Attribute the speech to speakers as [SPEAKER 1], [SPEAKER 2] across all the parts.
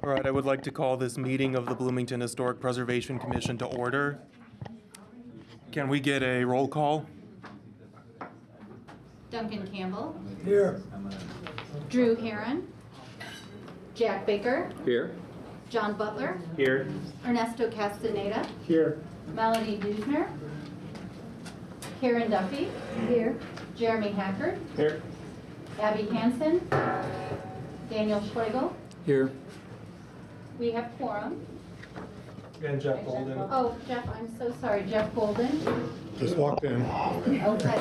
[SPEAKER 1] All right, I would like to call this meeting of the Bloomington Historic Preservation Commission to order. Can we get a roll call?
[SPEAKER 2] Duncan Campbell.
[SPEAKER 3] Here.
[SPEAKER 2] Drew Heron. Jack Baker.
[SPEAKER 4] Here.
[SPEAKER 2] John Butler.
[SPEAKER 1] Here.
[SPEAKER 2] Ernesto Castaneda.
[SPEAKER 3] Here.
[SPEAKER 2] Melanie Dusner. Karen Duffy. Here. Jeremy Hackard.
[SPEAKER 3] Here.
[SPEAKER 2] Abby Hansen. Daniel Schlegel.
[SPEAKER 4] Here.
[SPEAKER 2] We have quorum.
[SPEAKER 1] And Jeff Golden.
[SPEAKER 2] Oh, Jeff, I'm so sorry. Jeff Golden.
[SPEAKER 3] Just walked in.
[SPEAKER 2] Okay.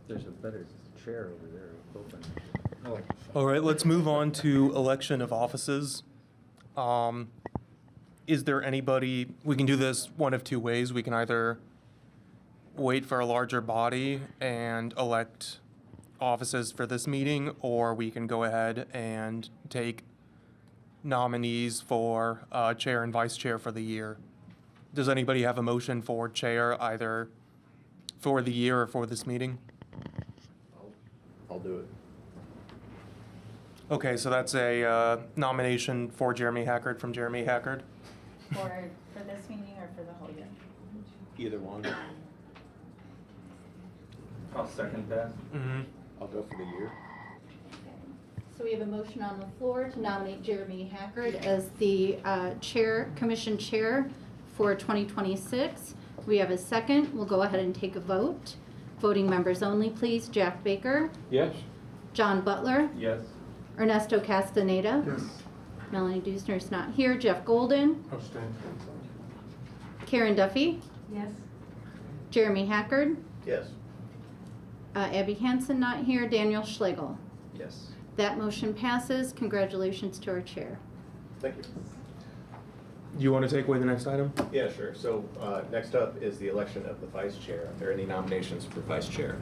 [SPEAKER 4] There's a better chair over there open.
[SPEAKER 1] All right, let's move on to election of offices. Is there anybody, we can do this one of two ways. We can either wait for a larger body and elect offices for this meeting, or we can go ahead and take nominees for chair and vice chair for the year. Does anybody have a motion for chair either for the year or for this meeting?
[SPEAKER 4] I'll do it.
[SPEAKER 1] Okay, so that's a nomination for Jeremy Hackard from Jeremy Hackard.
[SPEAKER 5] For this meeting or for the whole year?
[SPEAKER 4] Either one.
[SPEAKER 6] I'll second that.
[SPEAKER 1] Mm-hmm.
[SPEAKER 4] I'll go for the year.
[SPEAKER 2] So we have a motion on the floor to nominate Jeremy Hackard as the commission chair for 2026. We have a second. We'll go ahead and take a vote. Voting members only, please. Jack Baker.
[SPEAKER 4] Yes.
[SPEAKER 2] John Butler.
[SPEAKER 6] Yes.
[SPEAKER 2] Ernesto Castaneda.
[SPEAKER 3] Yes.
[SPEAKER 2] Melanie Dusner's not here. Jeff Golden.
[SPEAKER 3] Abstain.
[SPEAKER 2] Karen Duffy.
[SPEAKER 5] Yes.
[SPEAKER 2] Jeremy Hackard.
[SPEAKER 4] Yes.
[SPEAKER 2] Abby Hansen not here. Daniel Schlegel.
[SPEAKER 4] Yes.
[SPEAKER 2] That motion passes. Congratulations to our chair.
[SPEAKER 7] Thank you.
[SPEAKER 1] Do you want to take away the next item?
[SPEAKER 7] Yeah, sure. So next up is the election of the vice chair. Are there any nominations for vice chair?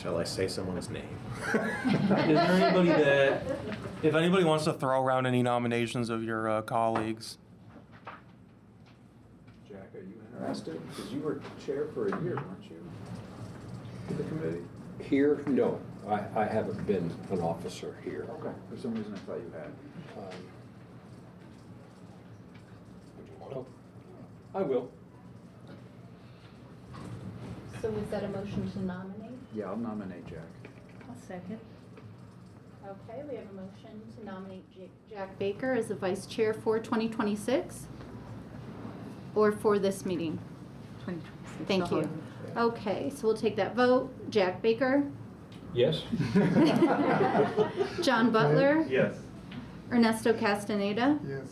[SPEAKER 7] Shall I say someone's name?
[SPEAKER 1] Is there anybody that, if anybody wants to throw around any nominations of your colleagues?
[SPEAKER 4] Jack, are you interested? Because you were chair for a year, weren't you? For the committee?
[SPEAKER 8] Here, no. I haven't been an officer here.
[SPEAKER 4] Okay. For some reason I thought you had.
[SPEAKER 8] Would you want to? I will.
[SPEAKER 2] So is that a motion to nominate?
[SPEAKER 4] Yeah, I'll nominate Jack.
[SPEAKER 5] I'll second.
[SPEAKER 2] Okay, we have a motion to nominate Jack Baker as the vice chair for 2026 or for this meeting.
[SPEAKER 5] 2026.
[SPEAKER 2] Thank you. Okay, so we'll take that vote. Jack Baker,
[SPEAKER 8] Yes.
[SPEAKER 2] John Butler,
[SPEAKER 6] Yes.
[SPEAKER 2] Ernesto Castaneda,
[SPEAKER 3] Yes.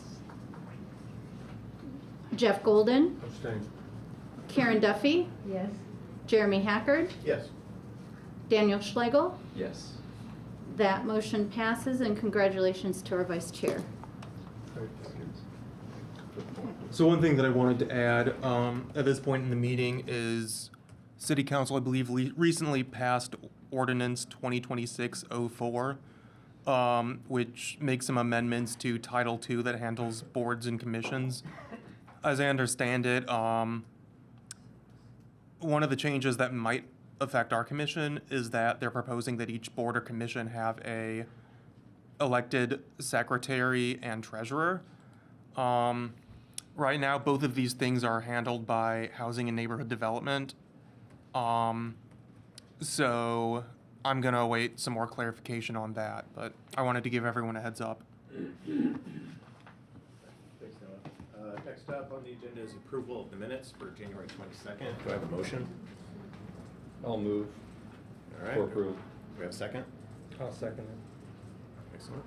[SPEAKER 2] Jeff Golden,
[SPEAKER 3] Abstain.
[SPEAKER 2] Karen Duffy,
[SPEAKER 5] Yes.
[SPEAKER 2] Jeremy Hackard,
[SPEAKER 7] Yes.
[SPEAKER 2] Daniel Schlegel.
[SPEAKER 4] Yes.
[SPEAKER 2] That motion passes, and congratulations to our vice chair.
[SPEAKER 1] So one thing that I wanted to add at this point in the meeting is City Council, I believe, recently passed Ordinance 2026-04, which makes some amendments to Title II that handles boards and commissions. As I understand it, one of the changes that might affect our commission is that they're proposing that each board or commission have a elected secretary and treasurer. Right now, both of these things are handled by Housing and Neighborhood Development. So I'm gonna await some more clarification on that, but I wanted to give everyone a heads up.
[SPEAKER 7] Thanks, Noah. Next up on the agenda is approval of the minutes for January 22nd. Do I have a motion?
[SPEAKER 8] I'll move
[SPEAKER 7] All right.
[SPEAKER 8] for approval.
[SPEAKER 7] Do we have a second?
[SPEAKER 1] I'll second it.
[SPEAKER 7] Excellent.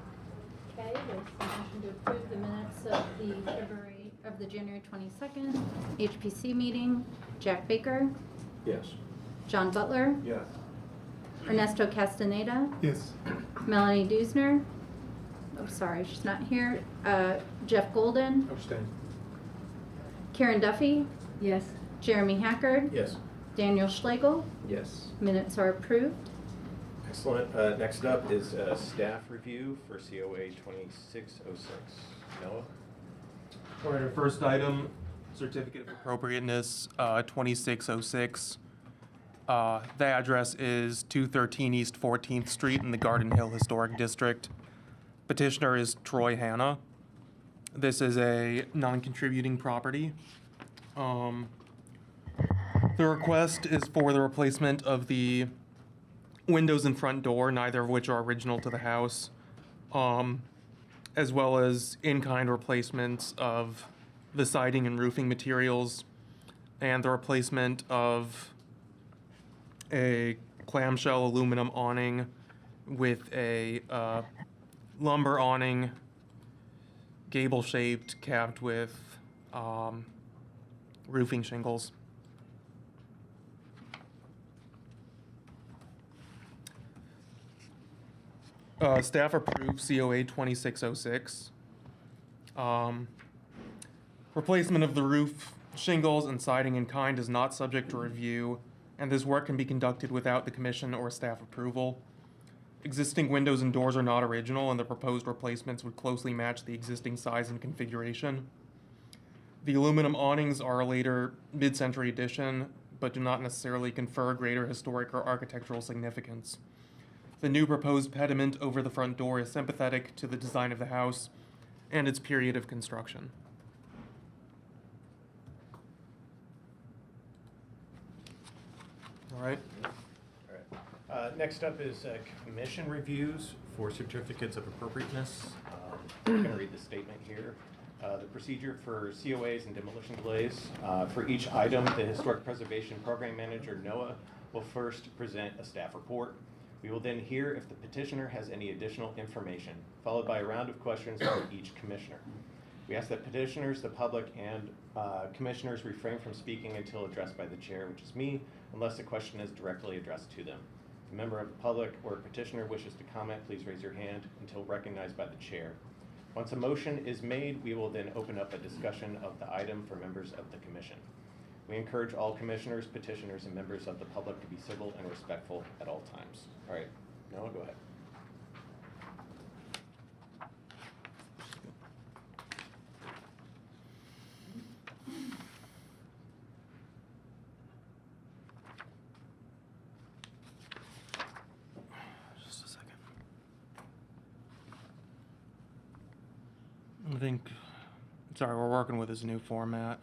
[SPEAKER 2] Okay, there's a motion to approve the minutes of the January 22nd HPC meeting. Jack Baker,
[SPEAKER 8] Yes.
[SPEAKER 2] John Butler,
[SPEAKER 4] Yes.
[SPEAKER 2] Ernesto Castaneda,
[SPEAKER 3] Yes.
[SPEAKER 2] Melanie Dusner. Oh, sorry, she's not here. Jeff Golden,
[SPEAKER 3] Abstain.
[SPEAKER 2] Karen Duffy,
[SPEAKER 5] Yes.
[SPEAKER 2] Jeremy Hackard,
[SPEAKER 7] Yes.
[SPEAKER 2] Daniel Schlegel.
[SPEAKER 4] Yes.
[SPEAKER 2] Minutes are approved.
[SPEAKER 7] Excellent. Next up is staff review for COA 2606. Noah?
[SPEAKER 1] All right, our first item, certificate of appropriateness, 2606. The address is 213 East 14th Street in the Garden Hill Historic District. Petitioner is Troy Hanna. This is a non-contributing property. The request is for the replacement of the windows and front door, neither of which are original to the house, as well as in-kind replacements of the siding and roofing materials, and the replacement of a clamshell aluminum awning with a lumber awning, gable-shaped, capped with roofing shingles. Staff approves COA 2606. Replacement of the roof shingles and siding in kind is not subject to review, and this work can be conducted without the commission or staff approval. Existing windows and doors are not original, and the proposed replacements would closely match the existing size and configuration. The aluminum awnings are a later mid-century addition, but do not necessarily confer greater historic or architectural significance. The new proposed pediment over the front door is sympathetic to the design of the house and its period of construction. All right.
[SPEAKER 7] All right. Next up is commission reviews for certificates of appropriateness. I'm going to read the statement here. The procedure for COAs and demolition delays. For each item, the Historic Preservation Program Manager, Noah, will first present a staff report. We will then hear if the petitioner has any additional information, followed by a round of questions from each commissioner. We ask that petitioners, the public, and commissioners refrain from speaking until addressed by the chair, which is me, unless the question is directly addressed to them. If a member of the public or a petitioner wishes to comment, please raise your hand until recognized by the chair. Once a motion is made, we will then open up a discussion of the item for members of the commission. We encourage all commissioners, petitioners, and members of the public to be civil and respectful at all times. All right, Noah, go ahead.
[SPEAKER 1] Just a second. I think, sorry, we're working with this new format.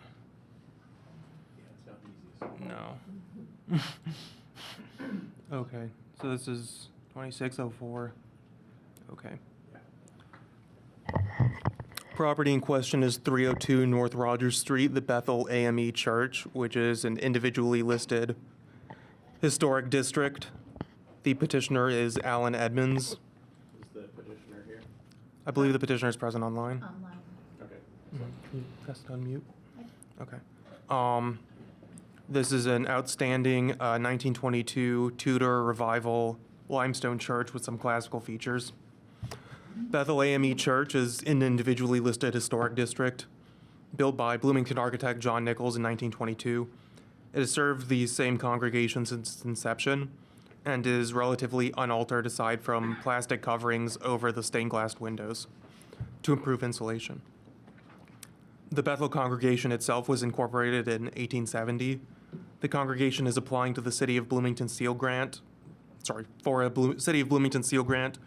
[SPEAKER 7] Yeah, it's not the easiest.
[SPEAKER 1] No. Okay, so this is 2604. Okay. Property in question is 302 North Rogers Street, the Bethel AME Church, which is an individually listed historic district. The petitioner is Alan Edmonds.
[SPEAKER 7] Is the petitioner here?
[SPEAKER 1] I believe the petitioner is present online.
[SPEAKER 5] Online.
[SPEAKER 7] Okay.
[SPEAKER 1] Can you press to unmute? Okay. This is an outstanding 1922 Tudor Revival limestone church with some classical features. Bethel AME Church is an individually listed historic district built by Bloomington architect John Nichols in 1922. It has served the same congregation since its inception and is relatively unaltered aside from plastic coverings over the stained glass windows to improve insulation. The Bethel congregation itself was incorporated in 1870. The congregation is applying to the City of Bloomington Seal Grant, for a City of Bloomington Seal Grant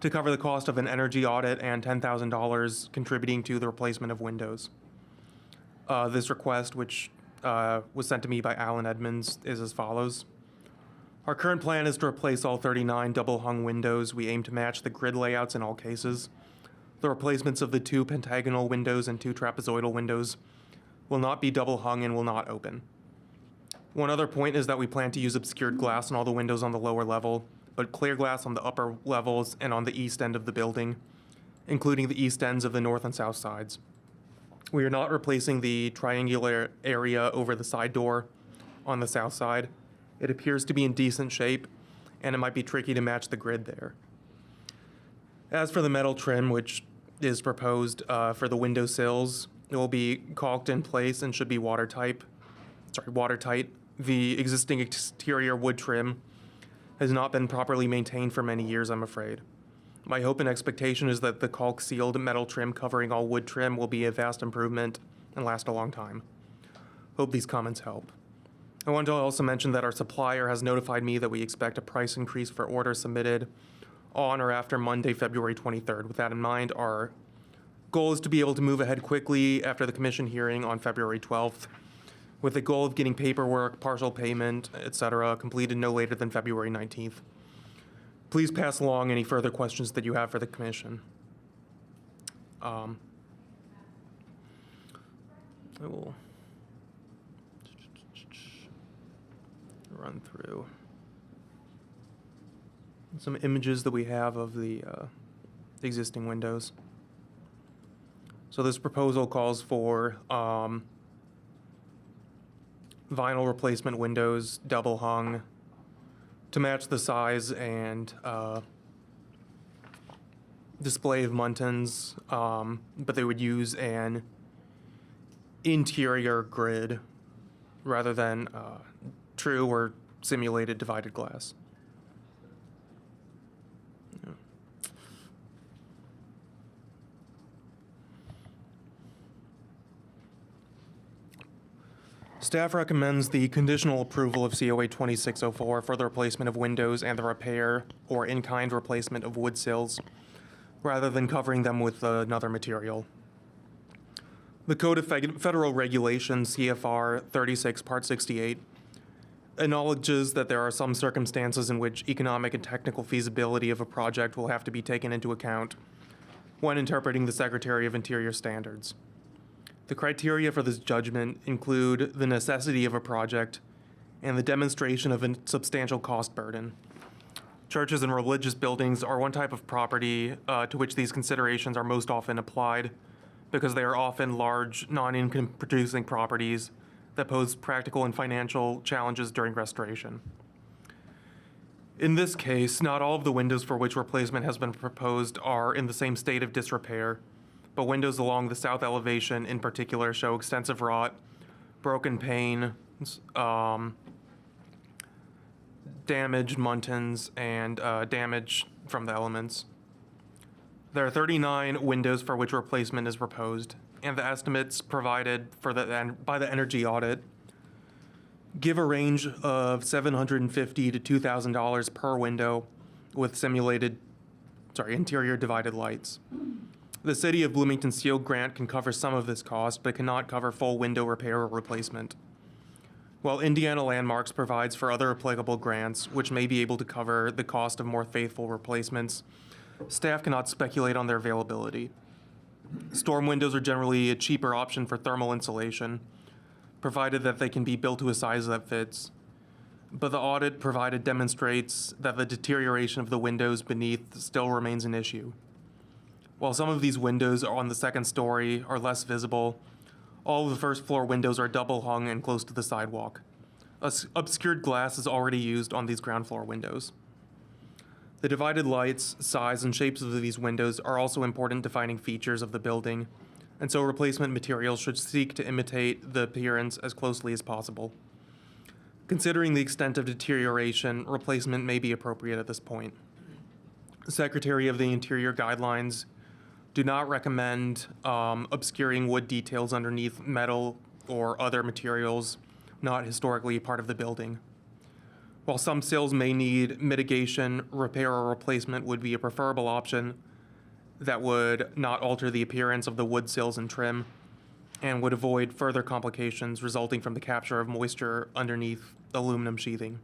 [SPEAKER 1] to cover the cost of an energy audit and $10,000 contributing to the replacement of windows. This request, which was sent to me by Alan Edmonds, is as follows. Our current plan is to replace all 39 double-hung windows. We aim to match the grid layouts in all cases. The replacements of the 2 pentagonal windows and 2 trapezoidal windows will not be double-hung and will not open. One other point is that we plan to use obscured glass on all the windows on the lower level, but clear glass on the upper levels and on the east end of the building, including the east ends of the north and south sides. We are not replacing the triangular area over the side door on the south side. It appears to be in decent shape, and it might be tricky to match the grid there. As for the metal trim, which is proposed for the window sills, it will be caulked in place and should be watertight. The existing exterior wood trim has not been properly maintained for many years, I'm afraid. My hope and expectation is that the caulk-sealed metal trim covering all wood trim will be a vast improvement and last a long time. Hope these comments help. I want to also mention that our supplier has notified me that we expect a price increase for orders submitted on or after Monday, February 23rd. With that in mind, our goal is to be able to move ahead quickly after the commission hearing on February 12th, with the goal of getting paperwork, partial payment, etc., completed no later than February 19th. Please pass along any further questions that you have for the commission. I will run through some images that we have of the existing windows. So this proposal calls for vinyl replacement windows, double hung, to match the size and display of muntins, but they would use an interior grid rather than true or simulated divided glass. Yeah. Staff recommends the conditional approval of COA 2604 for the replacement of windows and the repair or in-kind replacement of wood sills, rather than covering them with another material. The Code of Federal Regulations, CFR 36, Part 68, acknowledges that there are some circumstances in which economic and technical feasibility of a project will have to be taken into account when interpreting the Secretary of Interior standards. The criteria for this judgment include the necessity of a project and the demonstration of a substantial cost burden. Churches and religious buildings are one type of property to which these considerations are most often applied because they are often large, non-income producing properties that pose practical and financial challenges during restoration. In this case, not all of the windows for which replacement has been proposed are in the same state of disrepair, but windows along the south elevation in particular show extensive rot, broken pane, damaged muntins, and damage from the elements. There are 39 windows for which replacement is proposed, and the estimates provided for by the energy audit give a range of $750 to $2,000 per window with interior divided lights. The City of Bloomington Seal Grant can cover some of this cost, but cannot cover full window repair or replacement. While Indiana Landmarks provides for other applicable grants, which may be able to cover the cost of more faithful replacements, staff cannot speculate on their availability. Storm windows are generally a cheaper option for thermal insulation, provided that they can be built to a size that fits. But the audit provided demonstrates that the deterioration of the windows beneath still remains an issue. While some of these windows on the second story are less visible, all of the first floor windows are double hung and close to the sidewalk. Obscured glass is already used on these ground floor windows. The divided lights, size, and shapes of these windows are also important defining features of the building, and so replacement materials should seek to imitate the appearance as closely as possible. Considering the extent of deterioration, replacement may be appropriate at this point. The Secretary of the Interior guidelines do not recommend obscuring wood details underneath metal or other materials not historically part of the building. While some sills may need mitigation, repair or replacement would be a preferable option that would not alter the appearance of the wood sills and trim and would avoid further complications resulting from the capture of moisture underneath aluminum sheathing.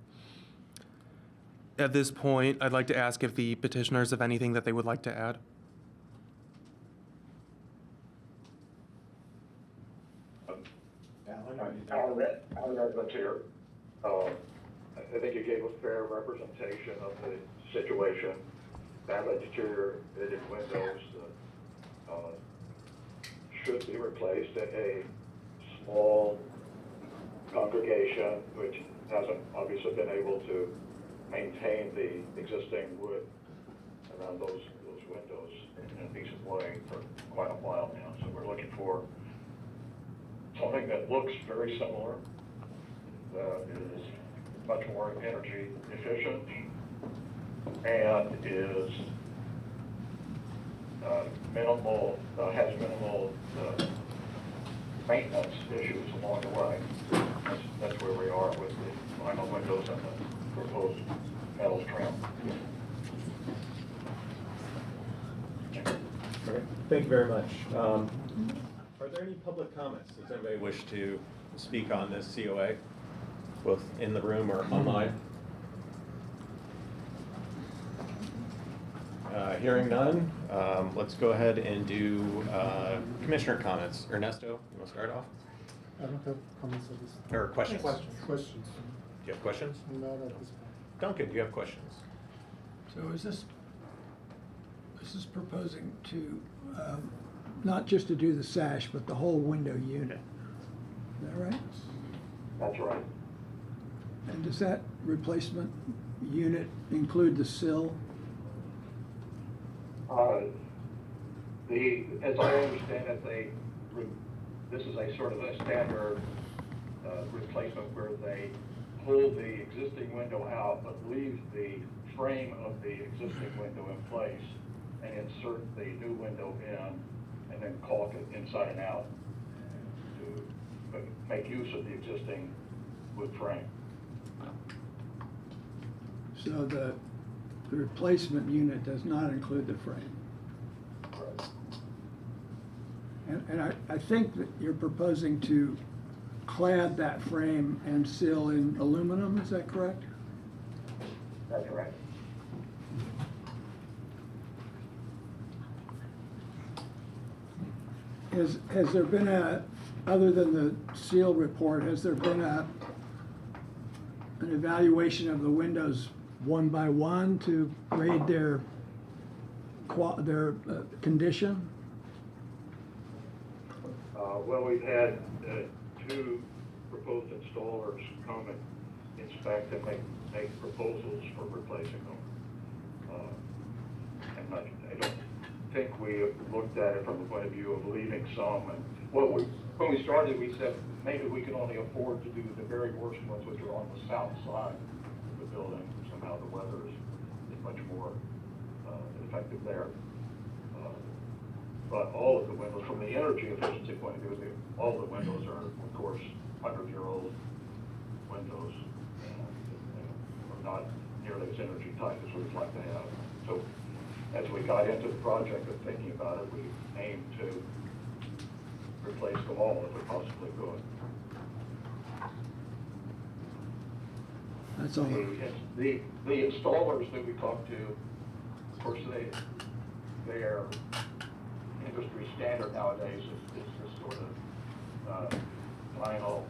[SPEAKER 1] At this point, I'd like to ask if the petitioners have anything that they would like to add.
[SPEAKER 3] Alan Redmond's here. I think you gave a fair representation of the situation. Badly deteriorated windows should be replaced. A small congregation, which hasn't obviously been able to maintain the existing wood around those windows in a decent way for quite a while now. So we're looking for something that looks very similar, is much more energy efficient, and is minimal, has minimal maintenance issues along the way. That's where we are with the vinyl windows and the proposed metal trim.
[SPEAKER 7] All right, thank you very much. Are there any public comments? Does anybody wish to speak on this COA, both in the room or online? Hearing none, let's go ahead and do commissioner comments. Ernesto, you want to start off?
[SPEAKER 9] I don't have comments at this point.
[SPEAKER 7] Or questions?
[SPEAKER 9] Questions.
[SPEAKER 7] Do you have questions?
[SPEAKER 9] Not at this point.
[SPEAKER 7] Duncan, do you have questions?
[SPEAKER 10] So is this is proposing to, not just to do the sash, but the whole window unit? Is that right?
[SPEAKER 3] That's right.
[SPEAKER 10] And does that replacement unit include the sill?
[SPEAKER 3] As I understand it, this is a sort of a standard replacement where they pull the existing window out, but leave the frame of the existing window in place and insert the new window in and then caulk it inside and out to make use of the existing wood frame.
[SPEAKER 10] So the replacement unit does not include the frame?
[SPEAKER 3] Correct.
[SPEAKER 10] And I think that you're proposing to clad that frame and sill in aluminum, is that correct?
[SPEAKER 3] That's right.
[SPEAKER 10] Has there been other than the seal report, has there been an evaluation of the windows one by one to grade their condition?
[SPEAKER 3] Well, we've had two proposed installers come and inspect and make proposals for replacing them. And I don't think we looked at it from the point of view of leaving some. And when we started, we said maybe we can only afford to do the very worst ones, which are on the south side of the building. Somehow the weather is much more effective there. But all of the windows, from the energy efficiency point of view, all the windows are, of course, 100-year-old windows and are not nearly as energy tight as we'd like to have. So as we got into the project of thinking about it, we aimed to replace them all if we possibly could.
[SPEAKER 10] That's all.
[SPEAKER 3] The installers that we talked to, of course, their industry standard nowadays is this sort of vinyl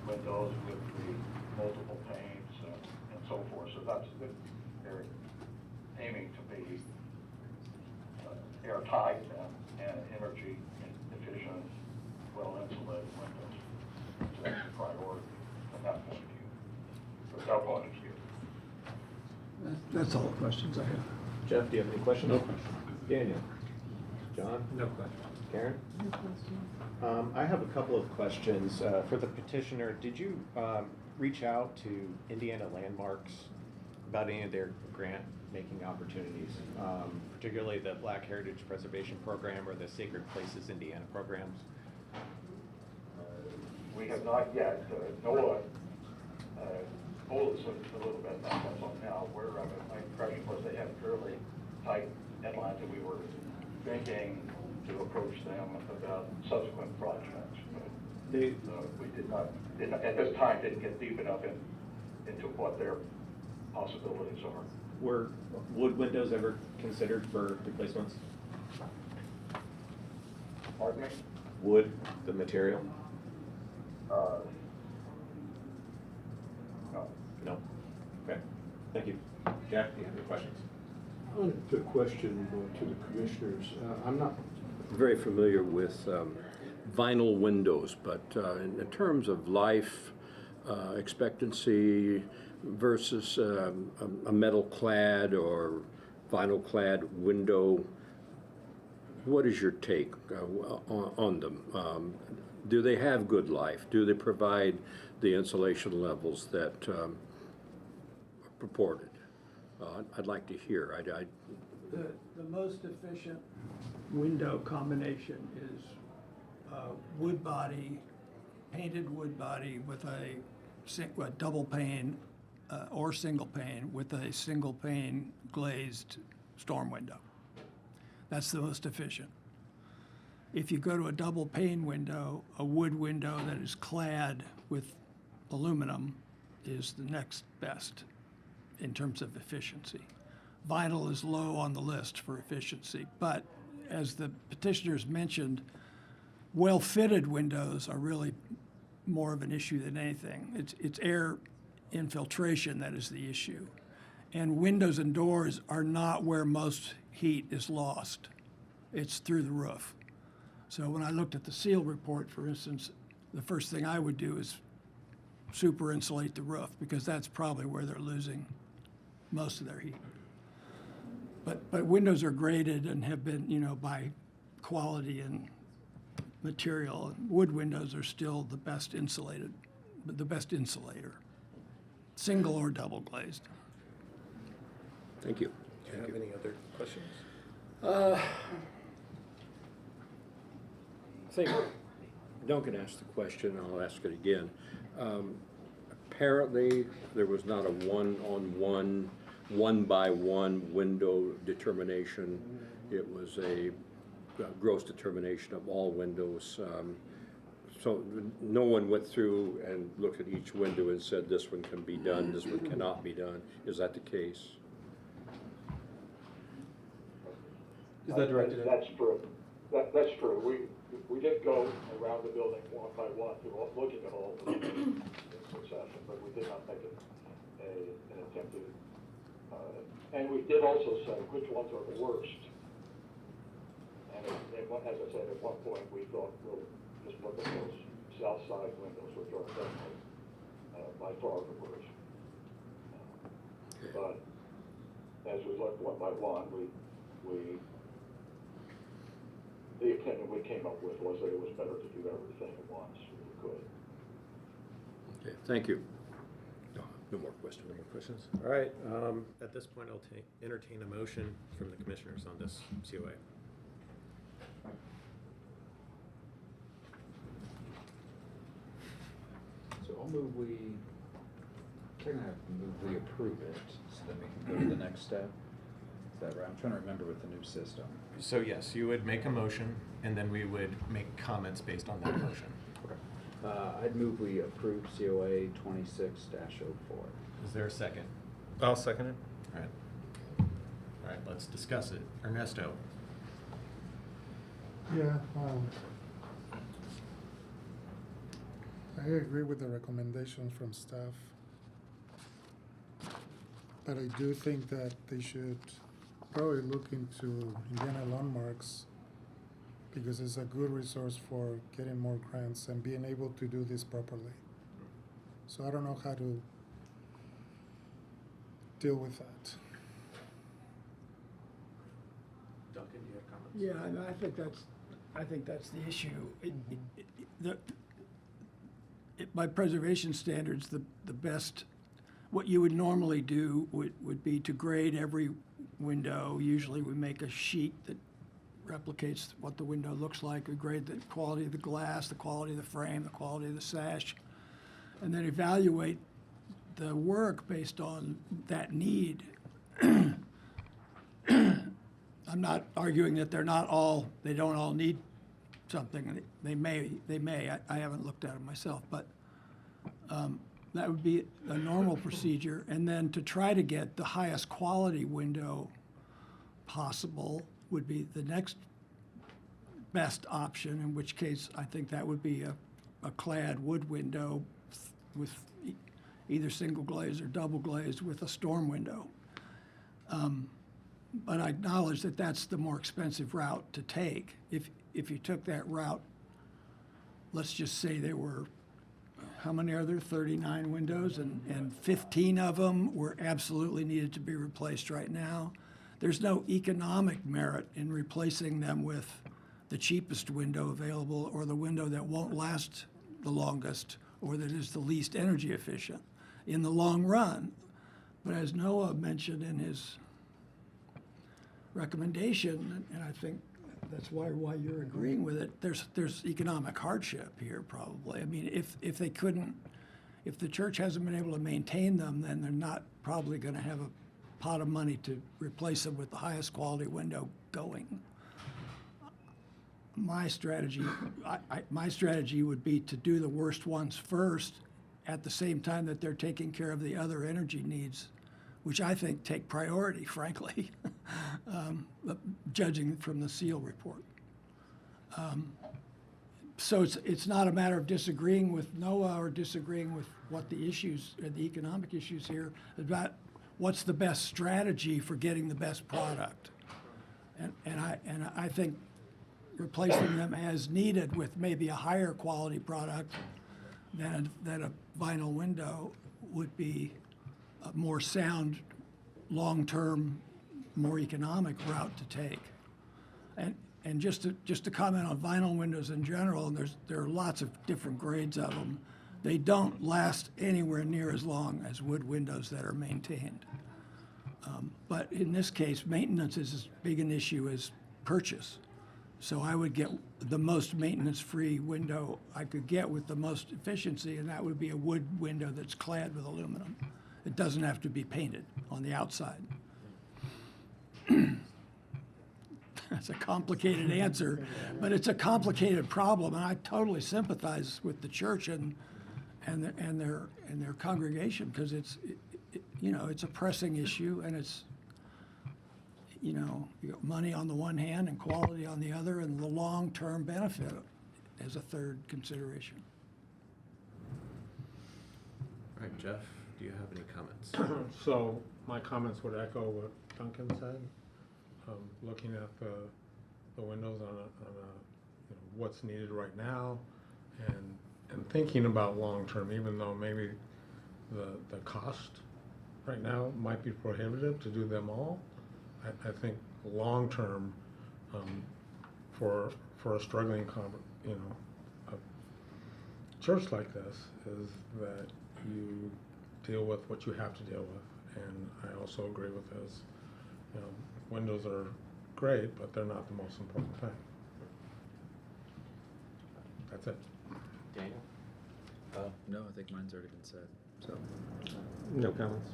[SPEAKER 3] windows with the multiple panes and so forth. So they're aiming to be airtight and energy efficient, well insulated windows. So that's the priority from that point of view. From our point of view.
[SPEAKER 10] That's all the questions I have.
[SPEAKER 7] Jeff, do you have any questions?
[SPEAKER 8] No questions.
[SPEAKER 7] Daniel? John?
[SPEAKER 8] No questions.
[SPEAKER 7] Karen? I have a couple of questions. For the petitioner, did you reach out to Indiana Landmarks about any of their grant-making opportunities, particularly the Black Heritage Preservation Program or the Sacred Places Indiana programs?
[SPEAKER 3] We have not yet. Noah told us a little bit about what's on now. My impression was they had fairly tight deadlines, and we were thinking to approach them about subsequent projects. But we did not, at this time, didn't get deep enough into what their possibilities are.
[SPEAKER 7] Were wood windows ever considered for replacements?
[SPEAKER 3] Pardon me?
[SPEAKER 7] Wood, the material?
[SPEAKER 3] No.
[SPEAKER 7] No? Okay, thank you. Jack, do you have any questions?
[SPEAKER 8] I wanted to question to the commissioners. I'm not very familiar with vinyl windows, but in terms of life expectancy versus a metal clad or vinyl clad window, what is your take on them? Do they have good life? Do they provide the insulation levels that are purported? I'd like to hear.
[SPEAKER 10] The most efficient window combination is wood body, painted wood body with a double pane or single pane with a single pane glazed storm window. That's the most efficient. If you go to a double pane window, a wood window that is clad with aluminum is the next best in terms of efficiency. Vinyl is low on the list for efficiency, but as the petitioners mentioned, well-fitted windows are really more of an issue than anything. It's air infiltration that is the issue. And windows and doors are not where most heat is lost. It's through the roof. So when I looked at the seal report, for instance, the first thing I would do is super insulate the roof, because that's probably where they're losing most of their heat. But windows are graded and have been, by quality and material. Wood windows are still the best insulated, the best insulator, single or double glazed.
[SPEAKER 8] Thank you.
[SPEAKER 7] Do you have any other questions?
[SPEAKER 8] I think Duncan asked the question, I'll ask it again. Apparently, there was not a one-on-one, one-by-one window determination. It was a gross determination of all windows. So no one went through and looked at each window and said, this one can be done, this one cannot be done. Is that the case?
[SPEAKER 1] Is that directed at?
[SPEAKER 3] That's true. That's true. We did go around the building one by one, looking at all of them in succession, but we did not make an attempt to. And we did also say which ones are the worst. And as I said, at one point, we thought we'll just look at those south side windows, which are definitely by far the worst. But as we looked one by one, the opinion we came up with was that it was better to do everything at once if we could.
[SPEAKER 8] Okay, thank you. No more questions.
[SPEAKER 7] No more questions? All right, at this point, I'll entertain a motion from the commissioners on this COA.
[SPEAKER 4] So I'll move technically I have to move we approve it, so then we can go to the next step. Is that right? I'm trying to remember with the new system.
[SPEAKER 7] So yes, you would make a motion, and then we would make comments based on that motion.
[SPEAKER 4] I'd move we approve COA 26-04.
[SPEAKER 7] Is there a second?
[SPEAKER 6] I'll second it.
[SPEAKER 7] All right. All right, let's discuss it. Ernesto?
[SPEAKER 9] Yeah, I agree with the recommendations from staff. But I do think that they should probably look into Indiana landmarks, because it's a good resource for getting more grants and being able to do this properly. So I don't know how to deal with that.
[SPEAKER 7] Duncan, do you have comments?
[SPEAKER 10] Yeah, and I think that's the issue. By preservation standards, the best, what you would normally do would be to grade every window. Usually we make a sheet that replicates what the window looks like. We grade the quality of the glass, the quality of the frame, the quality of the sash, and then evaluate the work based on that need. I'm not arguing that they don't all need something. They may. I haven't looked at it myself, but that would be a normal procedure. And then to try to get the highest quality window possible would be the next best option, in which case I think that would be a clad wood window with either single glaze or double glaze with a storm window. But I acknowledge that that's the more expensive route to take. If you took that route, let's just say there were, how many are there? 39 windows, and 15 of them were absolutely needed to be replaced right now. There's no economic merit in replacing them with the cheapest window available, or the window that won't last the longest, or that is the least energy efficient. In the long run, But as Noah mentioned in his recommendation, and I think that's why you're agreeing with it, there's economic hardship here probably. I mean, if they couldn't, if the church hasn't been able to maintain them, then they're not probably going to have a pot of money to replace them with the highest quality window going. My strategy, my strategy would be to do the worst ones first at the same time that they're taking care of the other energy needs, which I think take priority, frankly, judging from the SEAL report. So it's not a matter of disagreeing with Noah or disagreeing with what the issues, the economic issues here, about what's the best strategy for getting the best product. And I think replacing them as needed with maybe a higher quality product than a vinyl window would be a more sound, long-term, more economic route to take. And just to comment on vinyl windows in general, and there are lots of different grades of them, they don't last anywhere near as long as wood windows that are maintained. But in this case, maintenance is as big an issue as purchase. So I would get the most maintenance-free window I could get with the most efficiency, and that would be a wood window that's clad with aluminum. It doesn't have to be painted on the outside. That's a complicated answer, but it's a complicated problem, and I totally sympathize with the church and their congregation, because it's a pressing issue, and it's, you got money on the one hand and quality on the other, and the long-term benefit as a third consideration.
[SPEAKER 11] All right, Jeff, do you have any comments?
[SPEAKER 12] So my comments would echo what Duncan said. Looking at the windows on what's needed right now, and thinking about long term, even though maybe the cost right now might be prohibitive to do them all. I think long term, for a struggling a church like this, is that you deal with what you have to deal with, and I also agree with this. Windows are great, but they're not the most important thing. That's it.
[SPEAKER 11] Daniel?
[SPEAKER 4] No, I think mine's already been said, so.
[SPEAKER 11] No comments.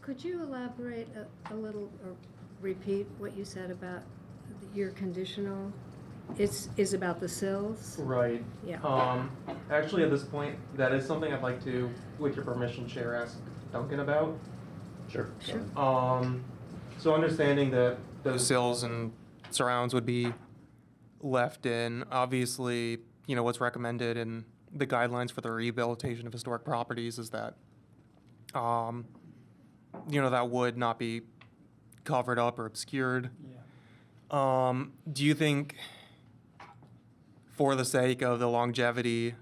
[SPEAKER 5] Could you elaborate a little, or repeat what you said about your conditional? Is about the sills?
[SPEAKER 1] Right.
[SPEAKER 5] Yeah.
[SPEAKER 1] Actually, at this point, that is something I'd like to, with your permission, Chair, ask Duncan about.
[SPEAKER 11] Sure.
[SPEAKER 5] Sure.
[SPEAKER 1] So understanding that those sills and surrounds would be left in, obviously, what's recommended in the guidelines for the rehabilitation of historic properties is that, that would not be covered up or obscured.
[SPEAKER 10] Yeah.
[SPEAKER 1] Do you think, for the sake of the longevity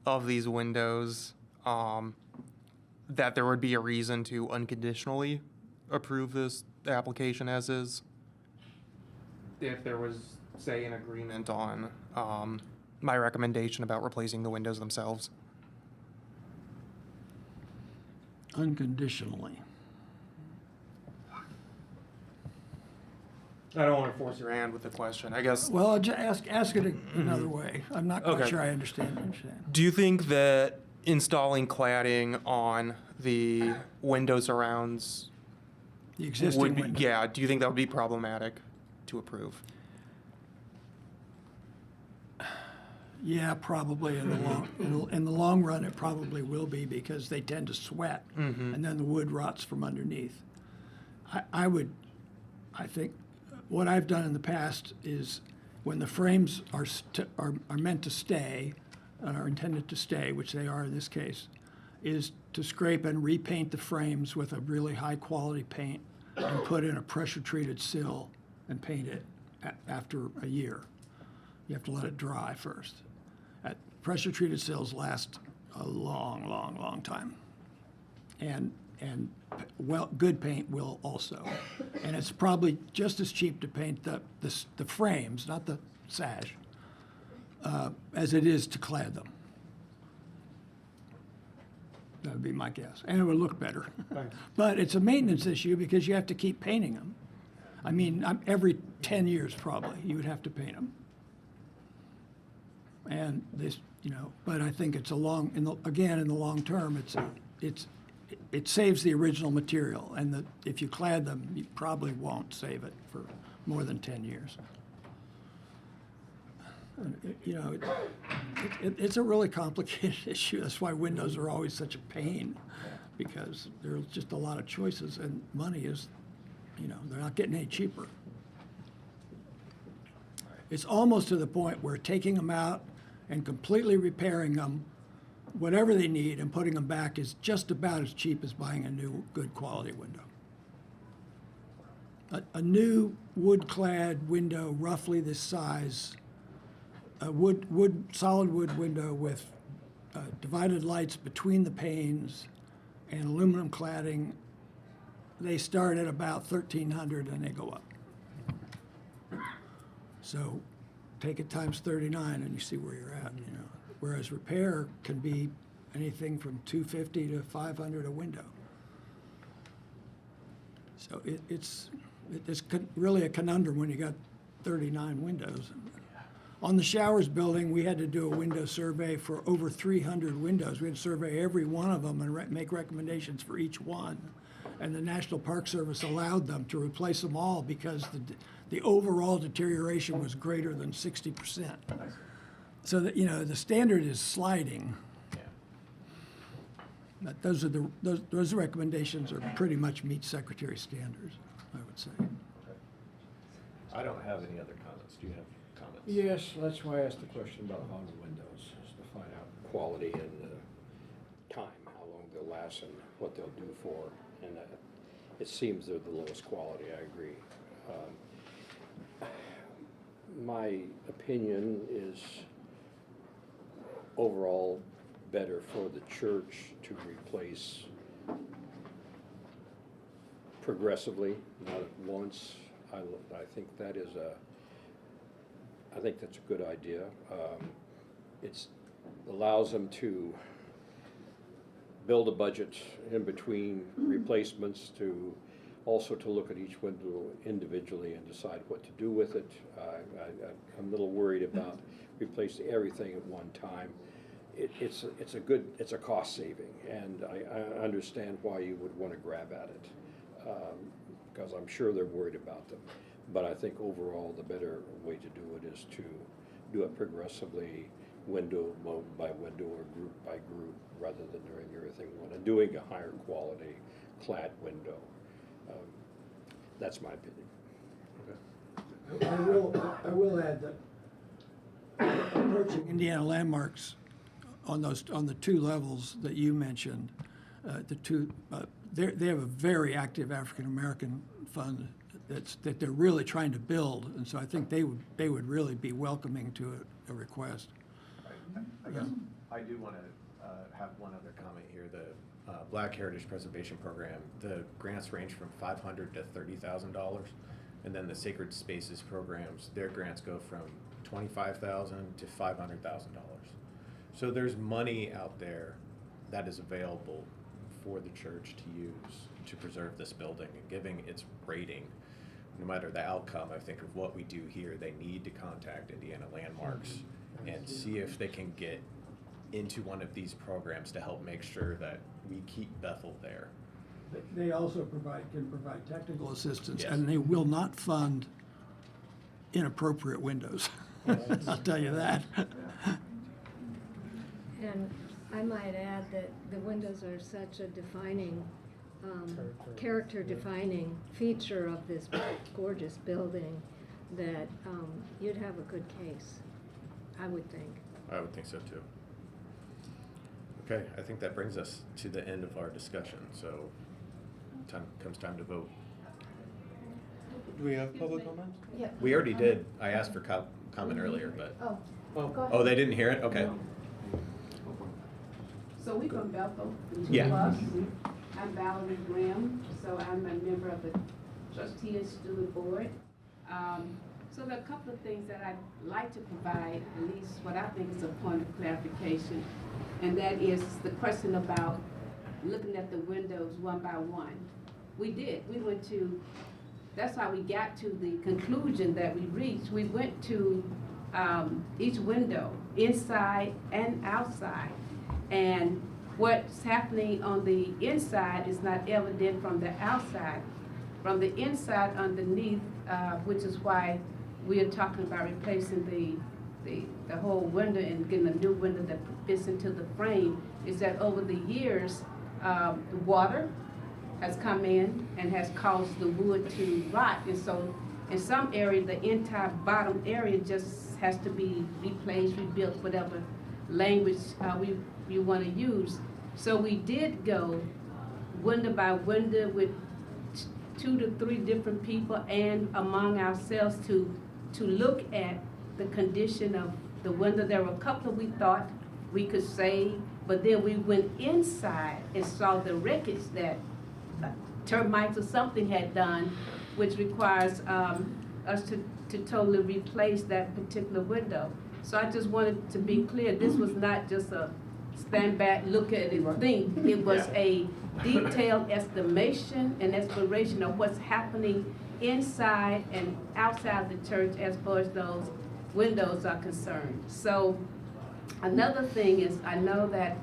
[SPEAKER 1] of these windows, that there would be a reason to unconditionally approve this application as is? If there was, say, an agreement on my recommendation about replacing the windows themselves.
[SPEAKER 10] Unconditionally.
[SPEAKER 1] I don't want to force your hand with the question, I guess.
[SPEAKER 10] Well, ask it another way. I'm not quite
[SPEAKER 1] Okay.
[SPEAKER 10] sure I understand what you're saying.
[SPEAKER 1] Do you think that installing cladding on the window surrounds
[SPEAKER 10] The existing
[SPEAKER 1] would be,
[SPEAKER 10] window.
[SPEAKER 1] yeah, do you think that would be problematic to approve?
[SPEAKER 10] Yeah, probably in the long run, it probably will be, because they tend to sweat, and then the wood rots from underneath. I think what I've done in the past is, when the frames are meant to stay, and are intended to stay, which they are in this case, is to scrape and repaint the frames with a really high quality paint, and put in a pressure treated sill and paint it after a year. You have to let it dry first. Pressure treated sills last a long, long, long time. And good paint will also. And it's probably just as cheap to paint the frames, not the sash, as it is to clad them. That would be my guess. And it would look better.
[SPEAKER 9] Thanks.
[SPEAKER 10] But it's a maintenance issue because you have to keep painting them. I mean, every 10 years probably, you would have to paint them. And this, but I think it's again, in the long term, it saves the original material. And if you clad them, you probably won't save it for more than 10 years. It's a really complicated issue. That's why windows are always such a pain, because there's just a lot of choices, and money is, they're not getting any cheaper. It's almost to the point where taking them out and completely repairing them, whatever they need, and putting them back is just about as cheap as buying a new, good quality window. A new wood-clad window, roughly this size, a solid wood window with divided lights between the panes and aluminum cladding, they start at about $1,300 and they go up. So take it times 39 and you see where you're at. Whereas repair can be anything from $250 to $500 a window. So it's really a conundrum when you got 39 windows. On the showers building, we had to do a window survey for over 300 windows. We had to survey every one of them and make recommendations for each one. And the National Park Service allowed them to replace them all because the overall deterioration was greater than 60%. So that, the standard is sliding. But those recommendations are pretty much meet Secretary standards, I would say.
[SPEAKER 11] I don't have any other comments. Do you have comments?
[SPEAKER 8] Yes, that's why I asked the question about Honda windows, is to find out quality and time, how long they'll last and what they'll do for. And it seems they're the lowest quality, I agree. My opinion is overall better for the church to replace progressively, not at once. I think that is I think that's a good idea. It allows them to build a budget in between replacements, to also to look at each window individually and decide what to do with it. I'm a little worried about replacing everything at one time. It's a cost saving, and I understand why you would want to grab at it, because I'm sure they're worried about them. But I think overall the better way to do it is to do it progressively, window by window or group by group, rather than doing everything one and doing a higher quality clad window. That's my opinion.
[SPEAKER 10] I will add that approaching Indiana landmarks on the two levels that you mentioned, they have a very active African American fund that they're really trying to build, and so I think they would really be welcoming to a request.
[SPEAKER 11] I guess I do want to have one other comment here. The Black Heritage Preservation Program, the grants range from $500 to $30,000, and then the Sacred Spaces programs, their grants go from $25,000 to $500,000. So there's money out there that is available for the church to use to preserve this building, and giving its rating, no matter the outcome, I think, of what we do here, they need to contact Indiana Landmarks and see if they can get into one of these programs to help make sure that we keep Bethel there.
[SPEAKER 10] They also can provide technical assistance,
[SPEAKER 11] Yes.
[SPEAKER 10] and they will not fund inappropriate windows. I'll tell you that.
[SPEAKER 5] And I might add that the windows are such a defining, character-defining feature of this gorgeous building that you'd have a good case, I would think.
[SPEAKER 11] I would think so too. Okay, I think that brings us to the end of our discussion, so comes time to vote.
[SPEAKER 1] Do we have public comment?
[SPEAKER 2] Yeah.
[SPEAKER 11] We already did. I asked for comment earlier, but.
[SPEAKER 2] Oh,
[SPEAKER 1] Oh.
[SPEAKER 2] go ahead.
[SPEAKER 11] Oh, they didn't hear it? Okay.
[SPEAKER 13] So we from Bethel.
[SPEAKER 11] Yeah.
[SPEAKER 13] Plus, I'm Valerie Graham, so I'm a member of the trustee and student board. So there are a couple of things that I'd like to provide, at least what I think is a point of clarification, and that is the question about looking at the windows one by one. We did. We went to, that's how we got to the conclusion that we reached. We went to each window, inside and outside. And what's happening on the inside is not evident from the outside. From the inside underneath, which is why we are talking about replacing the whole window and getting a new window that fits into the frame, is that over the years, the water has come in and has caused the wood to rot. And so in some area, the entire bottom area just has to be replaced, rebuilt, whatever language you want to use. So we did go window by window with 2 to 3 different people and among ourselves to look at the condition of the window. There were a couple we thought we could save, but then we went inside and saw the wreckage that termites or something had done, which requires us to totally replace that particular window. So I just wanted to be clear, this was not just a stand back, look at it, think. It was a detailed estimation and exploration of what's happening inside and outside the church as far as those windows are concerned. So another thing is, I know that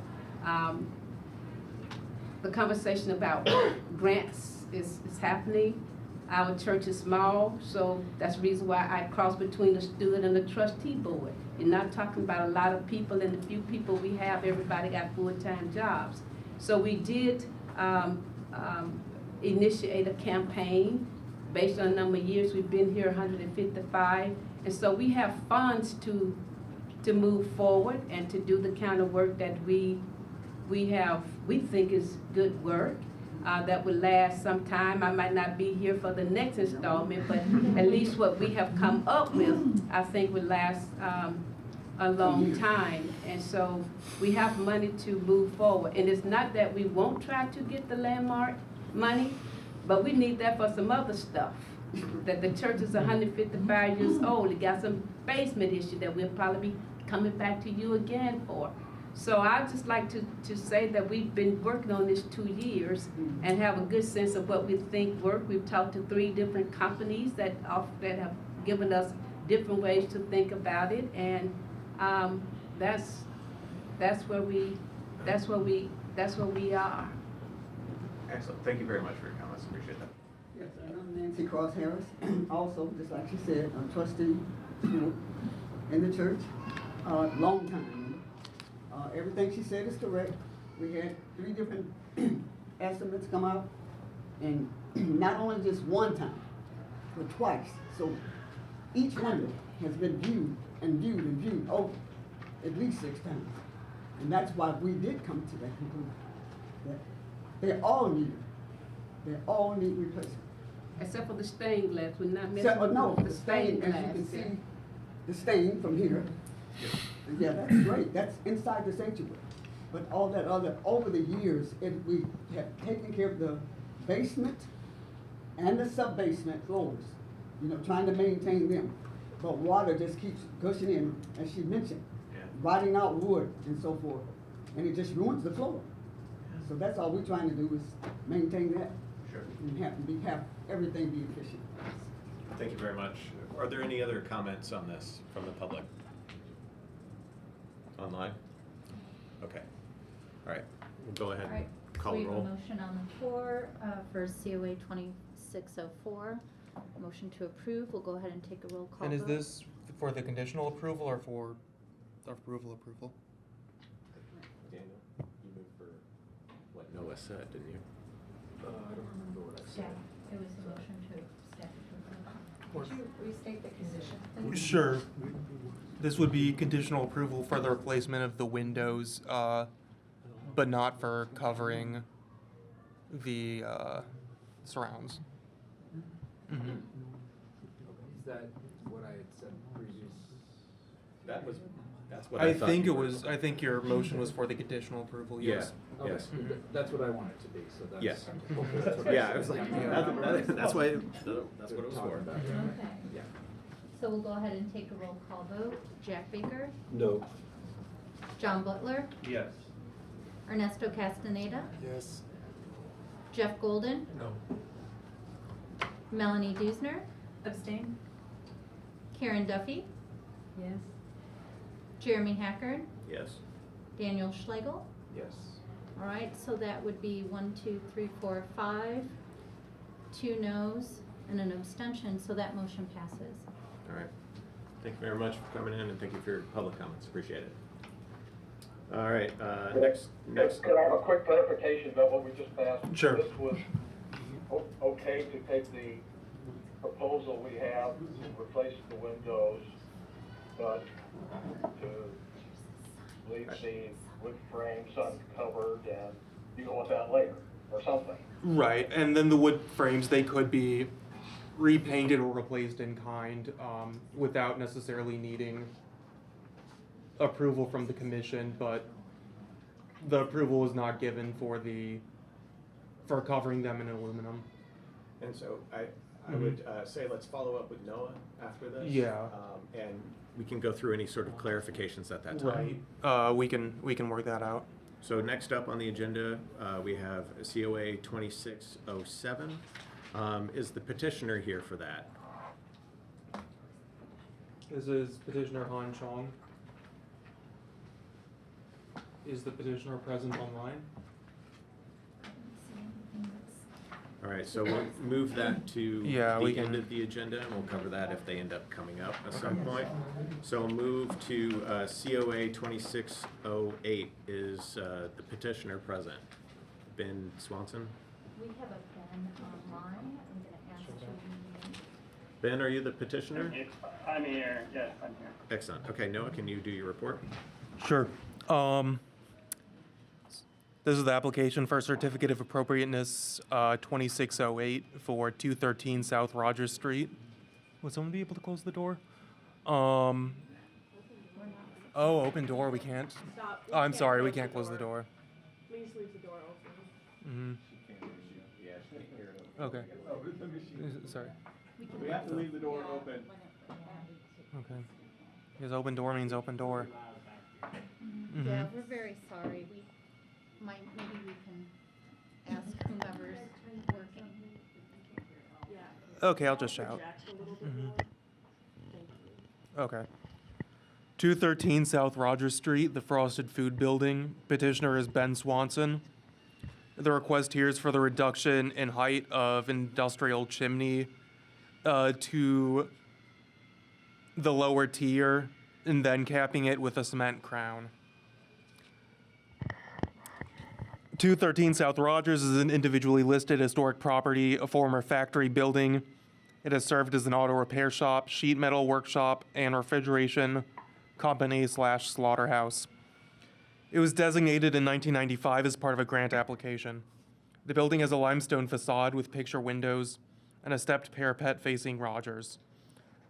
[SPEAKER 13] the conversation about grants is happening. Our church is small, so that's the reason why I cross between the steward and the trustee board. You're not talking about a lot of people, and the few people we have, everybody got full-time jobs. So we did initiate a campaign based on the number of years we've been here, 155. And so we have funds to move forward and to do the kind of work that we think is good work. That would last some time. I might not be here for the next installment, but at least what we have come up with, I think would last a long time. And so we have money to move forward. And it's not that we won't try to get the landmark money, but we need that for some other stuff. That the church is 155 years old. It got some basement issue that we'll probably be coming back to you again for. So I'd just like to say that we've been working on this 2 years and have a good sense of what we think work. We've talked to 3 different companies that have given us different ways to think about it, and that's where we are.
[SPEAKER 11] Excellent. Thank you very much for your comments. Appreciate that.
[SPEAKER 14] Yes, and I'm Nancy Cross Harris. Also, just like she said, I'm trustee, in the church, long time. Everything she said is correct. We had 3 different estimates come out, and not only just one time, but twice. So each window has been viewed and viewed and viewed, at least 6 times. And that's why we did come to that conclusion, that they all need replacement.
[SPEAKER 13] Except for the stained glass, we're not
[SPEAKER 14] Except,
[SPEAKER 13] missing
[SPEAKER 14] no,
[SPEAKER 13] the stained
[SPEAKER 14] as
[SPEAKER 13] glass.
[SPEAKER 14] you can see, the stain from here. Yeah, that's great. That's inside the sanctuary. But all that other, over the years, we have taken care of the basement and the sub-basement floors, trying to maintain them. But water just keeps gushing in, as she mentioned, rotting out wood and so forth. And it just ruins the floor. So that's all we're trying to do is maintain that.
[SPEAKER 11] Sure.
[SPEAKER 14] And have everything be efficient.
[SPEAKER 11] Thank you very much. Are there any other comments on this from the public? Online? Okay. All right. We'll go ahead
[SPEAKER 2] All right,
[SPEAKER 11] and
[SPEAKER 2] so
[SPEAKER 11] call
[SPEAKER 2] we
[SPEAKER 11] the
[SPEAKER 2] have a
[SPEAKER 11] roll.
[SPEAKER 2] motion on the floor for COA 2604. Motion to approve. We'll go ahead and take a roll call
[SPEAKER 1] And is
[SPEAKER 2] vote.
[SPEAKER 1] this for the conditional approval or for the approval?
[SPEAKER 11] Daniel, you moved for what Noah said, didn't you?
[SPEAKER 4] I don't remember what I said.
[SPEAKER 2] It was a motion to staff approval.
[SPEAKER 13] Could you restate the condition, please?
[SPEAKER 1] Sure. This would be conditional approval for the replacement of the windows, but not for covering the surrounds. Mm-hmm.
[SPEAKER 4] Is that what I had said previously?
[SPEAKER 11] That's what
[SPEAKER 1] I
[SPEAKER 11] thought
[SPEAKER 1] think
[SPEAKER 11] you
[SPEAKER 1] it
[SPEAKER 11] were.
[SPEAKER 1] was. I think your motion was for the conditional approval.
[SPEAKER 11] Yeah.
[SPEAKER 1] Yes.
[SPEAKER 4] Okay,
[SPEAKER 11] Yes.
[SPEAKER 4] That's what I want it to be, so that's.
[SPEAKER 11] Yes.
[SPEAKER 4] Hopefully that's what I
[SPEAKER 11] Yeah,
[SPEAKER 4] said.
[SPEAKER 11] it was like,
[SPEAKER 4] Yeah.
[SPEAKER 11] that's why, that's what it was
[SPEAKER 4] Talking
[SPEAKER 11] for.
[SPEAKER 4] about it.
[SPEAKER 2] Okay.
[SPEAKER 4] Yeah.
[SPEAKER 2] So we'll go ahead and take a roll call vote. Jack Baker,
[SPEAKER 8] No.
[SPEAKER 2] John Butler,
[SPEAKER 6] Yes.
[SPEAKER 2] Ernesto Castaneda,
[SPEAKER 9] Yes.
[SPEAKER 2] Jeff Golden,
[SPEAKER 1] No.
[SPEAKER 2] Melanie Dusner,
[SPEAKER 15] Abstain?
[SPEAKER 2] Karen Duffy,
[SPEAKER 5] Yes?
[SPEAKER 2] Jeremy Hackard,
[SPEAKER 11] Yes.
[SPEAKER 2] Daniel Schlegel.
[SPEAKER 11] Yes.
[SPEAKER 2] All right, so that would be 1, 2, 3, 4, 5, 2 noes, and an abstention, so that motion passes.
[SPEAKER 11] All right. Thank you very much for coming in, and thank you for your public comments. Appreciate it. All right, next.
[SPEAKER 3] Could I have a quick clarification about what we just passed?
[SPEAKER 1] Sure.
[SPEAKER 3] This was okay to take the proposal we have, replace the windows, but to leave the wood frames uncovered, and deal with that later, or something.
[SPEAKER 1] Right, and then the wood frames, they could be repainted or replaced in kind, without necessarily needing approval from the commission, but the approval was not given for covering them in aluminum.
[SPEAKER 11] And so I would say let's follow up with Noah after this.
[SPEAKER 1] Yeah.
[SPEAKER 11] And we can go through any sort of clarifications at that time.
[SPEAKER 1] Right. We can work that out.
[SPEAKER 11] So next up on the agenda, we have COA 2607. Is the petitioner here for that?
[SPEAKER 1] This is petitioner Han Chong. Is the petitioner present online?
[SPEAKER 11] All right, so we'll move that to
[SPEAKER 1] Yeah, we
[SPEAKER 11] the end
[SPEAKER 1] can-
[SPEAKER 11] of the agenda, and we'll cover that if they end up coming up at some point. So we'll move to COA 2608. Is the petitioner present? Ben Swanson?
[SPEAKER 2] We have a pen online. I'm gonna ask you.
[SPEAKER 11] Ben, are you the petitioner?
[SPEAKER 6] I'm here, yes, I'm here.
[SPEAKER 11] Excellent. Okay, Noah, can you do your report?
[SPEAKER 1] Sure. This is the application for certificate of appropriateness 2608 for 213 South Rogers Street. Would someone be able to close the door? Oh, open door. We can't.
[SPEAKER 15] Stop.
[SPEAKER 1] Oh, I'm sorry. We can't close the door.
[SPEAKER 15] Please leave the door open.
[SPEAKER 1] Okay. Sorry.
[SPEAKER 6] We have to leave the door open.
[SPEAKER 1] Okay. Because open door means open door.
[SPEAKER 2] Yeah, we're very sorry. Maybe we can ask whomever's working.
[SPEAKER 1] Okay, I'll just shout. Okay. 213 South Rogers Street, the Frosted Food Building. Petitioner is Ben Swanson. The request here is for the reduction in height of industrial chimney to the lower tier and then capping it with a cement crown. 213 South Rogers is an individually listed historic property, a former factory building. It has served as an auto repair shop, sheet metal workshop, and refrigeration company / slaughterhouse. It was designated in 1995 as part of a grant application. The building has a limestone facade with picture windows and a stepped parapet facing Rogers.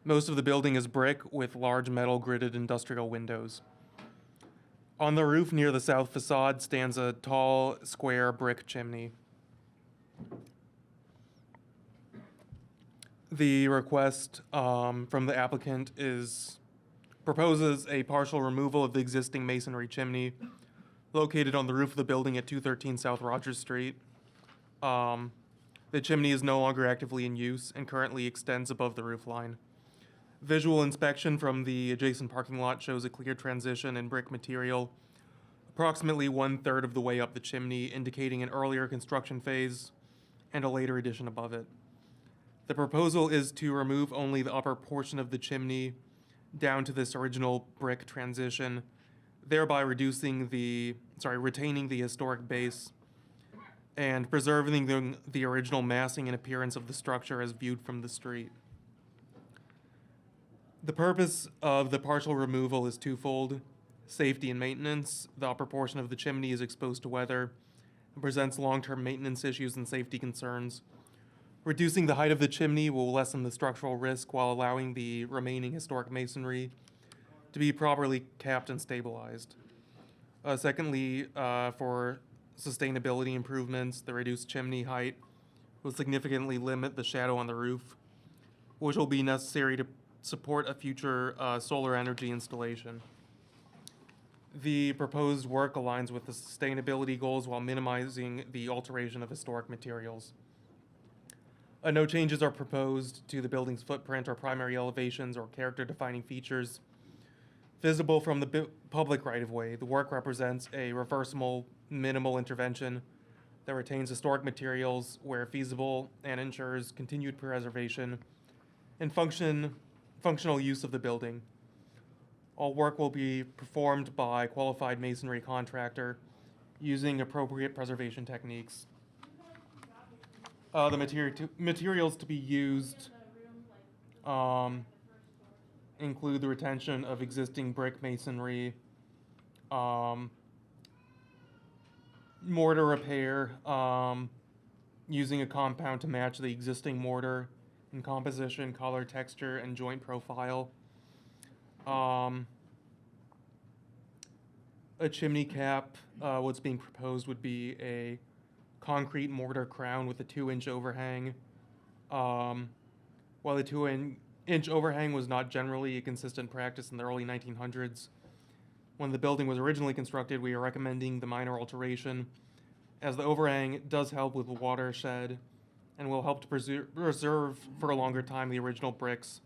[SPEAKER 1] Most of the building is brick with large metal gridded industrial windows. On the roof near the south facade stands a tall, square brick chimney. The request from the applicant proposes a partial removal of the existing masonry chimney located on the roof of the building at 213 South Rogers Street. The chimney is no longer actively in use and currently extends above the roof line. Visual inspection from the adjacent parking lot shows a clear transition in brick material approximately 1/3 of the way up the chimney, indicating an earlier construction phase and a later addition above it. The proposal is to remove only the upper portion of the chimney down to this original brick transition, thereby retaining the historic base and preserving the original massing and appearance of the structure as viewed from the street. The purpose of the partial removal is twofold: safety and maintenance. The upper portion of the chimney is exposed to weather and presents long-term maintenance issues and safety concerns. Reducing the height of the chimney will lessen the structural risk while allowing the remaining historic masonry to be properly capped and stabilized. Secondly, for sustainability improvements, the reduced chimney height will significantly limit the shadow on the roof, which will be necessary to support a future solar energy installation. The proposed work aligns with the sustainability goals while minimizing the alteration of historic materials. No changes are proposed to the building's footprint or primary elevations or character-defining features visible from the public right-of-way. The work represents a reversible, minimal intervention that retains historic materials where feasible and ensures continued preservation and functional use of the building. All work will be performed by a qualified masonry contractor using appropriate preservation techniques. The materials to be used include the retention of existing brick masonry, mortar repair, using a compound to match the existing mortar in composition, color, texture, and joint profile. A chimney cap, what's being proposed would be a concrete mortar crown with a 2-inch overhang. While the 2-inch overhang was not generally a consistent practice in the early 1900s, when the building was originally constructed, we are recommending the minor alteration, as the overhang does help with the watershed and will help to preserve for a longer time the original bricks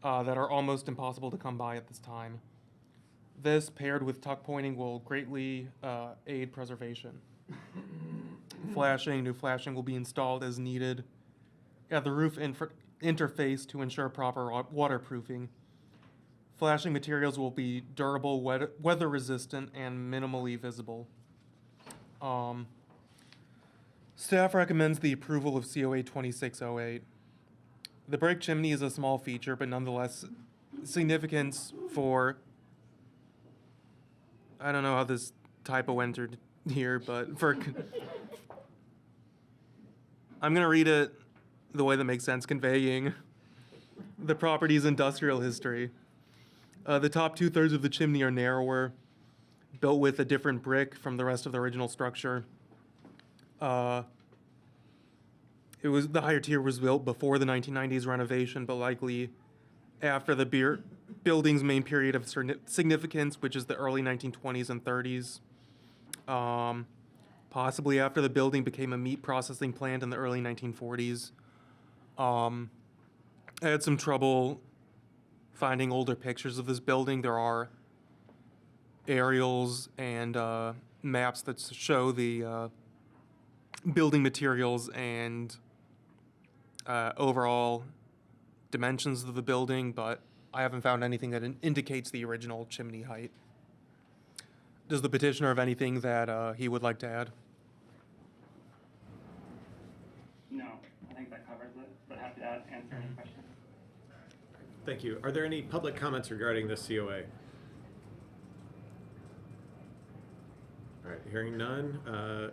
[SPEAKER 1] that are almost impossible to come by at this time. This, paired with tuck pointing, will greatly aid preservation. New flashing will be installed as needed at the roof interface to ensure proper waterproofing. Flashing materials will be durable, weather resistant, and minimally visible. Staff recommends the approval of COA 2608. The brick chimney is a small feature, but nonetheless significance for, I don't know how this typo entered here, but for, I'm going to read it the way that makes sense, conveying the property's industrial history. The top 2/3 of the chimney are narrower, built with a different brick from the rest of the original structure. The higher tier was built before the 1990s renovation, but likely after the building's main period of significance, which is the early 1920s and 30s. Possibly after the building became a meat processing plant in the early 1940s. I had some trouble finding older pictures of this building. There are aerials and maps that show the building materials and overall dimensions of the building, but I haven't found anything that indicates the original chimney height. Does the petitioner have anything that he would like to add?
[SPEAKER 6] No, I think that covers it, but happy to answer any questions.
[SPEAKER 11] Thank you. Are there any public comments regarding this COA? All right, hearing none.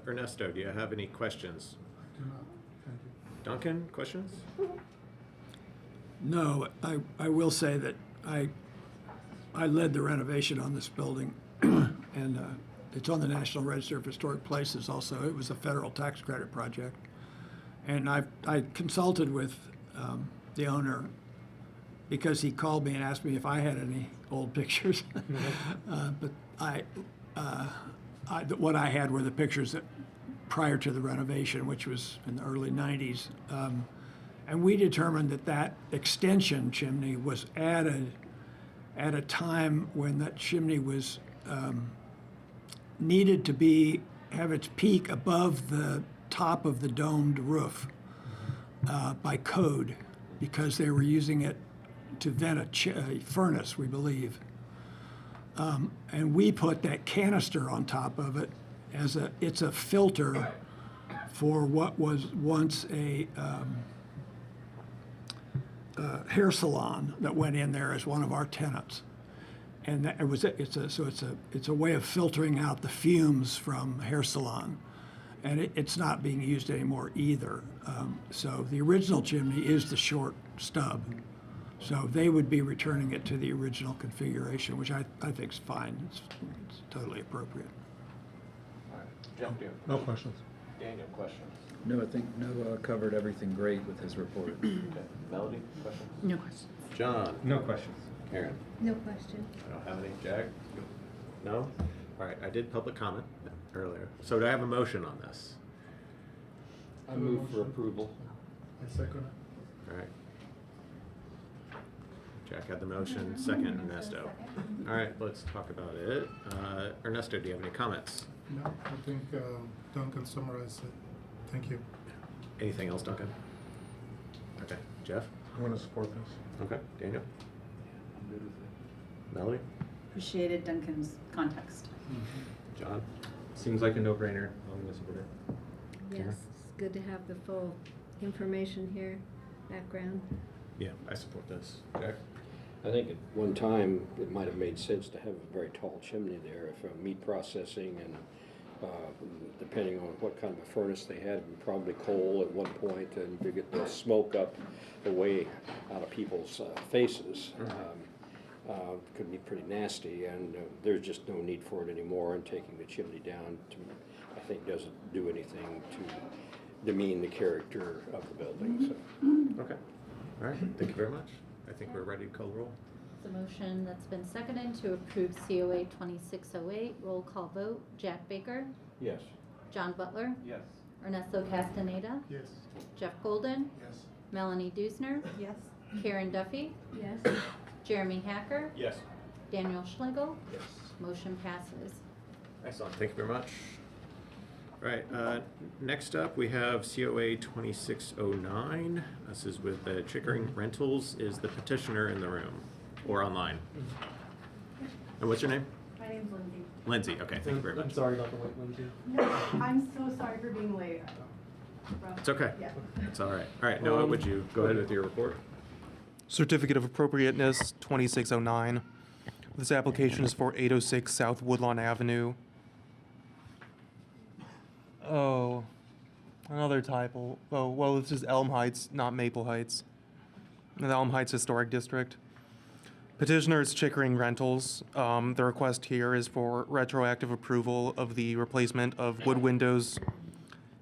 [SPEAKER 11] Ernesto, do you have any questions?
[SPEAKER 9] Do not. Thank you.
[SPEAKER 11] Duncan, questions?
[SPEAKER 10] No, I will say that I led the renovation on this building, and it's on the National Register of Historic Places also. It was a federal tax credit project. And I consulted with the owner because he called me and asked me if I had any old pictures. But what I had were the pictures that prior to the renovation, which was in the early 90s. And we determined that extension chimney was added at a time when that chimney was needed to have its peak above the top of the domed roof by code, because they were using it to vent a furnace, we believe. And we put that canister on top of it it's a filter for what was once a hair salon that went in there as one of our tenants. And it's a way of filtering out the fumes from hair salon. And it's not being used anymore either. So the original chimney is the short stub. So they would be returning it to the original configuration, which I think is fine. It's totally appropriate.
[SPEAKER 11] All right. Jump in.
[SPEAKER 12] No questions.
[SPEAKER 11] Daniel, questions?
[SPEAKER 4] No, I think Noah covered everything great with his report.
[SPEAKER 11] Okay. Melody, questions?
[SPEAKER 2] No questions.
[SPEAKER 11] John?
[SPEAKER 12] No questions.
[SPEAKER 11] Karen?
[SPEAKER 5] No question.
[SPEAKER 11] I don't have any. Jack? No? All right, I did public comment earlier. So do I have a motion on this?
[SPEAKER 8] I move for approval.
[SPEAKER 9] I second.
[SPEAKER 11] All right. Jack had the motion, second Ernesto. All right, let's talk about it. Ernesto, do you have any comments?
[SPEAKER 9] No, I think Duncan summarized it. Thank you.
[SPEAKER 11] Anything else, Duncan? Okay, Jeff?
[SPEAKER 12] I'm going to support this.
[SPEAKER 11] Okay, Daniel? Melody?
[SPEAKER 15] Appreciated Duncan's context.
[SPEAKER 11] John?
[SPEAKER 7] Seems like a no-brainer. I'm gonna support it.
[SPEAKER 5] Yes, it's good to have the full information here, background.
[SPEAKER 11] Yeah, I support this. Jack?
[SPEAKER 8] I think at one time, it might have made sense to have a very tall chimney there if meat processing and depending on what kind of a furnace they had, probably coal at one point, and you get the smoke up away out of people's faces. Could be pretty nasty, and there's just no need for it anymore, and taking the chimney down, I think, doesn't do anything to demean the character of the building. So.
[SPEAKER 11] Okay. All right, thank you very much. I think we're ready to call roll.
[SPEAKER 2] The motion that's been seconded to approve COA 2608. Roll call vote. Jack Baker.
[SPEAKER 8] Yes.
[SPEAKER 2] John Butler.
[SPEAKER 7] Yes.
[SPEAKER 2] Ernesto Castaneda.
[SPEAKER 9] Yes.
[SPEAKER 2] Jeff Golden.
[SPEAKER 9] Yes.
[SPEAKER 2] Melanie Dusner.
[SPEAKER 15] Yes.
[SPEAKER 2] Karen Duffy.
[SPEAKER 5] Yes.
[SPEAKER 2] Jeremy Hacker.
[SPEAKER 7] Yes.
[SPEAKER 2] Daniel Schlegel.
[SPEAKER 8] Yes.
[SPEAKER 2] Motion passes.
[SPEAKER 11] Excellent, thank you very much. All right, next up, we have COA 2609. This is with the Chickering Rentals. Is the petitioner in the room or online? And what's your name?
[SPEAKER 15] My name's Lindsay.
[SPEAKER 11] Lindsay, okay, thank you very much.
[SPEAKER 1] I'm sorry about the wait, Lindsay.
[SPEAKER 15] No, I'm so sorry for being late.
[SPEAKER 11] It's okay.
[SPEAKER 15] Yeah.
[SPEAKER 11] It's all right. All right, Noah, would you go ahead with your report?
[SPEAKER 1] Certificate of Appropriateness 2609. This application is for 806 South Woodlawn Avenue. Oh, another typo. Oh, well, this is Elm Heights, not Maple Heights. The Elm Heights Historic District. Petitioner is Chickering Rentals. The request here is for retroactive approval of the replacement of wood windows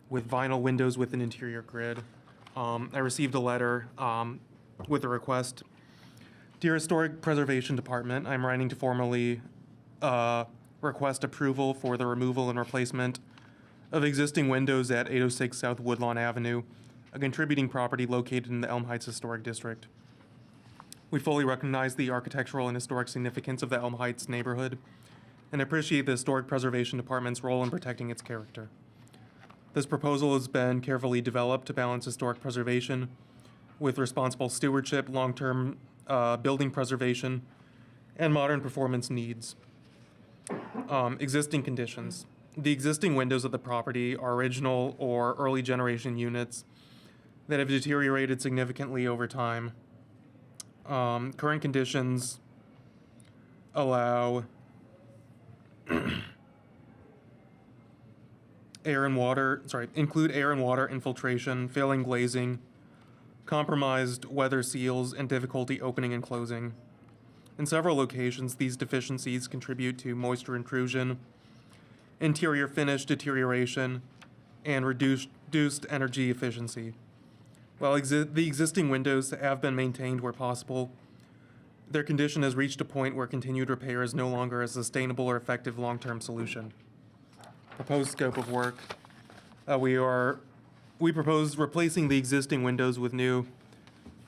[SPEAKER 1] with vinyl windows with an interior grid. I received a letter with a request. Dear Historic Preservation Department, I'm writing to formally request approval for the removal and replacement of existing windows at 806 South Woodlawn Avenue, a contributing property located in the Elm Heights Historic District. We fully recognize the architectural and historic significance of the Elm Heights neighborhood and appreciate the Historic Preservation Department's role in protecting its character. This proposal has been carefully developed to balance historic preservation with responsible stewardship, long-term building preservation, and modern performance needs. Existing conditions. The existing windows of the property are original or early generation units that have deteriorated significantly over time. Current conditions allow include air and water infiltration, failing glazing, compromised weather seals, and difficulty opening and closing. In several locations, these deficiencies contribute to moisture intrusion, interior finish deterioration, and reduced energy efficiency. While the existing windows have been maintained where possible, their condition has reached a point where continued repair is no longer a sustainable or effective long-term solution. Proposed scope of work. We propose replacing the existing windows with new,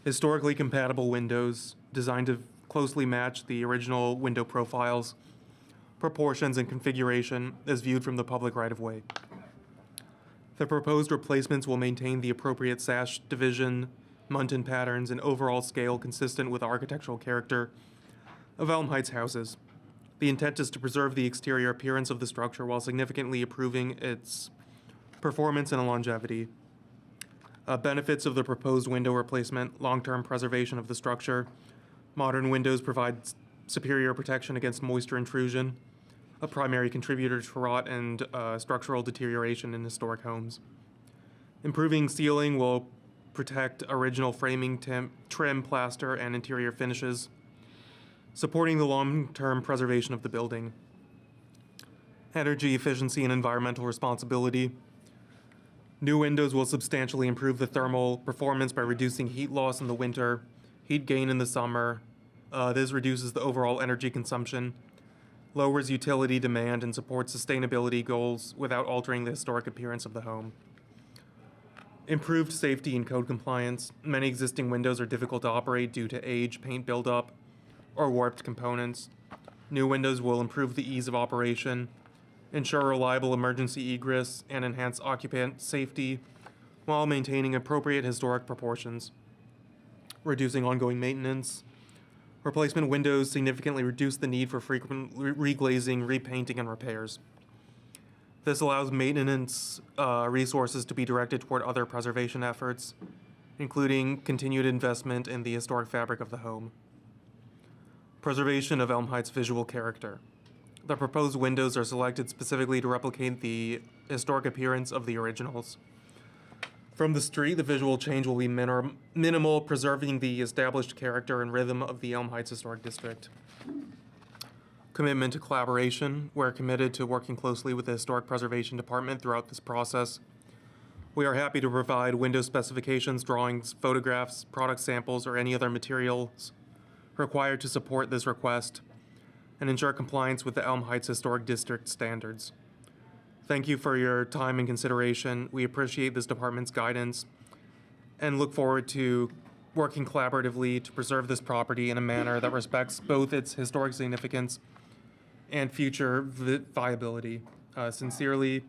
[SPEAKER 1] historically compatible windows designed to closely match the original window profiles, proportions, and configuration as viewed from the public right-of-way. The proposed replacements will maintain the appropriate sash division, muntin patterns, and overall scale consistent with the architectural character of Elm Heights houses. The intent is to preserve the exterior appearance of the structure while significantly improving its performance and longevity. Benefits of the proposed window replacement: long-term preservation of the structure. Modern windows provide superior protection against moisture intrusion, a primary contributor to rot and structural deterioration in historic homes. Improving ceiling will protect original framing, trim, plaster, and interior finishes, supporting the long-term preservation of the building. Energy efficiency and environmental responsibility. New windows will substantially improve the thermal performance by reducing heat loss in the winter heat gain in the summer. This reduces the overall energy consumption, lowers utility demand, and supports sustainability goals without altering the historic appearance of the home. Improved safety and code compliance. Many existing windows are difficult to operate due to age, paint buildup, or warped components. New windows will improve the ease of operation, ensure reliable emergency egress, and enhance occupant safety while maintaining appropriate historic proportions. Reducing ongoing maintenance. Replacement windows significantly reduce the need for frequent reglazing, repainting, and repairs. This allows maintenance resources to be directed toward other preservation efforts, including continued investment in the historic fabric of the home. Preservation of Elm Heights' visual character. The proposed windows are selected specifically to replicate the historic appearance of the originals. From the street, the visual change will be minimal, preserving the established character and rhythm of the Elm Heights Historic District. Commitment to collaboration. We're committed to working closely with the Historic Preservation Department throughout this process. We are happy to provide window specifications, drawings, photographs, product samples, or any other materials required to support this request and ensure compliance with the Elm Heights Historic District standards. Thank you for your time and consideration. We appreciate this department's guidance and look forward to working collaboratively to preserve this property in a manner that respects both its historic significance and future viability. Sincerely,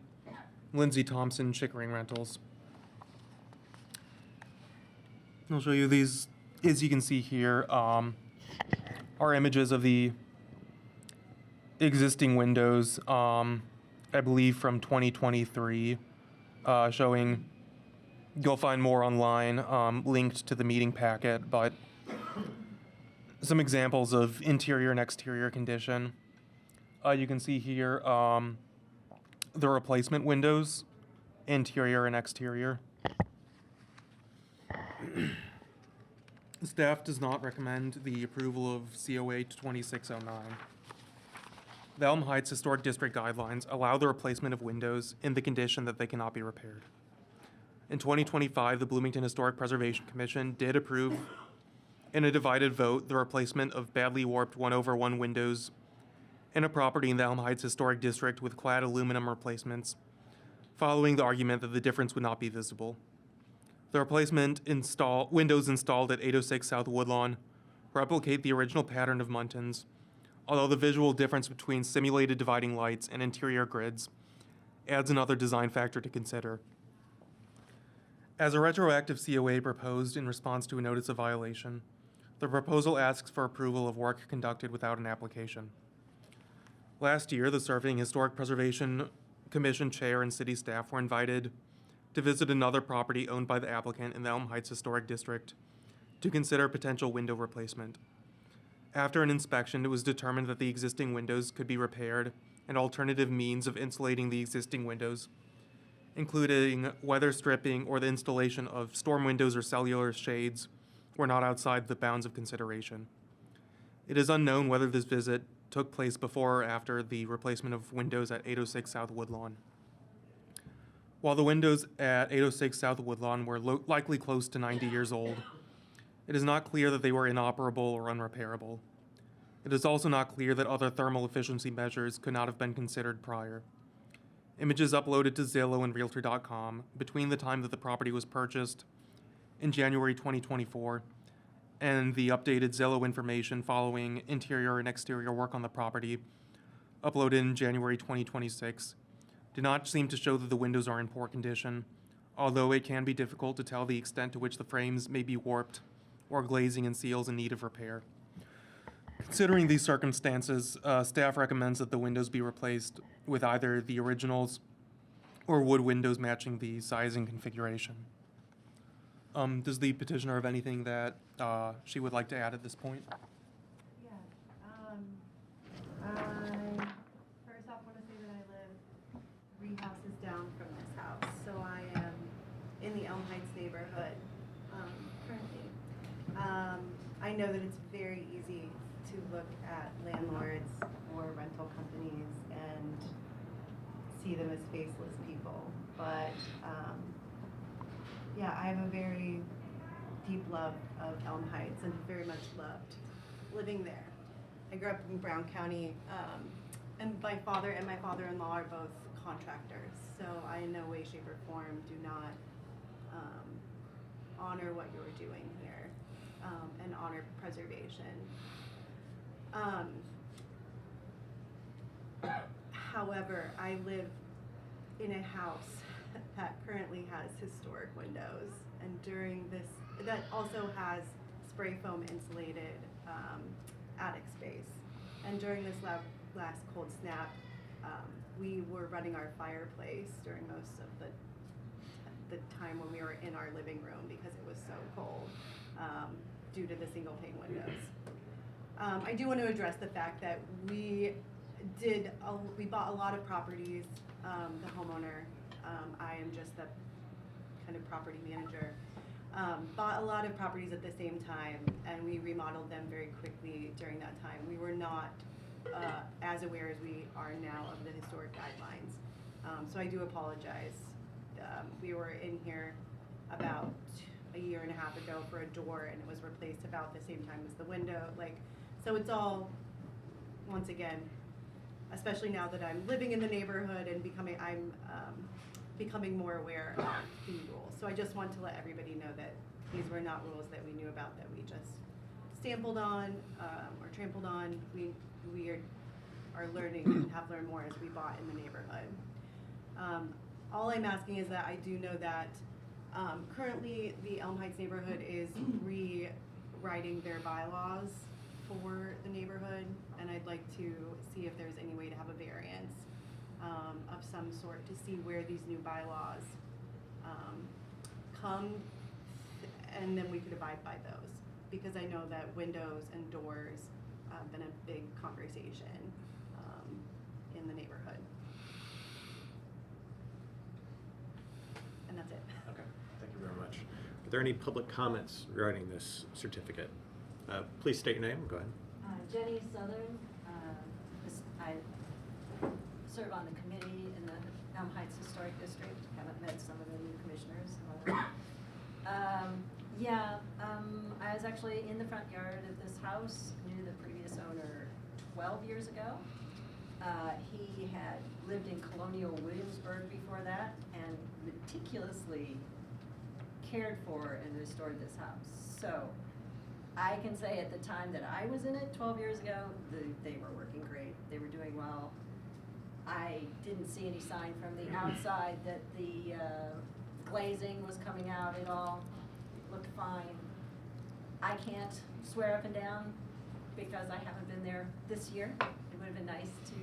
[SPEAKER 1] Lindsay Thompson, Chickering Rentals. I'll show you these, as you can see here, are images of the existing windows, I believe from 2023, showing, you'll find more online, linked to the meeting packet, but some examples of interior and exterior condition. You can see here the replacement windows, interior and exterior. Staff does not recommend the approval of COA 2609. The Elm Heights Historic District guidelines allow the replacement of windows in the condition that they cannot be repaired. In 2025, the Bloomington Historic Preservation Commission did approve, in a divided vote, the replacement of badly warped 1/1 windows in a property in the Elm Heights Historic District with clad aluminum replacements, following the argument that the difference would not be visible. The replacement windows installed at 806 South Woodlawn replicate the original pattern of Muntins, although the visual difference between simulated dividing lights and interior grids adds another design factor to consider. As a retroactive COA proposed in response to a notice of violation, the proposal asks for approval of work conducted without an application. Last year, the serving Historic Preservation Commission chair and city staff were invited to visit another property owned by the applicant in the Elm Heights Historic District to consider potential window replacement. After an inspection, it was determined that the existing windows could be repaired and alternative means of insulating the existing windows, including weather stripping or the installation of storm windows or cellular shades, were not outside the bounds of consideration. It is unknown whether this visit took place before or after the replacement of windows at 806 South Woodlawn. While the windows at 806 South Woodlawn were likely close to 90 years old, it is not clear that they were inoperable or unrepairable. It is also not clear that other thermal efficiency measures could not have been considered prior. Images uploaded to Zillow and Realtor.com between the time that the property was purchased in January 2024 and the updated Zillow information following interior and exterior work on the property uploaded in January 2026 do not seem to show that the windows are in poor condition, although it can be difficult to tell the extent to which the frames may be warped or glazing and seals in need of repair. Considering these circumstances, staff recommends that the windows be replaced with either the originals or wood windows matching the size and configuration. Does the petitioner have anything that she would like to add at this point?
[SPEAKER 15] Yeah, I first off want to say that I live 3 houses down from this house, so I am in the Elm Heights neighborhood currently. I know that it's very easy to look at landlords or rental companies and see them as faceless people, but yeah, I have a very deep love of Elm Heights and very much loved living there. I grew up in Brown County, and my father and my father-in-law are both contractors, so I in no way, shape, or form do not honor what you're doing here and honor preservation. However, I live in a house that currently has historic windows, and that also has spray foam insulated attic space. And during this last cold snap, we were running our fireplace during most of the time when we were in our living room because it was so cold due to the single pane windows. I do want to address the fact that we bought a lot of properties, the homeowner, I am just the kind of property manager, bought a lot of properties at the same time, and we remodeled them very quickly during that time. We were not as aware as we are now of the historic guidelines. So I do apologize. We were in here about a year and a half ago for a door, and it was replaced about the same time as the window. So it's all, once again, especially now that I'm living in the neighborhood and I'm becoming more aware of the rules. So I just want to let everybody know that these were not rules that we knew about, that we just stampled on or trampled on. We are learning and have learned more as we bought in the neighborhood. All I'm asking is that I do know that currently the Elm Heights neighborhood is rewriting their bylaws for the neighborhood, and I'd like to see if there's any way to have a variance of some sort to see where these new bylaws come, and then we could abide by those. Because I know that windows and doors have been a big conversation in the neighborhood. And that's it.
[SPEAKER 11] Okay, thank you very much. Are there any public comments regarding this certificate? Please state your name. Go ahead.
[SPEAKER 16] Jenny Southern. I serve on the committee in the Elm Heights Historic District. Haven't met some of the new commissioners. I was actually in the front yard of this house, knew the previous owner 12 years ago. He had lived in Colonial Williamsburg before that and meticulously cared for and restored this house. So I can say at the time that I was in it 12 years ago, they were working great. They were doing well. I didn't see any sign from the outside that the glazing was coming out at all. It looked fine. I can't swear up and down because I haven't been there this year. It would have been nice to,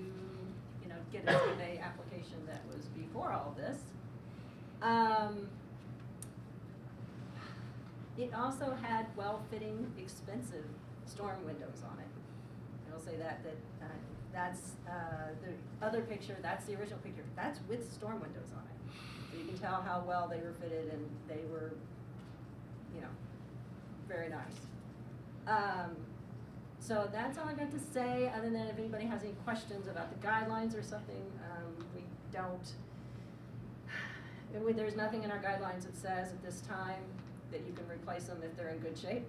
[SPEAKER 16] get a survey application that was before all this. It also had well-fitting, expensive storm windows on it. I will say that's the other picture, that's the original picture. That's with storm windows on it. So you can tell how well they were fitted, and they were, very nice. So that's all I got to say, other than if anybody has any questions about the guidelines or something. We don't, there's nothing in our guidelines that says at this time that you can replace them if they're in good shape.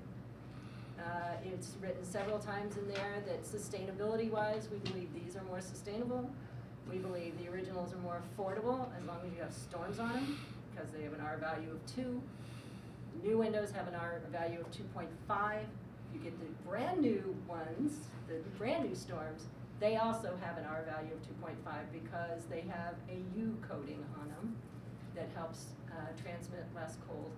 [SPEAKER 16] It's written several times in there that sustainability-wise, we believe these are more sustainable. We believe the originals are more affordable as long as you have storms on them, because they have an R value of 2. New windows have an R value of 2.5. You get the brand new ones, the brand new storms, they also have an R value of 2.5 because they have a U coating on them that helps transmit less cold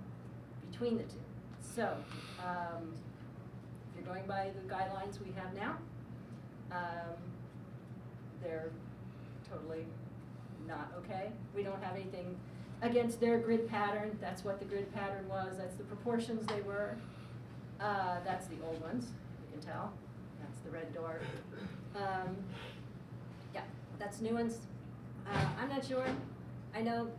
[SPEAKER 16] between the two. So, if you're going by the guidelines we have now, they're totally not okay. We don't have anything against their grid pattern. That's what the grid pattern was. That's the proportions they were. That's the old ones, you can tell. That's the red door. Yeah, that's new ones. I'm not sure. I know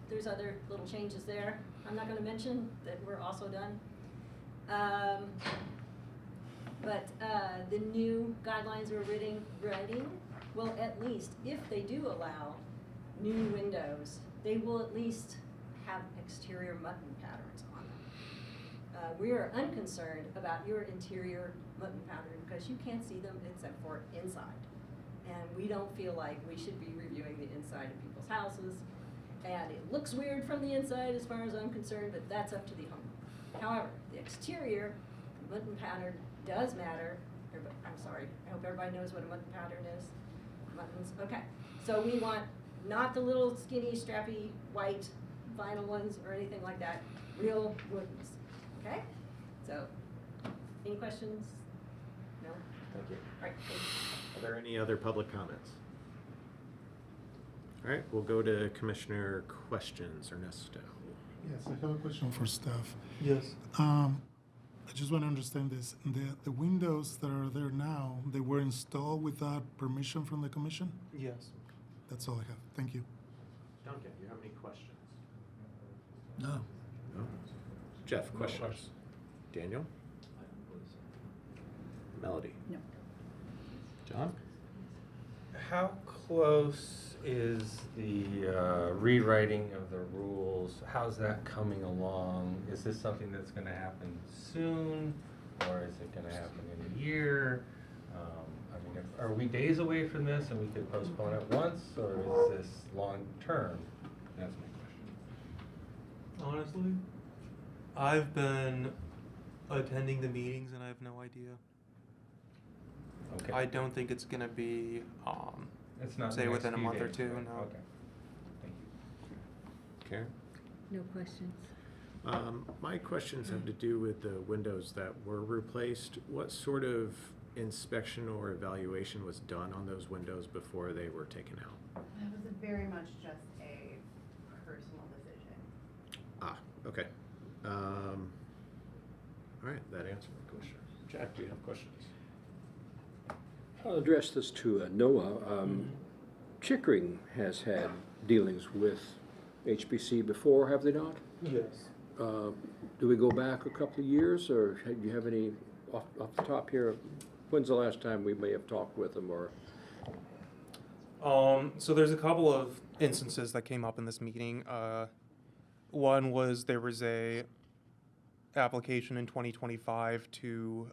[SPEAKER 16] there's other little changes there. I'm not going to mention that we're also done. But the new guidelines we're writing will at least, if they do allow new windows, they will at least have exterior mutton patterns on We are unconcerned about your interior mutton powder because you can't see them except for inside. And we don't feel like we should be reviewing the inside of people's houses. And it looks weird from the inside as far as I'm concerned, but that's up to the owner. However, the exterior, mutton pattern does matter. I'm sorry, I hope everybody knows what a mutton pattern is. Muttons, okay. So we want not the little skinny, strappy, white vinyl ones or anything like that, real woodens, okay? So, any questions? No?
[SPEAKER 11] Thank you.
[SPEAKER 16] All right, thank you.
[SPEAKER 11] Are there any other public comments? All right, we'll go to Commissioner questions. Ernesto.
[SPEAKER 9] Yes, I have a question for staff.
[SPEAKER 1] Yes.
[SPEAKER 9] I just want to understand this. The windows that are there now, they were installed without permission from the commission?
[SPEAKER 1] Yes.
[SPEAKER 9] That's all I have. Thank you.
[SPEAKER 11] Duncan, do you have any questions?
[SPEAKER 10] No.
[SPEAKER 11] No? Jeff,
[SPEAKER 12] No
[SPEAKER 11] questions?
[SPEAKER 12] questions.
[SPEAKER 11] Daniel? Melody?
[SPEAKER 2] No.
[SPEAKER 11] John?
[SPEAKER 17] How close is the rewriting of the rules? How's that coming along? Is this something that's going to happen soon, or is it going to happen in a year? I mean, are we days away from this and we could postpone it once, or is this long term? That's my question.
[SPEAKER 1] Honestly, I've been attending the meetings and I have no idea.
[SPEAKER 17] Okay.
[SPEAKER 1] I don't think it's gonna be,
[SPEAKER 17] It's not the
[SPEAKER 1] say
[SPEAKER 17] next
[SPEAKER 1] within a
[SPEAKER 17] few
[SPEAKER 1] month or
[SPEAKER 17] days,
[SPEAKER 1] two,
[SPEAKER 17] right?
[SPEAKER 1] no.
[SPEAKER 17] Okay. Thank you.
[SPEAKER 11] Karen?
[SPEAKER 5] No questions.
[SPEAKER 11] My questions have to do with the windows that were replaced. What sort of inspection or evaluation was done on those windows before they were taken out?
[SPEAKER 15] That was very much just a personal decision.
[SPEAKER 11] Ah, okay. All right, that answered my question. Jack, do you have questions?
[SPEAKER 8] I'll address this to Noah. Chickering has had dealings with HBC before, have they not?
[SPEAKER 1] Yes.
[SPEAKER 8] Do we go back a couple of years, or do you have any off the top here? When's the last time we may have talked with them, or?
[SPEAKER 1] So there's a couple of instances that came up in this meeting. One was there was a application in 2025 to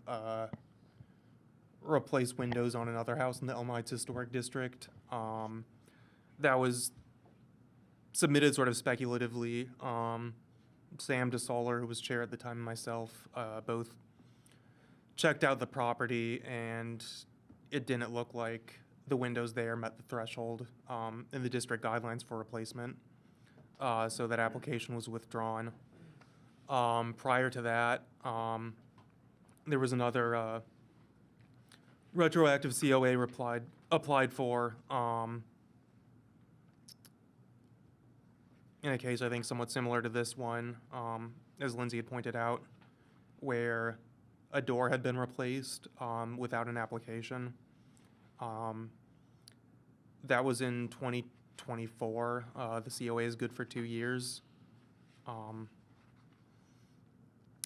[SPEAKER 1] replace windows on another house in the Elm Heights Historic District. That was submitted sort of speculatively. Sam DeSoller, who was chair at the time, and myself both checked out the property, and it didn't look like the windows there met the threshold in the district guidelines for replacement. So that application was withdrawn. Prior to that, there was another retroactive COA applied for in a case I think somewhat similar to this one, as Lindsay had pointed out, where a door had been replaced without an application. That was in 2024. The COA is good for 2 years.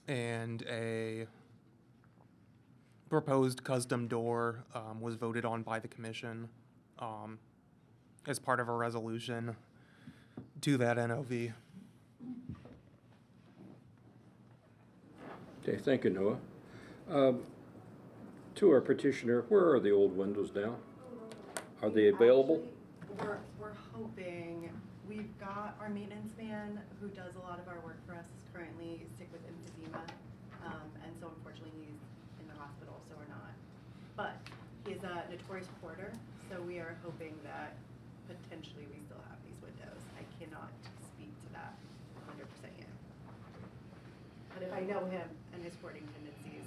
[SPEAKER 1] And a proposed custom door was voted on by the commission as part of a resolution to that NOV.
[SPEAKER 8] Okay, thank you, Noah. To our petitioner, where are the old windows now? Are they available?
[SPEAKER 15] Actually, we're hoping, we've got our maintenance man who does a lot of our work for us is currently sick with emphysema. And so unfortunately he's in the hospital, so we're not. But he's a notorious hoarder, so we are hoping that potentially we still have these windows. I cannot speak to that 100% yet. But if I know him and his hoarding tendencies,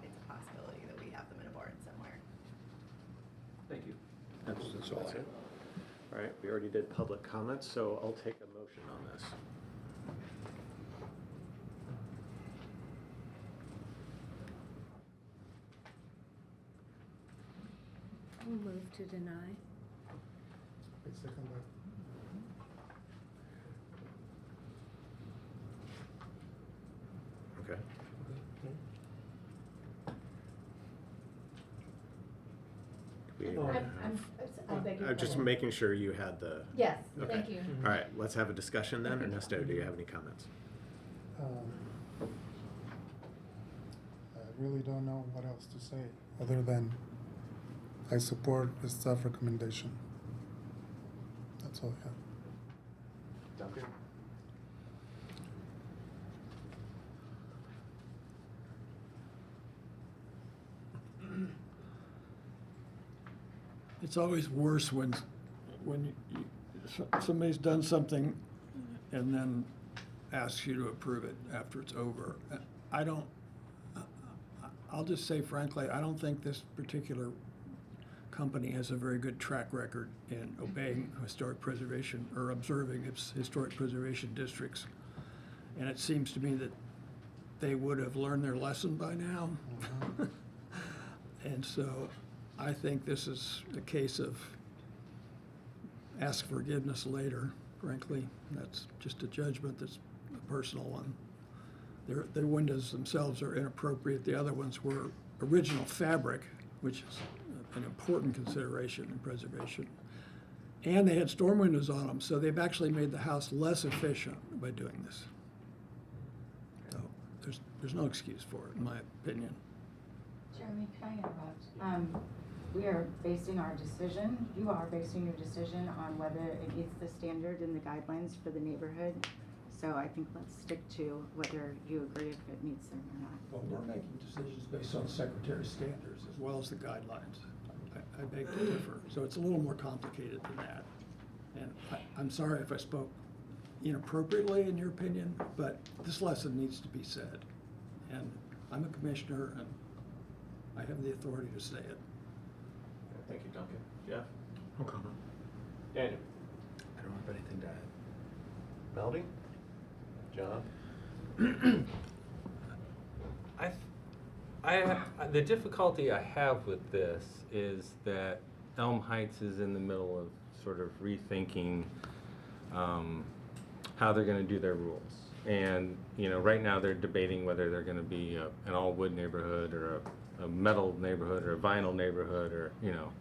[SPEAKER 15] it's a possibility that we have them in a barn somewhere.
[SPEAKER 11] Thank you.
[SPEAKER 8] That's all I have.
[SPEAKER 11] All right, we already did public comments, so I'll take a motion on this.
[SPEAKER 5] We'll move to deny.
[SPEAKER 9] I second that.
[SPEAKER 11] Okay. I'm just making sure you had the.
[SPEAKER 2] Yes,
[SPEAKER 11] Okay.
[SPEAKER 2] thank you.
[SPEAKER 11] All right, let's have a discussion then. Ernesto, do you have any comments?
[SPEAKER 9] I really don't know what else to say, other than I support the staff recommendation. That's all I have.
[SPEAKER 11] Duncan?
[SPEAKER 10] It's always worse when somebody's done something and then asks you to approve it after it's over. I don't, I'll just say frankly, I don't think this particular company has a very good track record in obeying historic preservation or observing its historic preservation districts. And it seems to me that they would have learned their lesson by now. And so I think this is a case of ask forgiveness later, frankly. That's just a judgment that's a personal one. Their windows themselves are inappropriate. The other ones were original fabric, which is an important consideration in preservation. And they had storm windows on them, so they've actually made the house less efficient by doing this. So there's no excuse for it, in my opinion.
[SPEAKER 18] Jeremy, can I interrupt? We are basing our decision, you are basing your decision on whether it meets the standard and the guidelines for the neighborhood. So I think let's stick to whether you agree if it meets them or not.
[SPEAKER 10] Well, we're making decisions based on Secretary's standards as well as the guidelines. I beg to differ. So it's a little more complicated than that. And I'm sorry if I spoke inappropriately in your opinion, but this lesson needs to be said. And I'm a commissioner and I have the authority to say it.
[SPEAKER 11] Thank you, Duncan. Jeff?
[SPEAKER 12] No comment.
[SPEAKER 11] Daniel?
[SPEAKER 4] I don't have anything to add.
[SPEAKER 11] Melody? John?
[SPEAKER 17] The difficulty I have with this is that Elm Heights is in the middle of sort of rethinking how they're going to do their rules. And, you know, right now they're debating whether they're going to be an all-wood neighborhood or a metal neighborhood or a vinyl neighborhood or, you know.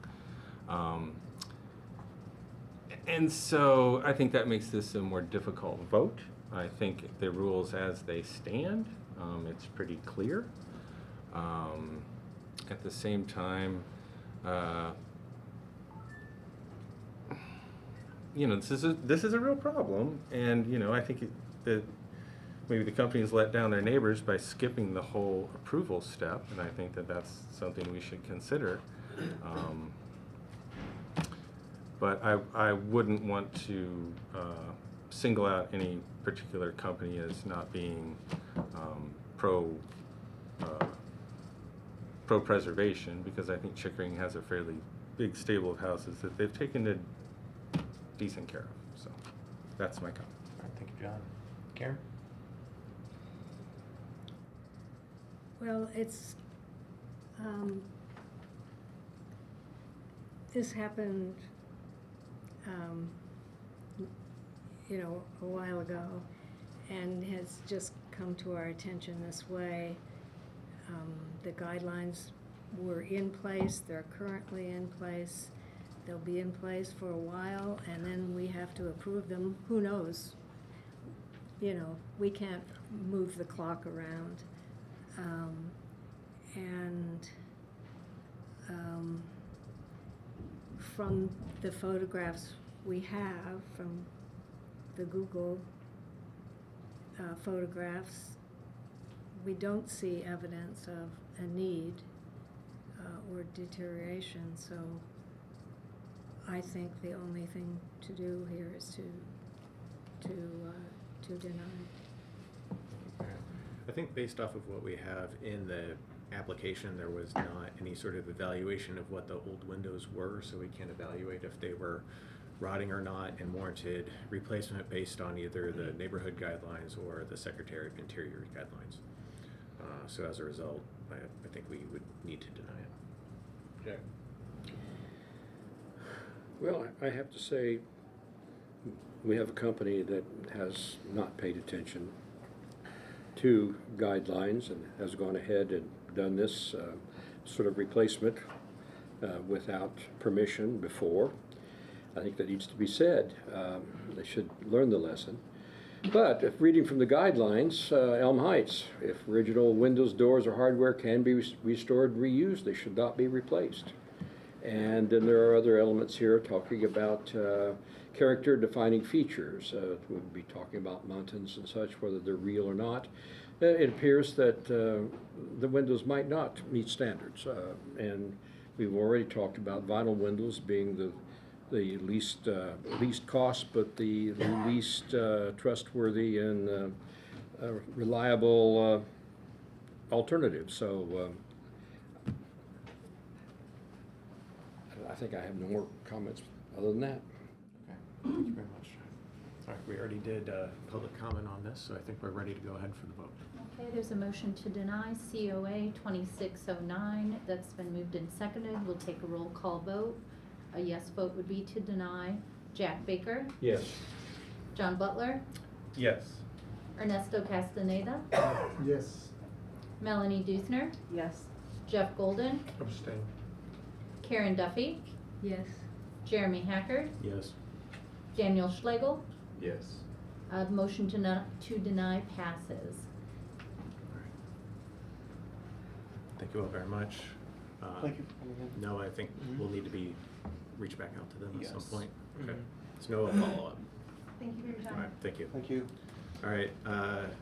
[SPEAKER 17] And so I think that makes this a more difficult vote. I think the rules as they stand, it's pretty clear. At the same time, you know, this is a real problem, and you know, I think that maybe the companies let down their neighbors by skipping the whole approval step, and I think that that's something we should consider. But I wouldn't want to single out any particular company as not being pro-preservation, because I think Chickering has a fairly big stable of houses that they've taken a decent care of. So that's my comment.
[SPEAKER 11] All right, thank you, John. Karen?
[SPEAKER 5] Well, it's, this happened, you know, a while ago, and has just come to our attention this way. The guidelines were in place, they're currently in place, they'll be in place for a while, and then we have to approve them. Who knows? You know, we can't move the clock around. From the photographs we have, from the Google photographs, we don't see evidence of a need or deterioration, so I think the only thing to do here is to deny.
[SPEAKER 11] I think based off of what we have in the application, there was not any sort of evaluation of what the old windows were, so we can't evaluate if they were rotting or not and warranted replacement based on either the neighborhood guidelines or the Secretary of Interior guidelines. So as a result, I think we would need to deny it. Jack?
[SPEAKER 8] Well, I have to say, we have a company that has not paid attention to guidelines and has gone ahead and done this sort of replacement without permission before. I think that needs to be said. They should learn the lesson. But if reading from the guidelines, Elm Heights, if original windows, doors, or hardware can be restored, reused, they should not be replaced. And then there are other elements here talking about character defining features. We'll be talking about mountains and such, whether they're real or not. It appears that the windows might not meet standards. And we've already talked about vinyl windows being the least cost, but the least trustworthy and reliable alternative. So I think I have no more comments other than that.
[SPEAKER 11] Okay, thank you very much. All right, we already did public comment on this, so I think we're ready to go ahead for the vote.
[SPEAKER 2] Okay, there's a motion to deny COA 2609 that's been moved and seconded. We'll take a roll call vote. A yes vote would be to deny. Jack Baker,
[SPEAKER 8] Yes.
[SPEAKER 2] John Butler,
[SPEAKER 7] Yes.
[SPEAKER 2] Ernesto Castaneda,
[SPEAKER 9] Yes.
[SPEAKER 2] Melanie Duthner,
[SPEAKER 18] Yes.
[SPEAKER 2] Jeff Golden,
[SPEAKER 12] Abstain.
[SPEAKER 2] Karen Duffy,
[SPEAKER 5] Yes.
[SPEAKER 2] Jeremy Hackard,
[SPEAKER 11] Yes.
[SPEAKER 2] Daniel Schlegel.
[SPEAKER 11] Yes.
[SPEAKER 2] Motion to deny passes.
[SPEAKER 11] Thank you all very much.
[SPEAKER 1] Thank you.
[SPEAKER 11] No, I think we'll need to reach back out to them at some
[SPEAKER 1] Yes.
[SPEAKER 11] point. Okay.
[SPEAKER 1] Mhm.
[SPEAKER 11] So no follow-up.
[SPEAKER 15] Thank you for your
[SPEAKER 11] All
[SPEAKER 15] time.
[SPEAKER 11] right, thank you.
[SPEAKER 1] Thank you.
[SPEAKER 11] All right,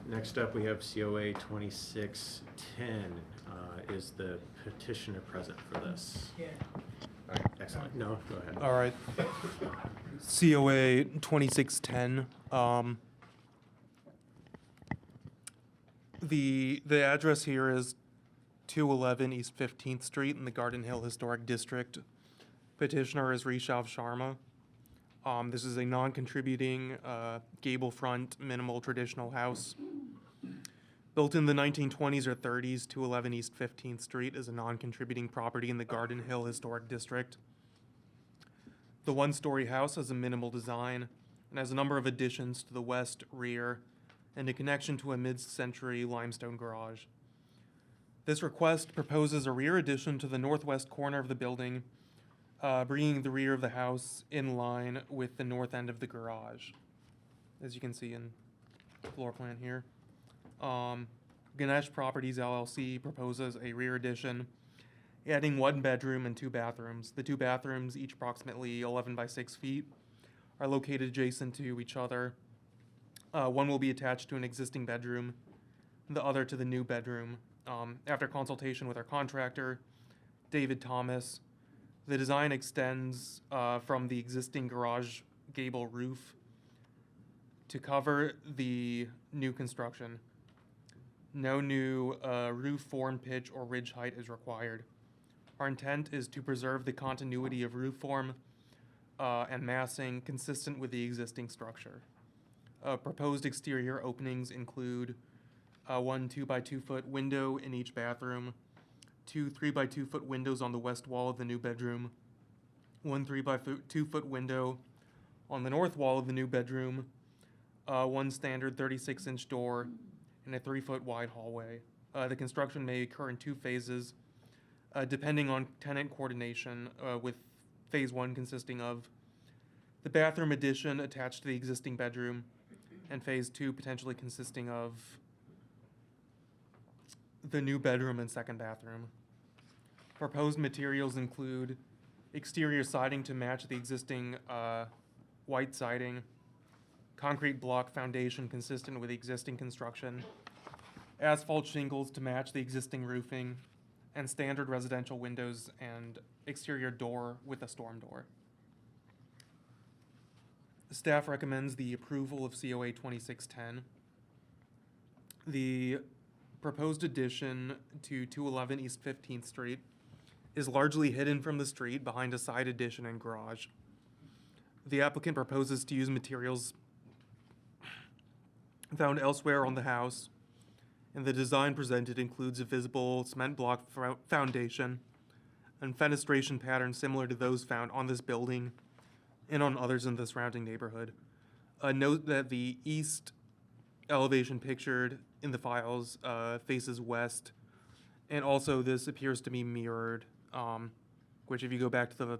[SPEAKER 11] next up, we have COA 2610. Is the petitioner present for this? Yeah. All right, excellent. No, go ahead.
[SPEAKER 1] All right. COA 2610. The address here is 211 East 15th Street in the Garden Hill Historic District. Petitioner is Rishav Sharma. This is a non-contributing gable front minimal traditional house. Built in the 1920s or 30s, 211 East 15th Street is a non-contributing property in the Garden Hill Historic District. The one-story house has a minimal design and has a number of additions to the west, rear, and a connection to a mid-century limestone garage. This request proposes a rear addition to the northwest corner of the building, bringing the rear of the house in line with the north end of the garage, as you can see in the floor plan here. Ganesh Properties LLC proposes a rear addition, adding 1 bedroom and 2 bathrooms. The 2 bathrooms, each approximately 11 by 6 feet, are located adjacent to each other. One will be attached to an existing bedroom, the other to the new bedroom. After consultation with our contractor, David Thomas, the design extends from the existing garage gable roof to cover the new construction. No new roof form, pitch, or ridge height is required. Our intent is to preserve the continuity of roof form and massing consistent with the existing structure. Proposed exterior openings include 1 2-by-2-foot window in each bathroom, 2 3-by-2-foot windows on the west wall of the new bedroom, 1 3-by-2-foot window on the north wall of the new bedroom, 1 standard 36-inch door, and a 3-foot wide hallway. The construction may occur in 2 phases, depending on tenant coordination, with phase 1 consisting of the bathroom addition attached to the existing bedroom, and phase 2 potentially consisting of the new bedroom and second bathroom. Proposed materials include exterior siding to match the existing white siding, concrete block foundation consistent with the existing construction, asphalt shingles to match the existing roofing, and standard residential windows and exterior door with a storm door. Staff recommends the approval of COA 2610. The proposed addition to 211 East 15th Street is largely hidden from the street behind a side addition and garage. The applicant proposes to use materials found elsewhere on the house, and the design presented includes a visible cement block foundation and fenestration patterns similar to those found on this building and on others in the surrounding neighborhood. Note that the east elevation pictured in the files faces west, and also this appears to be mirrored, which if you go back to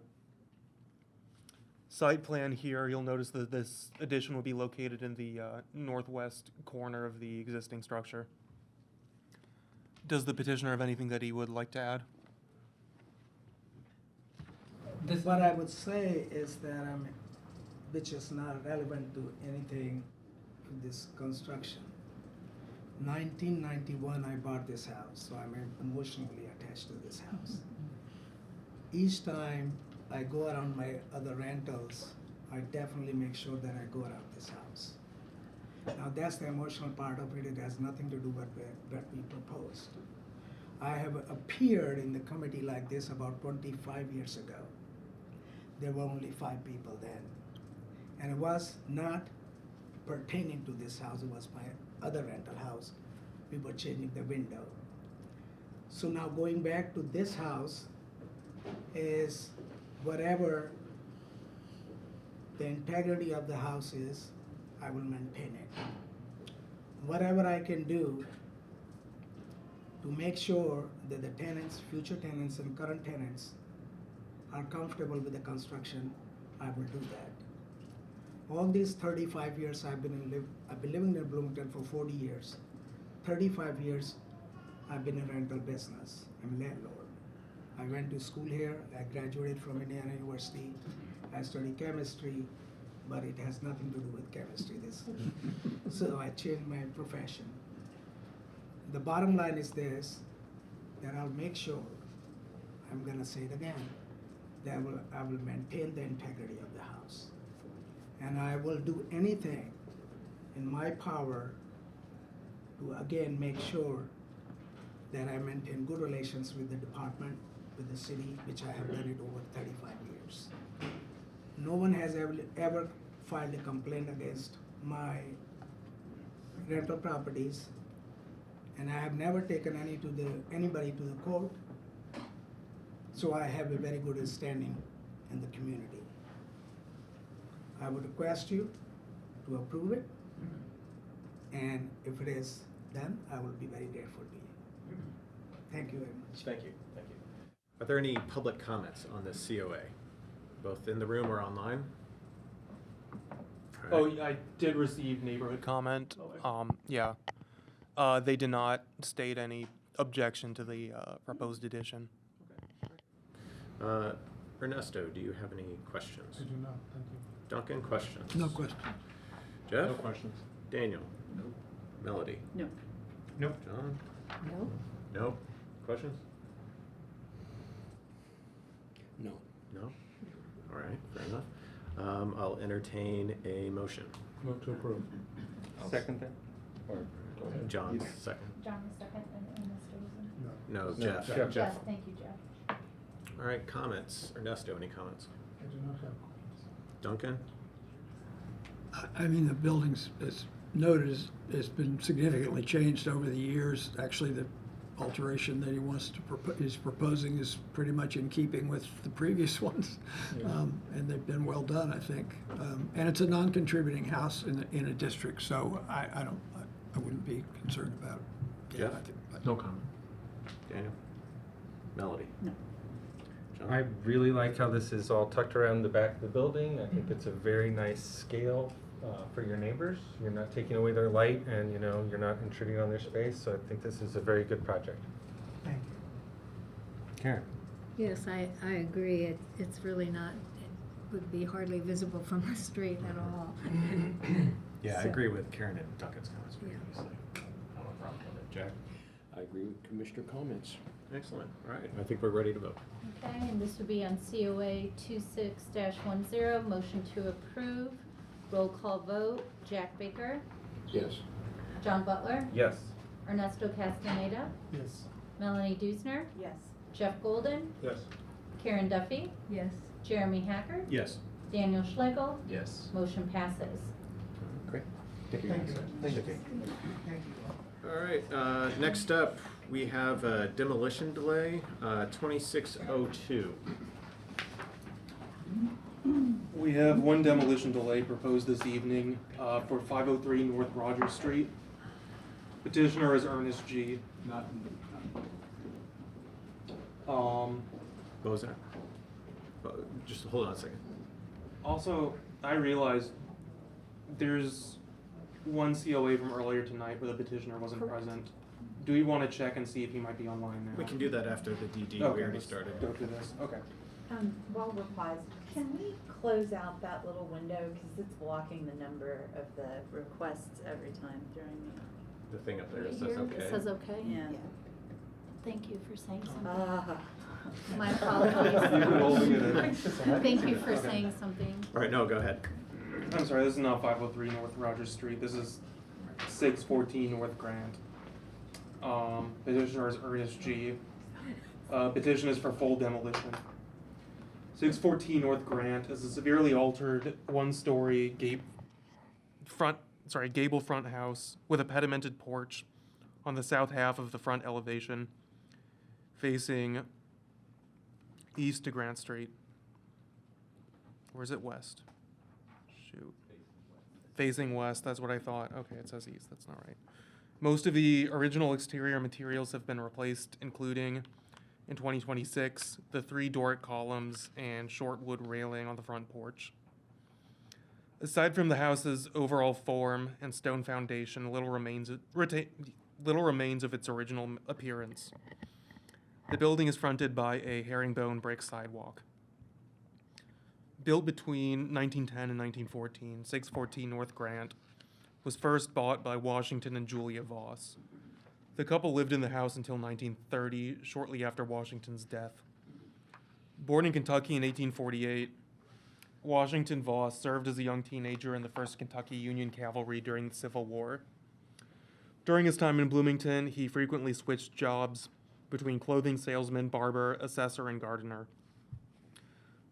[SPEAKER 1] site plan here, you'll notice that this addition will be located in the northwest corner of the existing structure. Does the petitioner have anything that he would like to add?
[SPEAKER 19] What I would say is that, which is not relevant to anything in this construction. 1991, I bought this house, so I'm emotionally attached to this house. Each time I go around my other rentals, I definitely make sure that I go around this house. Now that's the emotional part of it. It has nothing to do with what we proposed. I have appeared in the committee like this about 25 years ago. There were only 5 people then. And it was not pertaining to this house, it was my other rental house. We were changing the window. So now going back to this house is whatever the integrity of the house is, I will maintain it. Whatever I can do to make sure that the tenants, future tenants and current tenants are comfortable with the construction, I will do that. All these 35 years I've been living in Bloomington for 40 years. 35 years I've been in rental business. I'm a landlord. I went to school here. I graduated from Indiana University. I studied chemistry, but it has nothing to do with chemistry. So I changed my profession. The bottom line is this, that I'll make sure, I'm gonna say it again, that I will maintain the integrity of the house. And I will do anything in my power to again make sure that I maintain good relations with the department, with the city, which I have done it over 35 years. No one has ever filed a complaint against my rental properties, and I have never taken anybody to the court. So I have a very good standing in the community. I would request you to approve it, and if it is done, I will be very grateful to you. Thank you very much.
[SPEAKER 11] Thank you. Thank you. Are there any public comments on this COA, both in the room or online?
[SPEAKER 1] Oh, I did receive neighborhood comment. Yeah. They did not state any objection to the proposed addition.
[SPEAKER 11] Ernesto, do you have any questions?
[SPEAKER 9] I do not, thank you.
[SPEAKER 11] Duncan, questions?
[SPEAKER 10] No question.
[SPEAKER 11] Jeff?
[SPEAKER 12] No questions.
[SPEAKER 11] Daniel?
[SPEAKER 4] Nope.
[SPEAKER 11] Melody?
[SPEAKER 2] No.
[SPEAKER 11] Nope. John?
[SPEAKER 2] No.
[SPEAKER 11] Nope. Questions?
[SPEAKER 8] No.
[SPEAKER 11] No? All right, fair enough. I'll entertain a motion.
[SPEAKER 12] Move to approve.
[SPEAKER 17] Second that? Or, go ahead.
[SPEAKER 11] John, second.
[SPEAKER 2] John is second, and Mr.
[SPEAKER 11] No,
[SPEAKER 12] No,
[SPEAKER 11] Jeff.
[SPEAKER 12] Jeff.
[SPEAKER 2] Jeff, thank you, Jeff.
[SPEAKER 11] All right, comments. Ernesto, any comments?
[SPEAKER 9] I do not have comments.
[SPEAKER 11] Duncan?
[SPEAKER 10] I mean, the building's, as noted, has been significantly changed over the years. Actually, the alteration that he wants to is proposing is pretty much in keeping with the previous ones.
[SPEAKER 12] Yeah.
[SPEAKER 10] And they've been well done, I think. And it's a non-contributing house in a district, so I wouldn't be concerned about it.
[SPEAKER 11] Jeff?
[SPEAKER 12] No comment.
[SPEAKER 11] Daniel? Melody?
[SPEAKER 2] No.
[SPEAKER 11] John?
[SPEAKER 17] I really like how this is all tucked around the back of the building. I think it's a very nice scale for your neighbors. You're not taking away their light, and you're not intruding on their space. So I think this is a very good project.
[SPEAKER 10] Thank you.
[SPEAKER 11] Karen?
[SPEAKER 5] Yes, I agree. It's really not, it would be hardly visible from the street at all.
[SPEAKER 11] Yeah, I
[SPEAKER 5] So-
[SPEAKER 11] agree with Karen and Duncan's comments previously.
[SPEAKER 5] Yeah.
[SPEAKER 11] I don't have a problem with it. Jack?
[SPEAKER 8] I agree with Commissioner comments.
[SPEAKER 11] Excellent. All right, I think we're ready to vote.
[SPEAKER 2] Okay, and this would be on COA 26-10, motion to approve. Roll call vote, Jack Baker,
[SPEAKER 8] Yes.
[SPEAKER 2] John Butler,
[SPEAKER 17] Yes.
[SPEAKER 2] Ernesto Castaneda,
[SPEAKER 9] Yes.
[SPEAKER 2] Melanie Dusner,
[SPEAKER 15] Yes.
[SPEAKER 2] Jeff Golden,
[SPEAKER 12] Yes.
[SPEAKER 2] Karen Duffy,
[SPEAKER 15] Yes.
[SPEAKER 2] Jeremy Hacker,
[SPEAKER 11] Yes.
[SPEAKER 2] Daniel Schlegel,
[SPEAKER 11] Yes.
[SPEAKER 2] motion passes.
[SPEAKER 11] Great. Thank you.
[SPEAKER 10] Thank you.
[SPEAKER 11] Thank you.
[SPEAKER 10] Thank you.
[SPEAKER 11] All right, next up, we have a demolition delay, 2602.
[SPEAKER 1] We have one demolition delay proposed this evening for 503 North Rogers Street. Petitioner is Ernest G.
[SPEAKER 11] What was that? Just hold on a second.
[SPEAKER 1] Also, I realized there's one COA from earlier tonight where the petitioner wasn't present. Do we want to check and see if he might be online now?
[SPEAKER 11] We can do that after the DD.
[SPEAKER 1] Okay,
[SPEAKER 11] We already
[SPEAKER 1] let's
[SPEAKER 11] started.
[SPEAKER 1] Go through this. Okay.
[SPEAKER 20] While replies, can we close out that little window because it's blocking the number of the requests every time during
[SPEAKER 11] The thing up there
[SPEAKER 2] Right
[SPEAKER 11] says
[SPEAKER 2] here,
[SPEAKER 11] okay.
[SPEAKER 2] it says okay.
[SPEAKER 20] the. Yeah.
[SPEAKER 2] Thank you for saying something.
[SPEAKER 20] Ah.
[SPEAKER 2] My
[SPEAKER 11] You've been holding it in.
[SPEAKER 2] apologies. Thank you for saying something.
[SPEAKER 11] All right, no, go ahead.
[SPEAKER 1] I'm sorry, this is not 503 North Rogers Street. This is 614 North Grant. Petitioner is Ernest G. Petition is for full demolition. 614 North Grant is a severely altered one-story gable front house with a pedimented porch on the south half of the front elevation, facing east to Grant Street. Or is it west? Shoot. Facing west, that's what I thought. Okay, it says east, that's not right. Most of the original exterior materials have been replaced, including, in 2026, the 3 Doric columns and short wood railing on the front porch. Aside from the house's overall form and stone foundation, little remains of its original appearance. The building is fronted by a herringbone brick sidewalk. Built between 1910 and 1914, 614 North Grant was first bought by Washington and Julia Voss. The couple lived in the house until 1930, shortly after Washington's death. Born in Kentucky in 1848, Washington Voss served as a young teenager in the 1st Kentucky Union Cavalry during the Civil War. During his time in Bloomington, he frequently switched jobs between clothing salesman, barber, assessor, and gardener.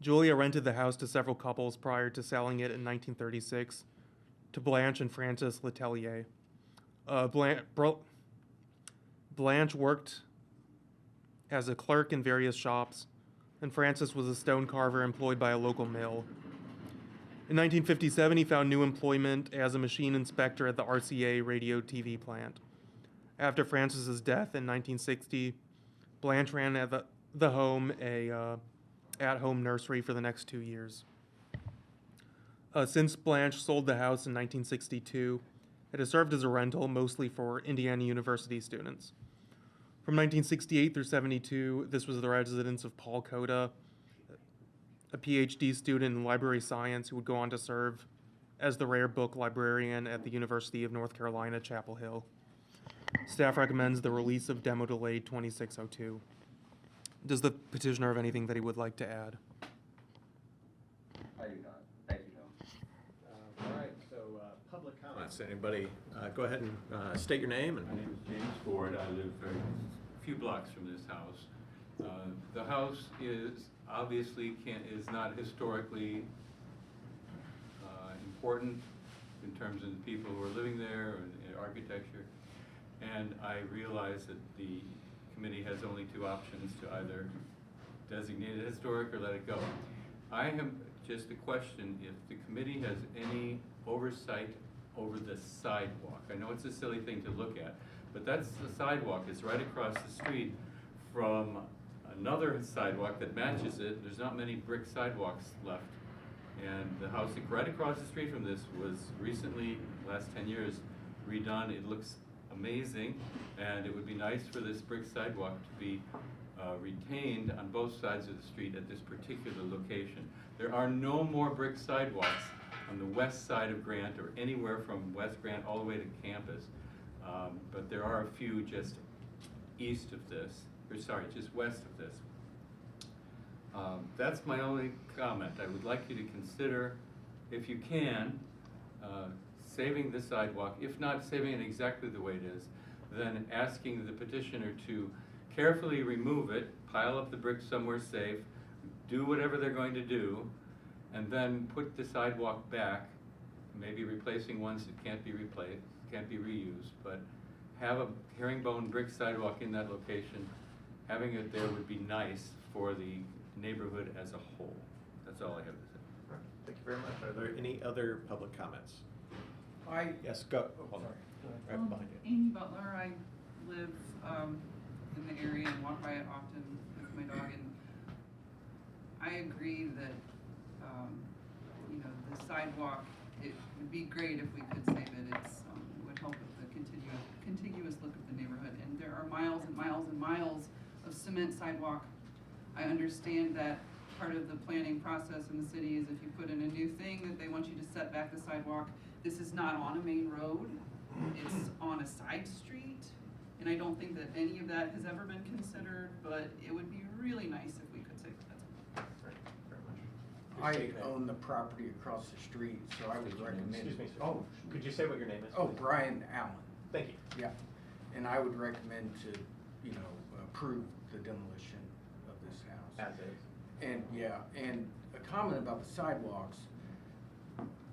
[SPEAKER 1] Julia rented the house to several couples prior to selling it in 1936 to Blanche and Francis Letellier. Blanche worked as a clerk in various shops, and Francis was a stone carver employed by a local mill. In 1957, he found new employment as a machine inspector at the RCA radio TV plant. After Francis's death in 1960, Blanche ran at the home a at-home nursery for the next 2 years. Since Blanche sold the house in 1962, it has served as a rental mostly for Indiana University students. From 1968 through 72, this was the residence of Paul Coda, a PhD student in library science who would go on to serve as the rare book librarian at the University of North Carolina, Chapel Hill. Staff recommends the release of Demo Delayed 2602. Does the petitioner have anything that he would like to add?
[SPEAKER 21] I do not. Thank you, Tom.
[SPEAKER 11] All right, so public comments. Anybody, go ahead and state your name.
[SPEAKER 22] My name is James Ford. I live a few blocks from this house. The house is obviously is not historically important in terms of the people who are living there and architecture. And I realize that the committee has only 2 options to either designate it historic or let it go. I have just a question if the committee has any oversight over the sidewalk. I know it's a silly thing to look at, but that's the sidewalk. It's right across the street from another sidewalk that matches it. There's not many brick sidewalks left. And the house right across the street from this was recently, last 10 years, redone. It looks amazing, and it would be nice for this brick sidewalk to be retained on both sides of the street at this particular location. There are no more brick sidewalks on the west side of Grant or anywhere from West Grant all the way to campus, but there are a few just east of this, or sorry, just west of this. That's my only comment. I would like you to consider, if you can, saving the sidewalk. If not saving it exactly the way it is, then asking the petitioner to carefully remove it, pile up the bricks somewhere safe, do whatever they're going to do, and then put the sidewalk back, maybe replacing ones that can't be replaced, can't be reused, but have a herringbone brick sidewalk in that location. Having it there would be nice for the neighborhood as a whole. That's all I have to say.
[SPEAKER 11] Thank you very much. Are there any other public comments? Yes, go. Hold on. Right behind you.
[SPEAKER 23] Amy Butler. I live in the area and walk by it often with my dog, and I agree that you know, the sidewalk, it would be great if we could say that it's, would help with the contiguous look of the neighborhood. And there are miles and miles and miles of cement sidewalk. I understand that part of the planning process in the city is if you put in a new thing that they want you to set back the sidewalk. This is not on a main road, it's on a side street. And I don't think that any of that has ever been considered, but it would be really nice if we could say that.
[SPEAKER 13] I own the property across the street, so I would recommend.
[SPEAKER 7] Excuse me, sir. Oh, could you say what your name is?
[SPEAKER 13] Oh,
[SPEAKER 7] please?
[SPEAKER 13] Brian Allen.
[SPEAKER 7] Thank you.
[SPEAKER 13] Yeah, and I would recommend to, you know, approve the demolition of this house.
[SPEAKER 7] As is.
[SPEAKER 13] And, yeah, and a comment about the sidewalks.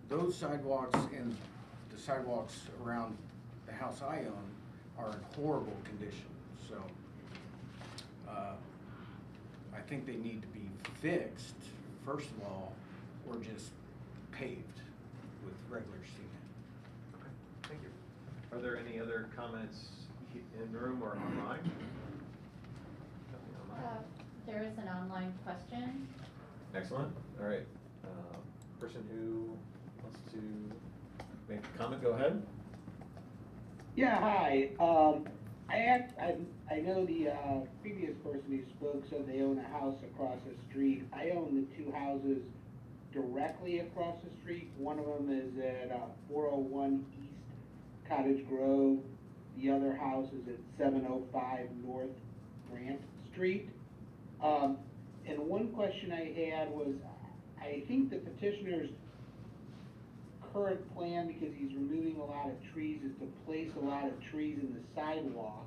[SPEAKER 13] Those sidewalks and the sidewalks around the house I own are in horrible condition, so, I think they need to be fixed, first of all, or just paved with regular cement.
[SPEAKER 7] Okay, thank you. Are there any other comments in the room or online? Nothing online.
[SPEAKER 2] There is an online question.
[SPEAKER 7] Excellent, all right. Person who wants to make a comment, go ahead.
[SPEAKER 14] Yeah, hi. I know the previous person who spoke said they own a house across the street. I own the two houses directly across the street. One of them is at 401 East Cottage Grove. The other house is at 705 North Grant Street. And one question I had was, I think the petitioner's current plan, because he's removing a lot of trees, is to place a lot of trees in the sidewalk.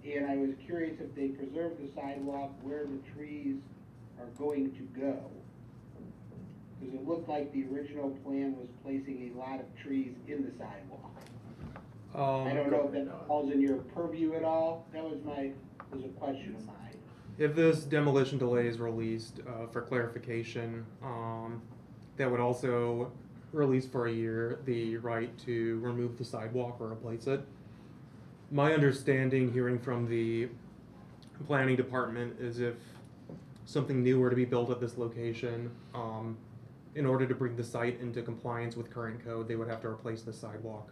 [SPEAKER 14] And I was curious if they preserve the sidewalk, where the trees are going to go. Because it looked like the original plan was placing a lot of trees in the sidewalk. I don't know if that falls in your purview at all. That was a question of mine.
[SPEAKER 1] If this demolition delay is released, for clarification, that would also release for a year the right to remove the sidewalk or replace it. My understanding, hearing from the planning department, is if something new were to be built at this location, in order to bring the site into compliance with current code, they would have to replace the sidewalk.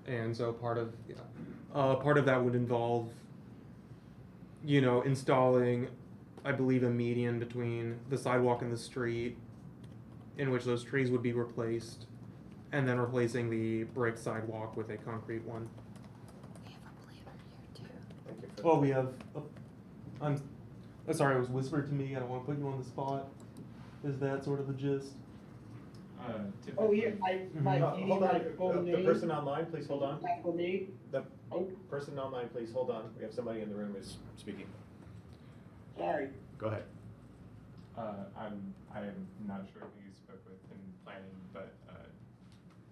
[SPEAKER 1] And so part of that would involve, you know, installing, I believe, a median between the sidewalk and the street, in which those trees would be replaced, and then replacing the brick sidewalk with a concrete one. Well, we have, I'm sorry, it was whispered to me, I don't want to put you on the spot. Is that sort of the gist?
[SPEAKER 14] Oh, yeah,
[SPEAKER 7] Hold on, the person online, please hold on.
[SPEAKER 14] Not for me.
[SPEAKER 7] The person online, please hold on. We have somebody in the room who's speaking.
[SPEAKER 14] Sorry.
[SPEAKER 7] Go ahead.
[SPEAKER 21] I am not sure who you spoke with in planning, but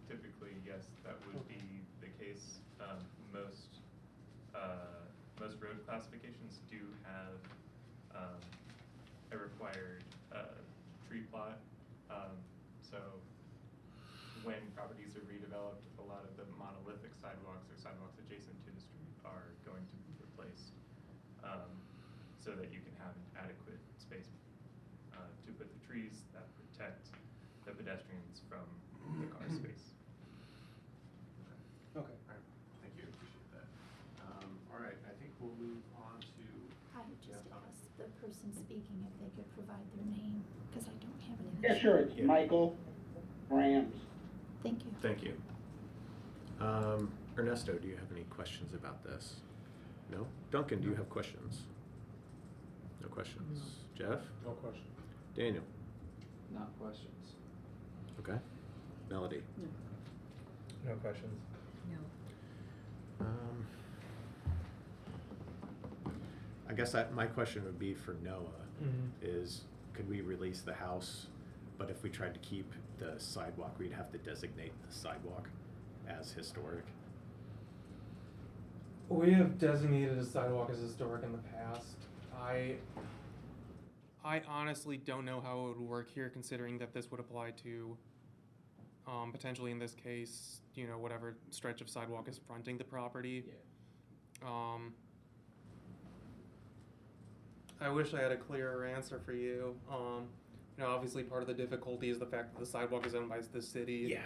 [SPEAKER 21] typically, yes, that would be the case. Most road classifications do have a required tree plot. So when properties are redeveloped, a lot of the monolithic sidewalks or sidewalks adjacent to the street are going to be replaced, so that you can have an adequate space to put the trees that protect the pedestrians from the car space.
[SPEAKER 7] Okay. All right. Thank you. Appreciate that. All right. I think we'll move on to.
[SPEAKER 24] I would just ask the person speaking if they could provide their name, because I don't have it in.
[SPEAKER 14] Yeah, sure, it's Michael Rams.
[SPEAKER 24] Thank you.
[SPEAKER 7] Thank you. Ernesto, do you have any questions about this? No? Duncan, do you have questions? No questions.
[SPEAKER 12] No.
[SPEAKER 7] Jeff?
[SPEAKER 12] No question.
[SPEAKER 7] Daniel?
[SPEAKER 4] Not questions.
[SPEAKER 7] Okay. Melody?
[SPEAKER 1] No questions.
[SPEAKER 5] No.
[SPEAKER 7] I guess my question would be for Noah, is could we release the house, but if we tried to keep the sidewalk, we'd have to designate the sidewalk as historic?
[SPEAKER 1] We have designated a sidewalk as historic in the past. I honestly don't know how it would work here, considering that this would apply to, potentially in this case, you know, whatever stretch of sidewalk is fronting the property. Yeah. I wish I had a clearer answer for you. you know, obviously part of the difficulty is the fact that the sidewalk is owned by the city.
[SPEAKER 11] Yeah.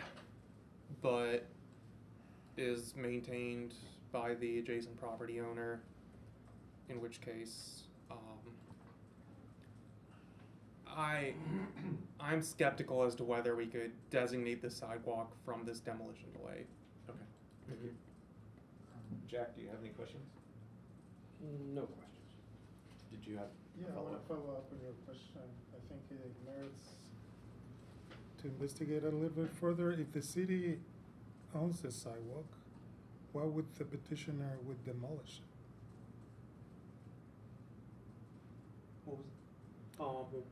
[SPEAKER 1] But is maintained by the adjacent property owner, in which case, I'm skeptical as to whether we could designate the sidewalk from this demolition delay.
[SPEAKER 11] Okay. Thank you. Jack, do you have any questions?
[SPEAKER 9] No questions.
[SPEAKER 11] Did you have
[SPEAKER 9] Yeah,
[SPEAKER 11] a
[SPEAKER 9] I want
[SPEAKER 11] follow-up?
[SPEAKER 9] to follow up on your question. I think it merits to investigate a little bit further. If the city owns the sidewalk, why would the petitioner would demolish it?
[SPEAKER 1] What was,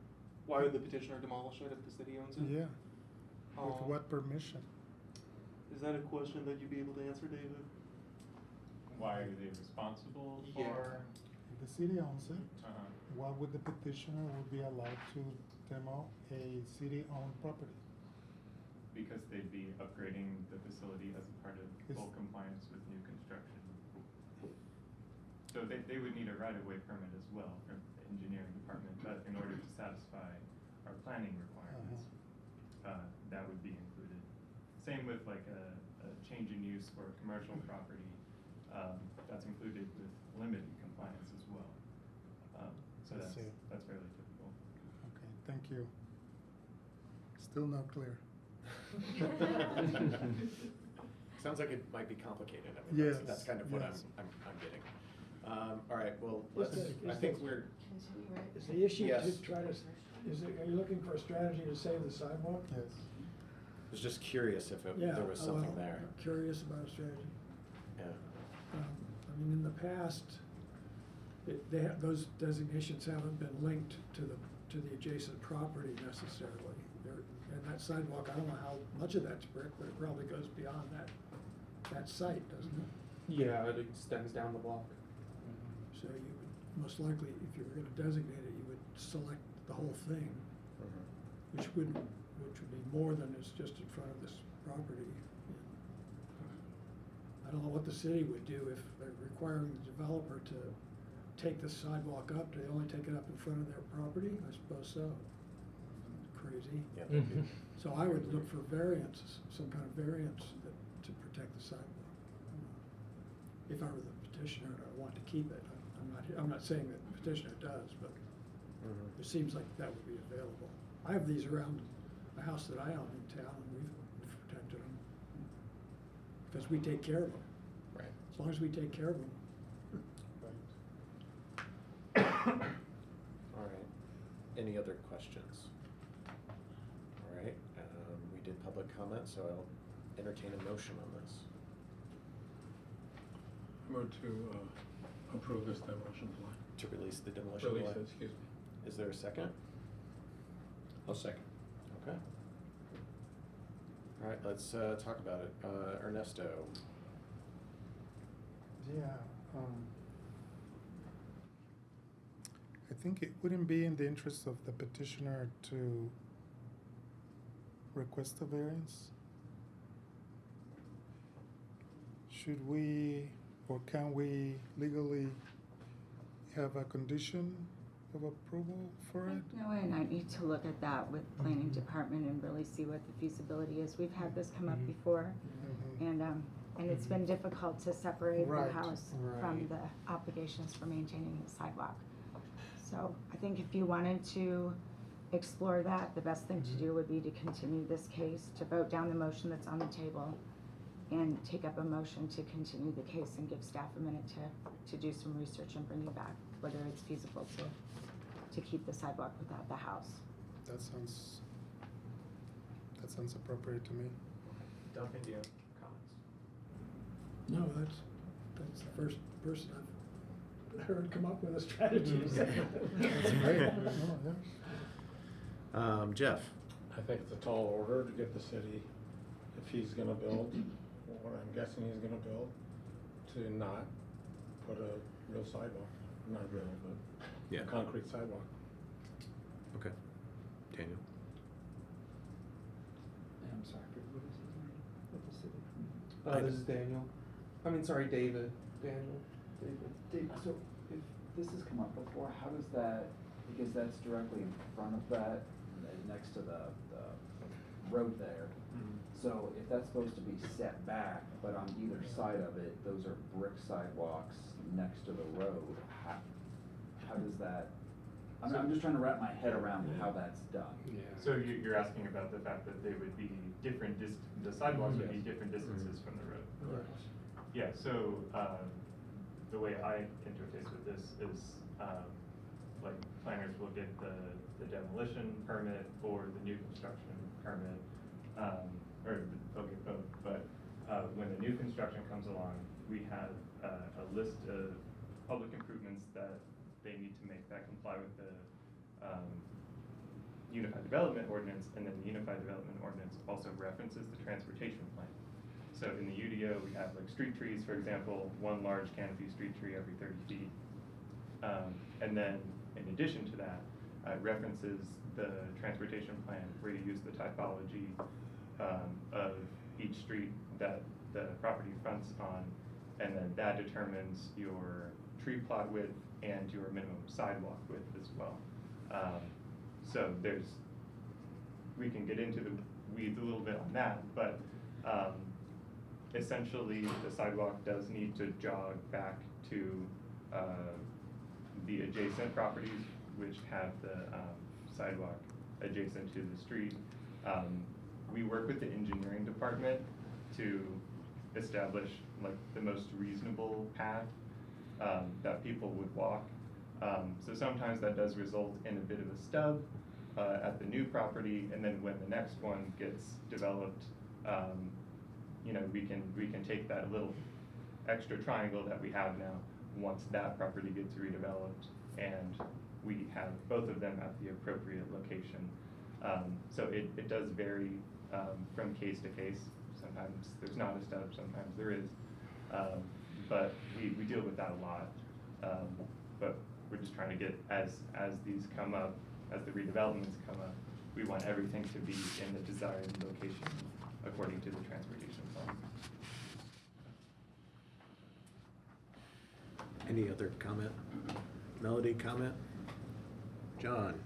[SPEAKER 1] why would the petitioner demolish it if the city owns it?
[SPEAKER 9] Yeah. With what permission?
[SPEAKER 1] Is that a question that you'd be able to answer, David?
[SPEAKER 21] Why are they responsible
[SPEAKER 1] Yeah.
[SPEAKER 21] for?
[SPEAKER 9] If the city owns it,
[SPEAKER 21] Uh-huh.
[SPEAKER 9] why would the petitioner would be allowed to demo a city-owned property?
[SPEAKER 21] Because they'd be upgrading the facility as a part of
[SPEAKER 9] Is-
[SPEAKER 21] full compliance with new construction. So they would need a right-of-way permit as well from the engineering department, but in order to satisfy our planning requirements, that would be included. Same with like a change in use for a commercial property, that's included with limited compliance as well. So
[SPEAKER 9] I
[SPEAKER 21] that's
[SPEAKER 9] see.
[SPEAKER 21] fairly typical.
[SPEAKER 9] Okay, thank you. Still not clear.
[SPEAKER 11] Sounds like it might be complicated. I mean,
[SPEAKER 9] Yes,
[SPEAKER 11] that's kind of what
[SPEAKER 9] yes.
[SPEAKER 11] I'm getting. All right, well, let's, I think we're,
[SPEAKER 10] Is the issue
[SPEAKER 11] Yes.
[SPEAKER 10] to try to, are you looking for a strategy to save the sidewalk?
[SPEAKER 9] Yes.
[SPEAKER 11] I was just curious if
[SPEAKER 10] Yeah,
[SPEAKER 11] there was something
[SPEAKER 10] well,
[SPEAKER 11] there.
[SPEAKER 10] I'm curious about a strategy.
[SPEAKER 11] Yeah.
[SPEAKER 10] I mean, in the past, those designations haven't been linked to the adjacent property necessarily. And that sidewalk, I don't know how much of that's brick, but it probably goes beyond that site, doesn't it?
[SPEAKER 1] Yeah, it extends down the block.
[SPEAKER 10] So you would, most likely, if you were gonna designate it, you would select the whole thing, which would be more than is just in front of this property. I don't know what the city would do if they're requiring the developer to take the sidewalk up. Do they only take it up in front of their property? I suppose so. Crazy.
[SPEAKER 11] Yeah.
[SPEAKER 10] So I would look for variances, some kind of variance to protect the sidewalk. If I were the petitioner and I want to keep it, I'm not saying that the petitioner does, but it seems like that would be available. I have these around the house that I own in town, and we've protected them because we take care of them.
[SPEAKER 11] Right.
[SPEAKER 10] As long as we take care of them.
[SPEAKER 11] All right. Any other questions? All right, we did public comment, so I'll entertain a motion on this.
[SPEAKER 12] Move to approve this demolition plan.
[SPEAKER 11] To release the demolition
[SPEAKER 12] Release
[SPEAKER 11] delay?
[SPEAKER 12] it, excuse me.
[SPEAKER 11] Is there a second?
[SPEAKER 8] I'll second.
[SPEAKER 11] Okay. All right, let's talk about it. Ernesto.
[SPEAKER 9] Yeah, I think it wouldn't be in the interest of the petitioner to request a variance. Should we, or can we legally have a condition of approval for it?
[SPEAKER 3] No, and I need to look at that with planning department and really see what the feasibility is. We've had this come up before, and it's been difficult to separate the
[SPEAKER 9] Right,
[SPEAKER 3] house
[SPEAKER 9] right.
[SPEAKER 3] from the obligations for maintaining the sidewalk. So I think if you wanted to explore that, the best thing to do would be to continue this case, to vote down the motion that's on the table, and take up a motion to continue the case and give staff a minute to do some research and bring you back whether it's feasible to keep the sidewalk without the house.
[SPEAKER 9] That sounds appropriate to me.
[SPEAKER 11] Duncan, do you have comments?
[SPEAKER 10] No, that's the first person I've heard come up with a strategy.
[SPEAKER 9] That's great. No,
[SPEAKER 11] Jeff?
[SPEAKER 12] I think it's a tall order to get the city, if he's gonna build, what I'm guessing he's gonna build, to not put a real sidewalk, not real, but
[SPEAKER 11] Yeah.
[SPEAKER 12] a concrete sidewalk.
[SPEAKER 11] Okay. Daniel?
[SPEAKER 4] I'm sorry, what is his name with the city?
[SPEAKER 1] This is Daniel. I mean, sorry, David. Daniel.
[SPEAKER 4] Dave, so if this has come up before, how does that, because that's directly in front of that, next to the road there. So if that's supposed to be set back, but on either side of it, those are brick sidewalks next to the road, how does that, I'm just trying to wrap my head around how that's done.
[SPEAKER 21] So you're asking about the fact that they would be different, the sidewalks would be different distances from the road?
[SPEAKER 4] Correct.
[SPEAKER 21] Yeah, so the way I interface with this is, like, planners will get the demolition permit or the new construction permit, or they'll get both, but when the new construction comes along, we have a list of public improvements that they need to make that comply with the Unified Development Ordinance, and then the Unified Development Ordinance also references the transportation plan. So in the UDO, we have like street trees, for example, one large canopy street tree every 30 feet. And then in addition to that, it references the transportation plan where you use the typology of each street that the property fronts on, and then that determines your tree plot width and your minimum sidewalk width as well. So we can get into the weeds a little bit on that, but essentially the sidewalk does need to jog back to the adjacent properties which have the sidewalk adjacent to the street. We work with the engineering department to establish like the most reasonable path that people would walk. So sometimes that does result in a bit of a stub at the new property, and then when the next one gets developed, you know, we can take that little extra triangle that we have now once that property gets redeveloped, and we have both of them at the appropriate location. So it does vary from case to case. Sometimes there's not a stub, sometimes there is. But we deal with that a lot. But we're just trying to get, as these come up, as the redevelopments come up, we want everything to be in the desired location according to the transportation plan.
[SPEAKER 11] Any other comment? Melody, comment? John?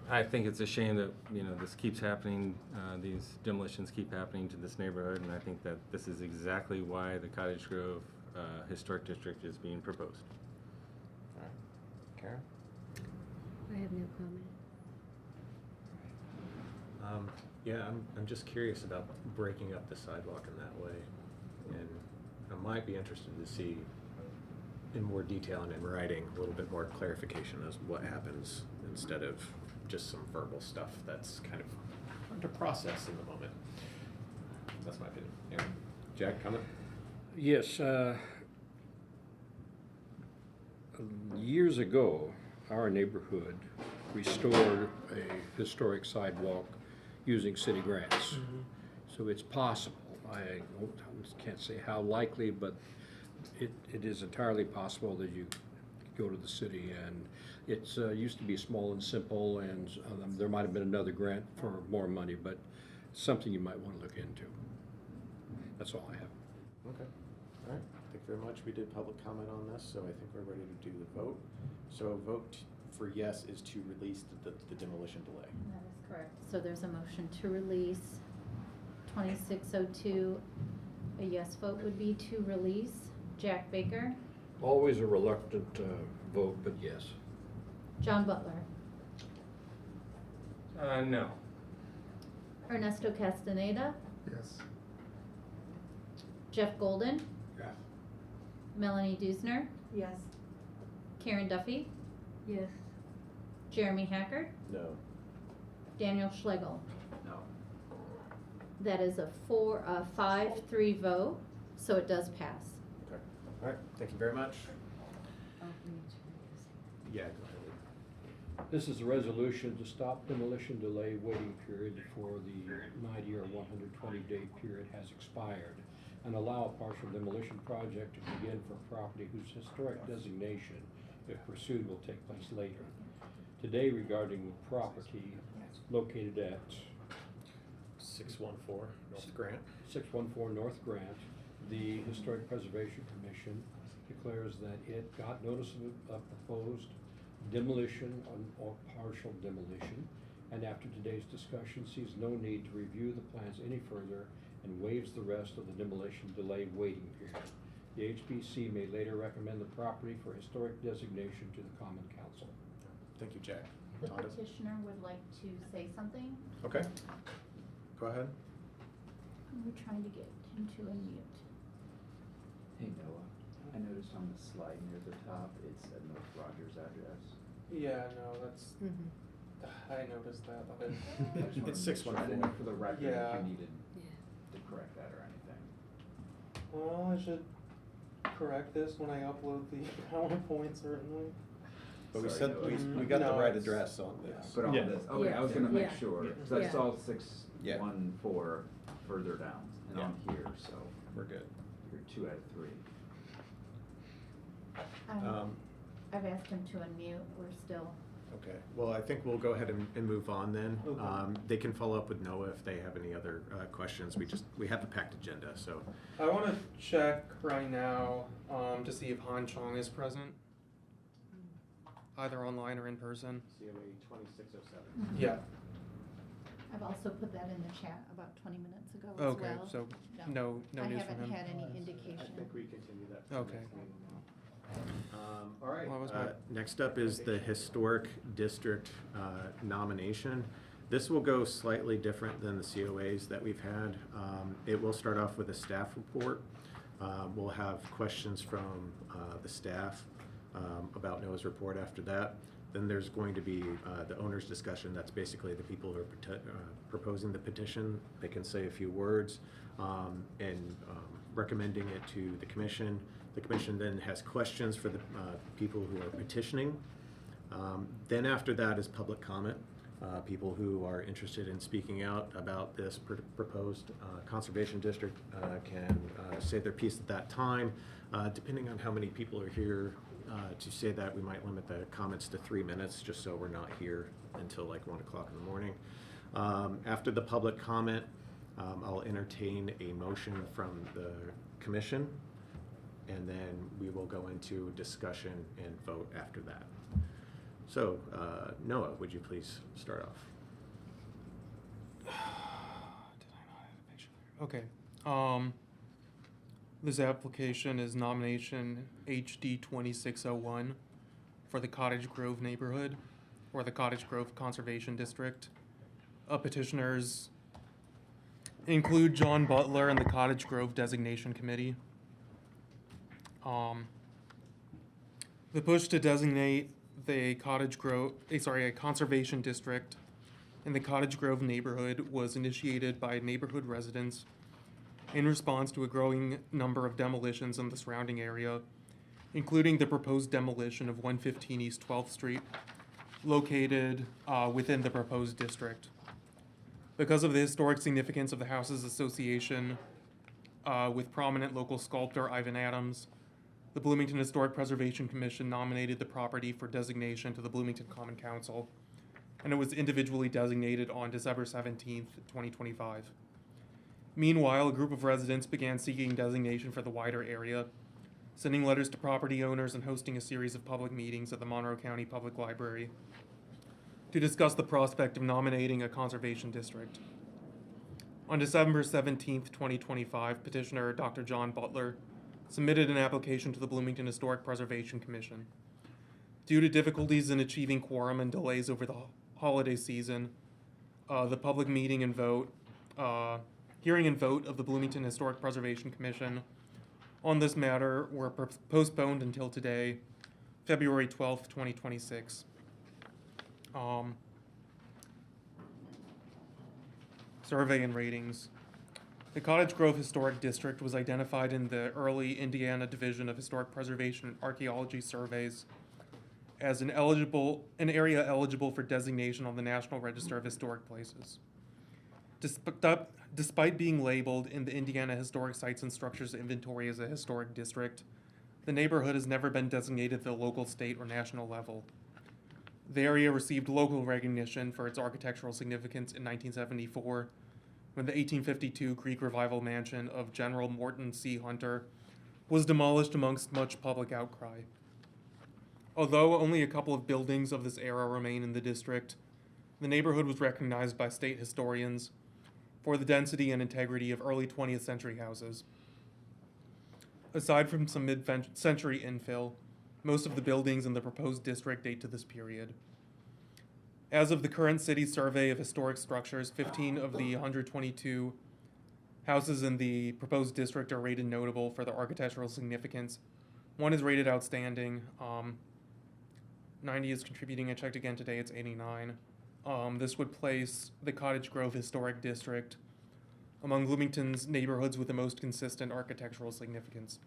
[SPEAKER 17] I think it's a shame that, you know, this keeps happening, these demolitions keep happening to this neighborhood, and I think that this is exactly why the Cottage Grove Historic District is being proposed.
[SPEAKER 11] All right. Karen?
[SPEAKER 5] I have no comment.
[SPEAKER 11] Yeah, I'm just curious about breaking up the sidewalk in that way. And I might be interested to see in more detail and in writing a little bit more clarification as what happens instead of just some verbal stuff that's kind of hard to process in the moment. That's my opinion. Yeah. Jack, comment?
[SPEAKER 8] Yes, years ago, our neighborhood restored a historic sidewalk using city grants. So it's possible. I can't say how likely, but it is entirely possible that you go to the city, and it's used to be small and simple, and there might have been another grant for more money, but something you might want to look into. That's all I have.
[SPEAKER 11] Okay. All right. Thank you very much. We did public comment on this, so I think we're ready to do the vote. So vote for yes is to release the demolition delay.
[SPEAKER 2] That is correct. So there's a motion to release 2602. A yes vote would be to release. Jack Baker.
[SPEAKER 8] Always a reluctant vote, but yes.
[SPEAKER 2] John Butler.
[SPEAKER 17] No.
[SPEAKER 2] Ernesto Castaneda.
[SPEAKER 9] Yes.
[SPEAKER 2] Jeff Golden.
[SPEAKER 8] Yeah.
[SPEAKER 2] Melanie Dusner.
[SPEAKER 20] Yes.
[SPEAKER 2] Karen Duffy.
[SPEAKER 5] Yes.
[SPEAKER 2] Jeremy Hackard.
[SPEAKER 11] No.
[SPEAKER 2] Daniel Schlegel.
[SPEAKER 13] No.
[SPEAKER 2] That is a 5-3 vote, so it does pass.
[SPEAKER 11] Okay. All right. Thank you very much. Yeah, go ahead.
[SPEAKER 8] This is a resolution to stop demolition delay waiting period before the 90 or 120-day period has expired, and allow a partial demolition project to begin for property whose historic designation, if pursued, will take place later. Today, regarding the property located at
[SPEAKER 11] 614 North Grant.
[SPEAKER 8] 614 North Grant, the Historic Preservation Commission declares that it got notice of a proposed demolition or partial demolition, and after today's discussion sees no need to review the plans any further and waives the rest of the demolition delay waiting period. The HPC may later recommend the property for historic designation to the Common Council.
[SPEAKER 11] Thank you, Jack.
[SPEAKER 2] The
[SPEAKER 11] Tonda?
[SPEAKER 2] petitioner would like to say something.
[SPEAKER 11] Okay. Go ahead.
[SPEAKER 2] We're trying to get him to unmute.
[SPEAKER 4] Hey Noah, I noticed on the slide near the top, it said North Rogers address.
[SPEAKER 1] Yeah, no, that's, I noticed that. but it-
[SPEAKER 11] It's 614.
[SPEAKER 4] I didn't know for the record if
[SPEAKER 1] Yeah.
[SPEAKER 4] you needed to correct that or anything.
[SPEAKER 1] Well, I should correct this when I upload the PowerPoint, certainly.
[SPEAKER 11] But we
[SPEAKER 4] Sorry,
[SPEAKER 11] said,
[SPEAKER 4] Noah.
[SPEAKER 11] we got the
[SPEAKER 1] No,
[SPEAKER 11] right
[SPEAKER 1] it's-
[SPEAKER 11] address on this.
[SPEAKER 4] But on
[SPEAKER 1] Yeah.
[SPEAKER 4] this, okay, I was gonna make
[SPEAKER 5] Yeah.
[SPEAKER 4] sure, because I
[SPEAKER 5] Yeah.
[SPEAKER 4] saw 614 further down and on here, so
[SPEAKER 11] We're good.
[SPEAKER 4] you're 2 out of 3.
[SPEAKER 2] I've asked him to unmute. We're still.
[SPEAKER 11] Okay, well, I think we'll go ahead and move on then.
[SPEAKER 1] Okay.
[SPEAKER 11] They can follow up with Noah if they have any other questions. We have a packed agenda, so.
[SPEAKER 1] I want to check right now to see if Han Chong is present, either online or in person.
[SPEAKER 11] COA 2607.
[SPEAKER 1] Yeah.
[SPEAKER 2] I've also put that in the chat about 20 minutes ago as
[SPEAKER 1] Okay,
[SPEAKER 2] well.
[SPEAKER 1] so no news from him.
[SPEAKER 2] I haven't had any indication.
[SPEAKER 11] I think we continue that. to the
[SPEAKER 1] Okay.
[SPEAKER 11] next meeting now. All right,
[SPEAKER 1] Well, that was my-
[SPEAKER 11] next up is the Historic District nomination. This will go slightly different than the COAs that we've had. It will start off with a staff report. We'll have questions from the staff about Noah's report after that. Then there's going to be the owner's discussion. That's basically the people who are proposing the petition. They can say a few words and recommending it to the commission. The commission then has questions for the people who are petitioning. Then after that is public comment. People who are interested in speaking out about this proposed conservation district can say their piece at that time. Depending on how many people are here to say that, we might limit the comments to 3 minutes, just so we're not here until like 1 o'clock in the morning. After the public comment, I'll entertain a motion from the commission, and then we will go into discussion and vote after that. So, Noah, would you please start off?
[SPEAKER 1] Did I not have a picture there? Okay. This application is nomination HD 2601 for the Cottage Grove neighborhood, or the Cottage Grove Conservation District. Petitioners include John Butler and the Cottage Grove Designation Committee. The push to designate the a conservation district in the Cottage Grove neighborhood was initiated by neighborhood residents in response to a growing number of demolitions in the surrounding area, including the proposed demolition of 115 East 12th Street, located within the proposed district. Because of the historic significance of the house's association with prominent local sculptor Ivan Adams, the Bloomington Historic Preservation Commission nominated the property for designation to the Bloomington Common Council, and it was individually designated on December 17th, 2025. Meanwhile, a group of residents began seeking designation for the wider area, sending letters to property owners and hosting a series of public meetings at the Monroe County Public Library to discuss the prospect of nominating a conservation district. On December 17th, 2025, petitioner Dr. John Butler submitted an application to the Bloomington Historic Preservation Commission. Due to difficulties in achieving quorum and delays over the holiday season, the public meeting and hearing and vote of the Bloomington Historic Preservation Commission on this matter were postponed until today, February 12th, 2026. Survey and ratings. The Cottage Grove Historic District was identified in the early Indiana Division of Historic Preservation and Archaeology surveys as an area eligible for designation on the National Register of Historic Places. Despite being labeled in the Indiana Historic Sites and Structures Inventory as a historic district, the neighborhood has never been designated at the local, state, or national level. The area received local recognition for its architectural significance in 1974, when the 1852 Greek Revival mansion of General Morton C. Hunter was demolished amongst much public outcry. Although only a couple of buildings of this era remain in the district, the neighborhood was recognized by state historians for the density and integrity of early 20th century houses. Aside from some mid-century infill, most of the buildings in the proposed district date to this period. As of the current city survey of historic structures, 15 of the 122 houses in the proposed district are rated notable for their architectural significance. One is rated outstanding. 90 is contributing. I checked again today, it's 89. This would place the Cottage Grove Historic District among Bloomington's neighborhoods with the most consistent architectural significance.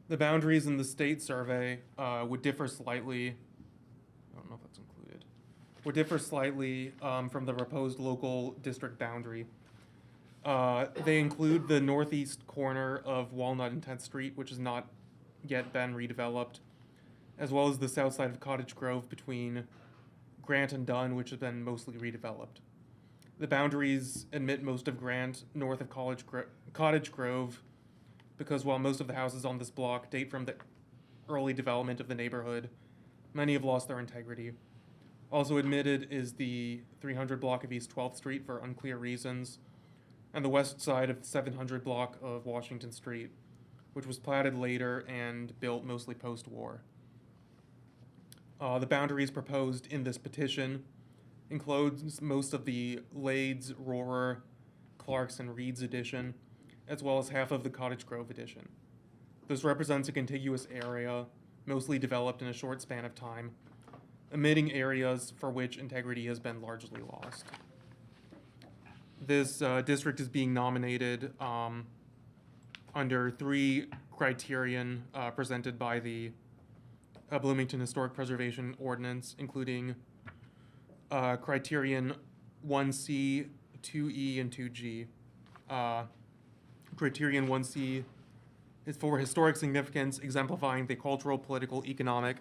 [SPEAKER 1] The boundaries in the state survey would differ slightly. I don't know if that's included. Would differ slightly from the proposed local district boundary. They include the northeast corner of Walnut and 10th Street, which has not yet been redeveloped, as well as the south side of Cottage Grove between Grant and Dunn, which has been mostly redeveloped. The boundaries admit most of Grant north of Cottage Grove, because while most of the houses on this block date from the early development of the neighborhood, many have lost their integrity. Also admitted is the 300 block of East 12th Street for unclear reasons, and the west side of the 700 block of Washington Street, which was platted later and built mostly post-war. The boundaries proposed in this petition includes most of the Lades, Rohrer, Clarks, and Reed's addition, as well as half of the Cottage Grove addition. This represents a contiguous area, mostly developed in a short span of time, omitting areas for which integrity has been largely lost. This district is being nominated under 3 criterion presented by the Bloomington Historic Preservation Ordinance, including criterion 1C, 2E, and 2G. Criterion 1C is for historic significance, exemplifying the cultural, political, economic,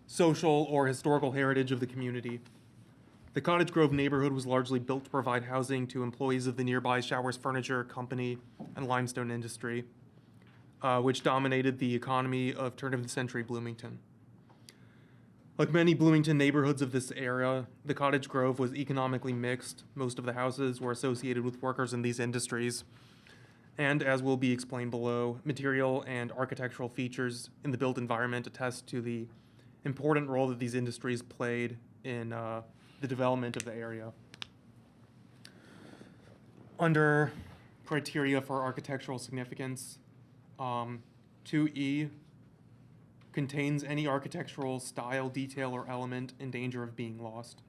[SPEAKER 1] social, or historical heritage of the community. The Cottage Grove neighborhood was largely built to provide housing to employees of the nearby Showers Furniture Company and limestone industry, which dominated the economy of turn-of-the-century Bloomington. Like many Bloomington neighborhoods of this era, the Cottage Grove was economically mixed. Most of the houses were associated with workers in these industries. And as will be explained below, material and architectural features in the built environment attest to the important role that these industries played in the development of the area. Under criteria for architectural significance, 2E contains any architectural style, detail, or element in danger of being lost.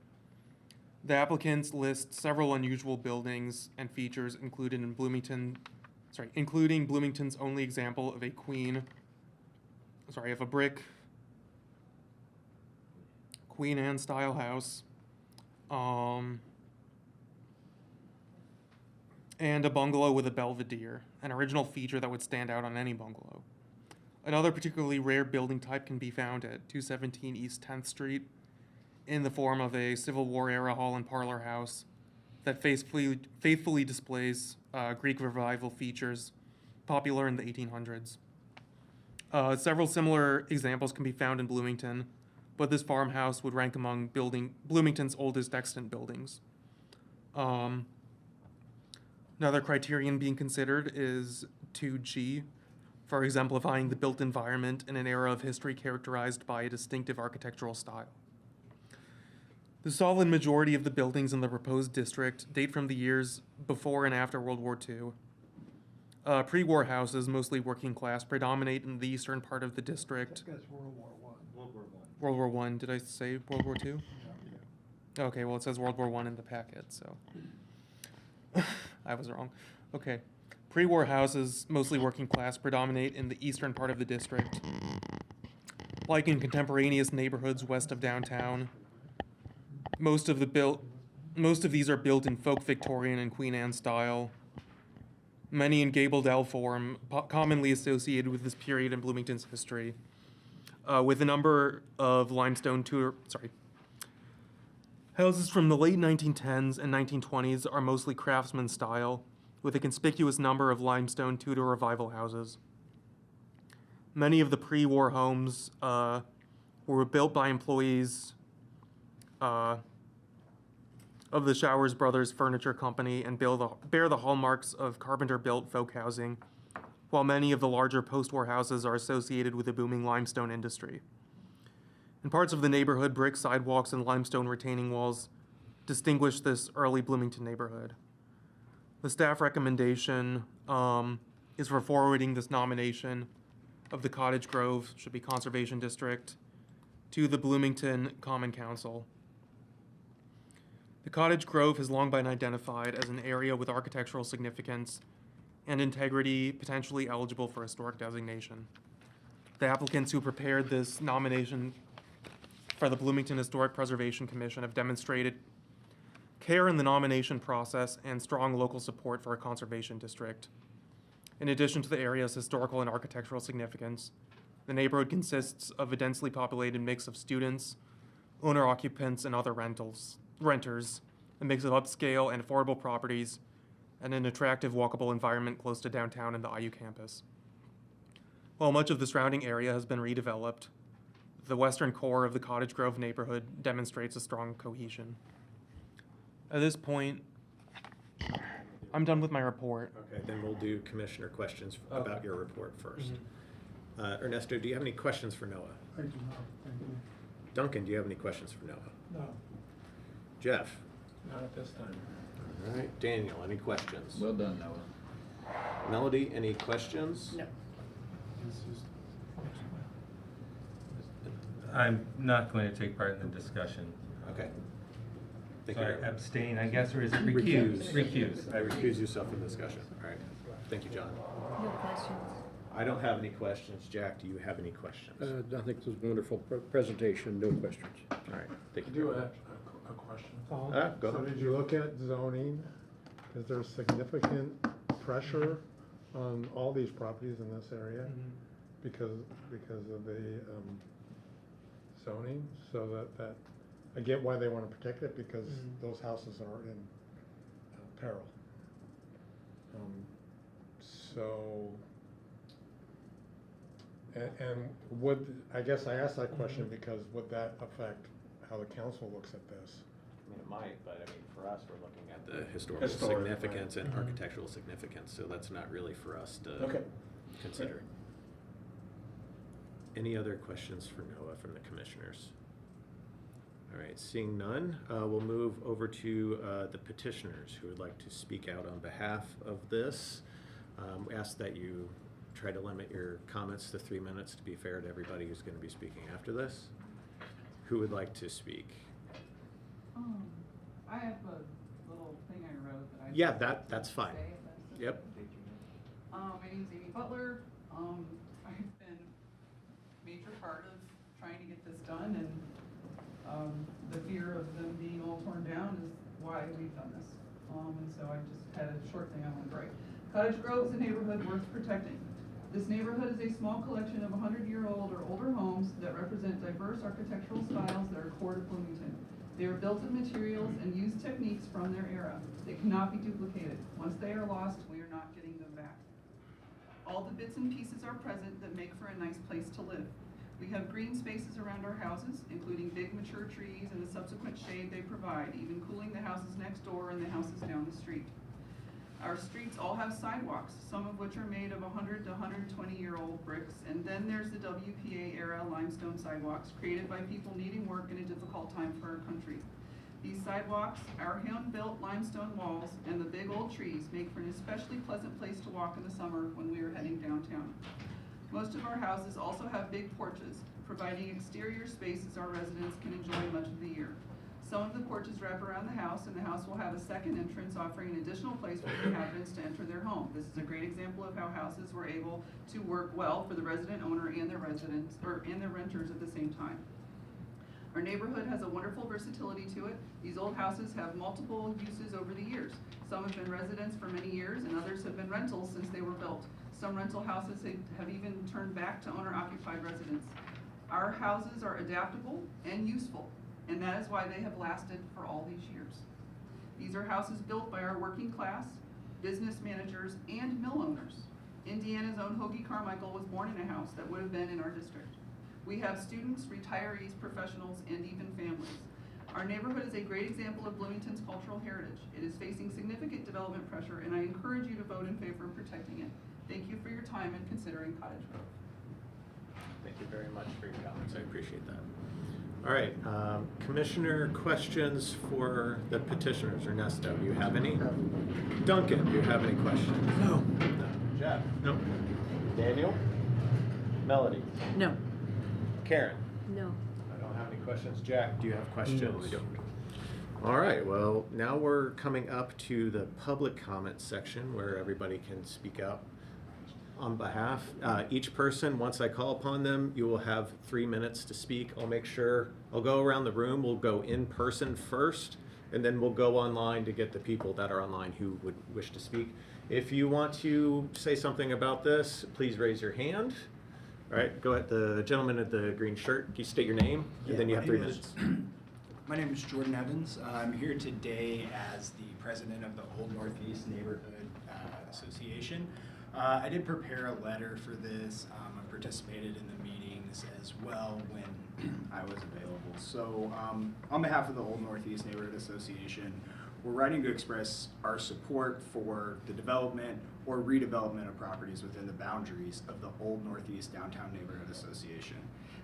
[SPEAKER 1] The applicants list several unusual buildings and features included in including Bloomington's only example of a brick Queen Anne style house, and a bungalow with a belvedere, an original feature that would stand out on any bungalow. Another particularly rare building type can be found at 217 East 10th Street in the form of a Civil War era hall and parlor house that faithfully displays Greek revival features popular in the 1800s. Several similar examples can be found in Bloomington, but this farmhouse would rank among Bloomington's oldest extant buildings. Another criterion being considered is 2G, for exemplifying the built environment in an era of history characterized by a distinctive architectural style. The solid majority of the buildings in the proposed district date from the years before and after World War II. Pre-war houses, mostly working class, predominate in the eastern part of the district.
[SPEAKER 10] That's World War I.
[SPEAKER 1] World War I. Did I say World War II? Yeah. Okay, well, it says World War I in the packet, so I was wrong. Okay. Pre-war houses, mostly working class, predominate in the eastern part of the district. Like in contemporaneous neighborhoods west of downtown, most of these are built in folk Victorian and Queen Anne style. Many in gabled L form, commonly associated with this period in Bloomington's history, with a number of limestone houses from the late 1910s and 1920s are mostly craftsman style, with a conspicuous number of limestone Tudor revival houses. Many of the pre-war homes were built by employees of the Showers Brothers Furniture Company and bear the hallmarks of carpenter-built folk housing, while many of the larger post-war houses are associated with the booming limestone industry. In parts of the neighborhood, brick sidewalks and limestone retaining walls distinguish this early Bloomington neighborhood. The staff recommendation is for forwarding this nomination of the Cottage Grove, should be Conservation District, to the Bloomington Common Council. The Cottage Grove has long been identified as an area with architectural significance and integrity potentially eligible for historic designation. The applicants who prepared this nomination for the Bloomington Historic Preservation Commission have demonstrated care in the nomination process and strong local support for a conservation district. In addition to the area's historical and architectural significance, the neighborhood consists of a densely populated mix of students, owner-occupants, and other renters, a mix of upscale and affordable properties, and an attractive walkable environment close to downtown and the IU campus. While much of the surrounding area has been redeveloped, the western core of the Cottage Grove neighborhood demonstrates a strong cohesion. At this point, I'm done with my report.
[SPEAKER 11] Okay, then we'll do commissioner questions
[SPEAKER 1] Okay.
[SPEAKER 11] about your report first. Ernesto, do you have any questions for Noah?
[SPEAKER 9] I do not, thank you.
[SPEAKER 11] Duncan, do you have any questions for Noah?
[SPEAKER 12] No,
[SPEAKER 11] Jeff?
[SPEAKER 12] not at this time.
[SPEAKER 11] All right, Daniel, any questions?
[SPEAKER 4] Well done, Noah.
[SPEAKER 11] Melody, any questions?
[SPEAKER 5] No.
[SPEAKER 17] I'm not going to take part in the discussion.
[SPEAKER 11] Okay. Thank
[SPEAKER 17] So
[SPEAKER 11] you.
[SPEAKER 17] I abstain, I guess, or is it recuse? Recuse.
[SPEAKER 11] I recuse yourself from the discussion. All right. Thank you, John.
[SPEAKER 5] No questions.
[SPEAKER 11] I don't have any questions. Jack, do you have any questions?
[SPEAKER 8] I think this was a wonderful presentation, no questions.
[SPEAKER 11] All right. Thank
[SPEAKER 12] I
[SPEAKER 11] you.
[SPEAKER 12] do
[SPEAKER 11] very
[SPEAKER 12] have
[SPEAKER 11] much.
[SPEAKER 12] a question.
[SPEAKER 11] Go
[SPEAKER 12] So
[SPEAKER 11] ahead.
[SPEAKER 12] did you look at zoning? Is there significant pressure on all these properties in this area because of the zoning? So that I get why they want to protect it, because those houses are in peril. So, and would, I guess I asked that question because would that affect how the council looks at this?
[SPEAKER 11] I mean, it might, but I mean, for us, we're looking at the historical
[SPEAKER 12] Historic,
[SPEAKER 11] significance
[SPEAKER 12] right.
[SPEAKER 11] and architectural significance, so that's not really for us to
[SPEAKER 12] Okay.
[SPEAKER 11] consider. Any other questions for Noah from the commissioners? All right, seeing none, we'll move over to the petitioners who would like to speak out on behalf of this. We ask that you try to limit your comments to 3 minutes to be fair to everybody who's going to be speaking after this. Who would like to speak?
[SPEAKER 6] I have a little thing I wrote that I.
[SPEAKER 11] Yeah, that's fine.
[SPEAKER 6] Say, if that's
[SPEAKER 11] Yep.
[SPEAKER 6] My name's Amy Butler. I've been a major part of trying to get this done, and the fear of them being all torn down is why we've done this. And so I just had a short thing I want to write. Cottage Grove is a neighborhood worth protecting. This neighborhood is a small collection of 100-year-old or older homes that represent diverse architectural styles that are core to Bloomington. They are built of materials and use techniques from their era. They cannot be duplicated. Once they are lost, we are not getting them back. All the bits and pieces are present that make for a nice place to live. We have green spaces around our houses, including big mature trees and the subsequent shade they provide, even cooling the houses next door and the houses down the street. Our streets all have sidewalks, some of which are made of 100 to 120-year-old bricks, and then there's the WPA-era limestone sidewalks created by people needing work in a difficult time for our country. These sidewalks, our hand-built limestone walls, and the big old trees make for an especially pleasant place to walk in the summer when we are heading downtown. Most of our houses also have big porches, providing exterior spaces our residents can enjoy much of the year. Some of the porches wrap around the house, and the house will have a second entrance offering an additional place for the inhabitants to enter their home. This is a great example of how houses were able to work well for the resident owner and their residents, and their renters at the same time. Our neighborhood has a wonderful versatility to it. These old houses have multiple uses over the years. Some have been residents for many years, and others have been rentals since they were built. Some rental houses have even turned back to owner-occupied residents. Our houses are adaptable and useful, and that is why they have lasted for all these years. These are houses built by our working class, business managers, and mill owners. Indiana's own Hoagie Carmichael was born in a house that would have been in our district. We have students, retirees, professionals, and even families. Our neighborhood is a great example of Bloomington's cultural heritage. It is facing significant development pressure, and I encourage you to vote in favor of protecting it. Thank you for your time in considering Cottage Grove.
[SPEAKER 11] Thank you very much for your comments. I appreciate that. All right, Commissioner questions for the petitioners. Ernesto, do you have any? Duncan, do you have any questions?
[SPEAKER 15] No.
[SPEAKER 11] Jeff?
[SPEAKER 12] No.
[SPEAKER 11] Daniel? Melody?
[SPEAKER 5] No.
[SPEAKER 11] Karen?
[SPEAKER 5] No.
[SPEAKER 11] I don't have any questions. Jack, do you have questions?
[SPEAKER 8] No, I don't.
[SPEAKER 11] All right, well, now we're coming up to the public comment section where everybody can speak out on behalf. Each person, once I call upon them, you will have 3 minutes to speak. I'll go around the room. We'll go in person first, and then we'll go online to get the people that are online who would wish to speak. If you want to say something about this, please raise your hand. All right, go ahead. The gentleman in the green shirt, you state your name, and then you have 3 minutes.
[SPEAKER 16] My name is Jordan Evans. I'm here today as the president of the Old Northeast Neighborhood Association. I did prepare a letter for this. I participated in the meetings as well when I was available. So on behalf of the Old Northeast Neighborhood Association, we're writing to express our support for the development or redevelopment of properties within the boundaries of the Old Northeast Downtown Neighborhood Association.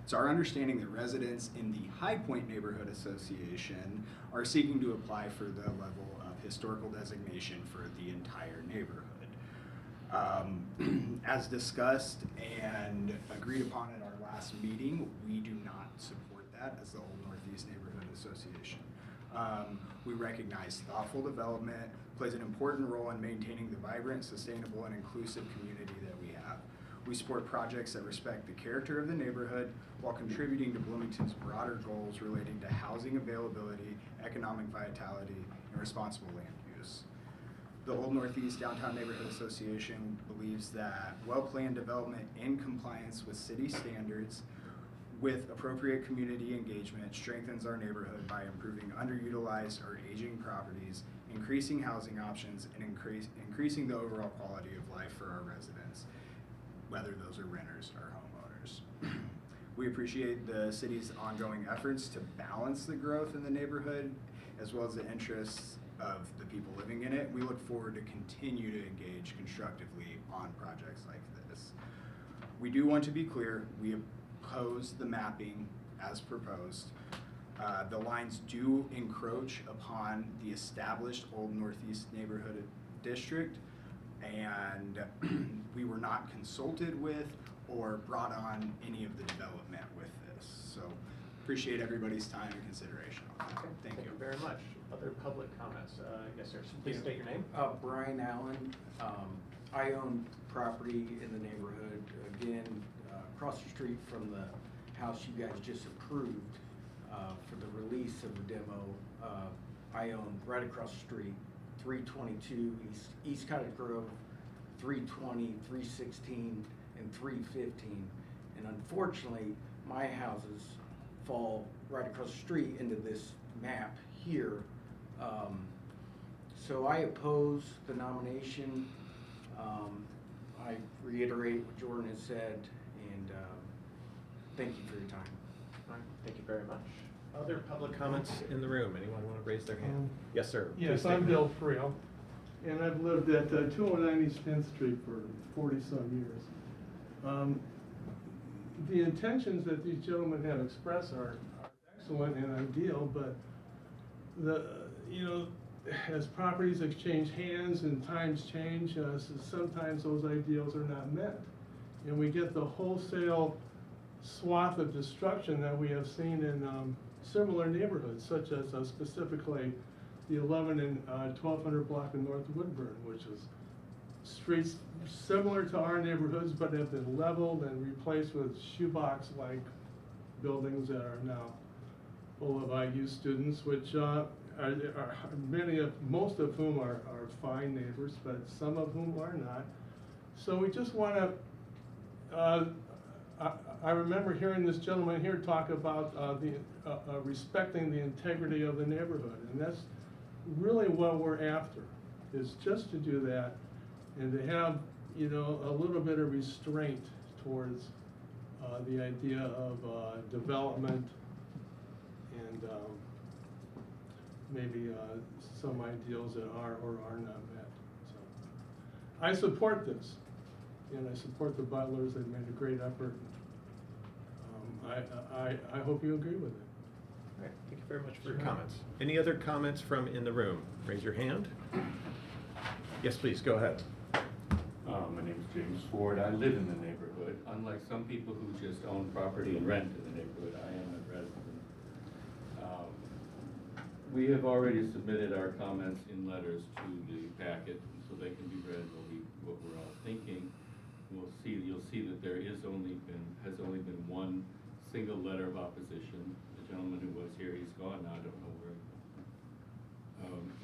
[SPEAKER 16] It's our understanding that residents in the High Point Neighborhood Association are seeking to apply for the level of historical designation for the entire neighborhood. As discussed and agreed upon at our last meeting, we do not support that as the Old Northeast Neighborhood Association. We recognize thoughtful development plays an important role in maintaining the vibrant, sustainable, and inclusive community that we have. We support projects that respect the character of the neighborhood while contributing to Bloomington's broader goals relating to housing availability, economic vitality, and responsible land use. The Old Northeast Downtown Neighborhood Association believes that well-planned development in compliance with city standards with appropriate community engagement strengthens our neighborhood by improving underutilized or aging properties, increasing housing options, and increasing the overall quality of life for our residents, whether those are renters or homeowners. We appreciate the city's ongoing efforts to balance the growth in the neighborhood as well as the interests of the people living in it. We look forward to continue to engage constructively on projects like this. We do want to be clear, we oppose the mapping as proposed. The lines do encroach upon the established Old Northeast Neighborhood District, and we were not consulted with or brought on any of the development with this. So appreciate everybody's time and consideration on that. Thank you
[SPEAKER 11] very much. Other public comments? Yes, sir. Please state your name.
[SPEAKER 13] Brian Allen. I own property in the neighborhood, again, across the street from the house you guys just approved for the release of the demo. I own right across the street, 322 East Cottage Grove, 320, 316, and 315. And unfortunately, my houses fall right across the street into this map here. So I oppose the nomination. I reiterate what Jordan has said, and thank you for your time.
[SPEAKER 11] All right, thank you very much. Other public comments in the room? Anyone want to raise their hand? Yes, sir. Please
[SPEAKER 18] Yes,
[SPEAKER 11] state
[SPEAKER 18] I'm
[SPEAKER 11] your
[SPEAKER 18] Bill Friel, and I've lived at 209 East 10th Street for 40-some years. The intentions that these gentlemen have expressed are excellent and ideal, but as properties exchange hands and times change, sometimes those ideals are not met. And we get the wholesale swath of destruction that we have seen in similar neighborhoods, such as specifically the 11 and 1200 block in North Woodburn, which is streets similar to our neighborhoods but have been leveled and replaced with shoebox-like buildings that are now full of IU students, which most of whom are fine neighbors, but some of whom are not. So we just want to, I remember hearing this gentleman here talk about respecting the integrity of the neighborhood, and that's really what we're after, is just to do that and to have you know, a little bit of restraint towards the idea of development and maybe some ideals that are or are not met. So I support this, and I support the Butlers. They've made a great effort. I hope you agree with it.
[SPEAKER 7] All right, thank you very much for your comments. Any other comments from in the room? Raise your hand. Yes, please, go ahead.
[SPEAKER 15] My name is James Ford. I live in the neighborhood. Unlike some people who just own property and rent in the neighborhood, I am a resident. We have already submitted our comments in letters to the packet, so they can be read what we're all thinking. You'll see that there has only been one single letter of opposition. The gentleman who was here, he's gone now, I don't know where.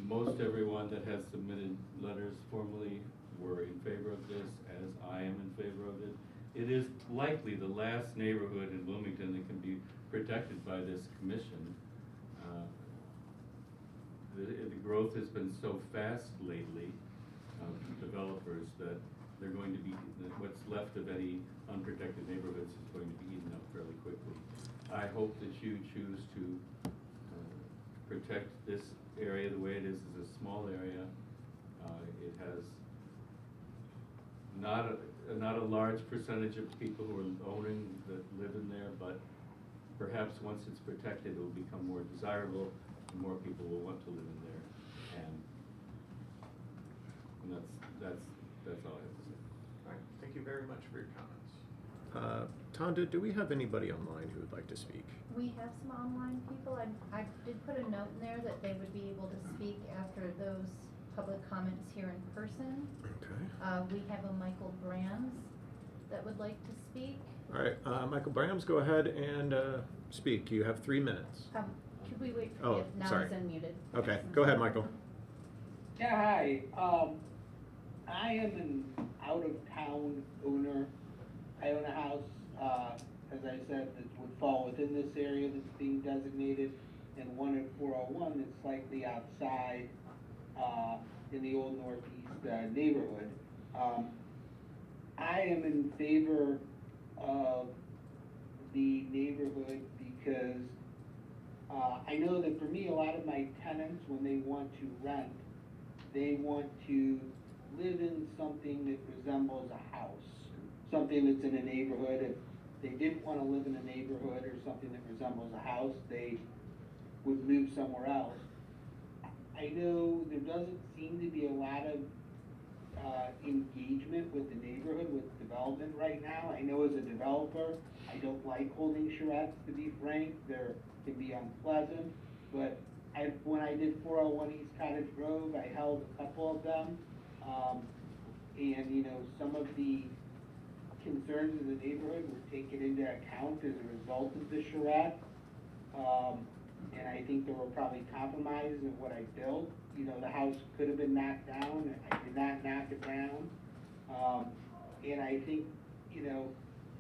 [SPEAKER 15] Most everyone that has submitted letters formally were in favor of this, as I am in favor of it. It is likely the last neighborhood in Bloomington that can be protected by this commission. The growth has been so fast lately from developers that they're going to be, what's left of any unprotected neighborhoods is going to be eaten up fairly quickly. I hope that you choose to protect this area the way it is a small area. It has not a large percentage of people who are owning that live in there, but perhaps once it's protected, it will become more desirable and more people will want to live in there. And that's all I have to say.
[SPEAKER 7] All right, thank you very much for your comments. Tonda, do we have anybody online who would like to speak?
[SPEAKER 2] We have some online people. I did put a note in there that they would be able to speak after those public comments here in person.
[SPEAKER 7] Okay.
[SPEAKER 2] We have a Michael Brams that would like to speak.
[SPEAKER 7] All right, Michael Brams, go ahead and speak. You have 3 minutes.
[SPEAKER 2] Could we wait for
[SPEAKER 7] Oh,
[SPEAKER 2] you? Now
[SPEAKER 7] sorry.
[SPEAKER 2] it's unmuted.
[SPEAKER 7] Okay, go ahead, Michael.
[SPEAKER 14] Yeah, hi. I am an out-of-town owner. I own a house, as I said, that would fall within this area that's being designated, and one at 401 that's slightly outside in the old northeast neighborhood. I am in favor of the neighborhood because I know that for me, a lot of my tenants, when they want to rent, they want to live in something that resembles a house, something that's in a neighborhood. If they didn't want to live in a neighborhood or something that resembles a house, they would move somewhere else. I know there doesn't seem to be a lot of engagement with the neighborhood, with development right now. I know as a developer, I don't like holding charrettes, to be frank. They can be unpleasant, but when I did 401 East Cottage Grove, I held a couple of them, and you know, some of the concerns of the neighborhood were taken into account as a result of the charrette, and I think there were probably compromises in what I built. You know, the house could have been knocked down, and I did not knock it down, and I think, you know,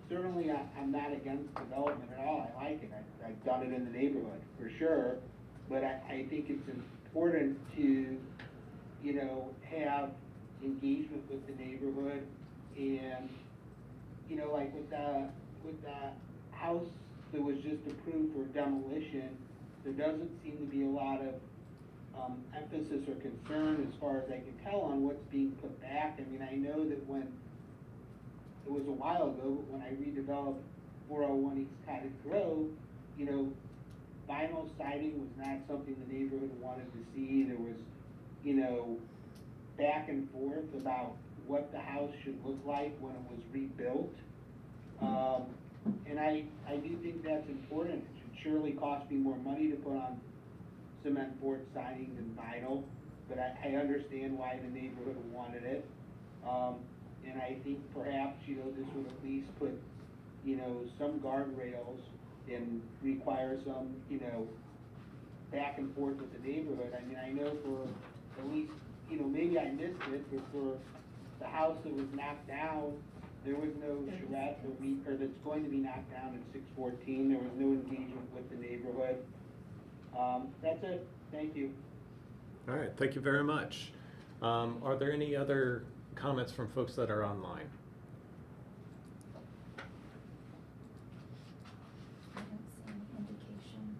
[SPEAKER 14] certainly I'm not against development at all. I like it. I've done it in the neighborhood for sure. But I think it's important to, you know, have engagement with the neighborhood, and, you know, like with the house that was just approved for demolition, there doesn't seem to be a lot of emphasis or concern, as far as I can tell, on what's being put back. I mean, I know that when, it was a while ago, but when I redeveloped 401 East Cottage Grove, you know, vinyl siding was not something the neighborhood wanted to see. There was, you know, back and forth about what the house should look like when it was rebuilt. And I do think that's important. It should surely cost me more money to put on cement board siding than vinyl, but I understand why the neighborhood wanted it. And I think perhaps, you know, this would at least put, you know, some guardrails and require some, you know, back and forth with the neighborhood. I mean, I know for at least, you know, maybe I missed it, but for the house that was knocked down, there was no charrette, or that's going to be knocked down at 614. There was no engagement with the neighborhood. That's it. Thank you.
[SPEAKER 7] All right, thank you very much. Are there any other comments from folks that are online?
[SPEAKER 2] I don't see any indication.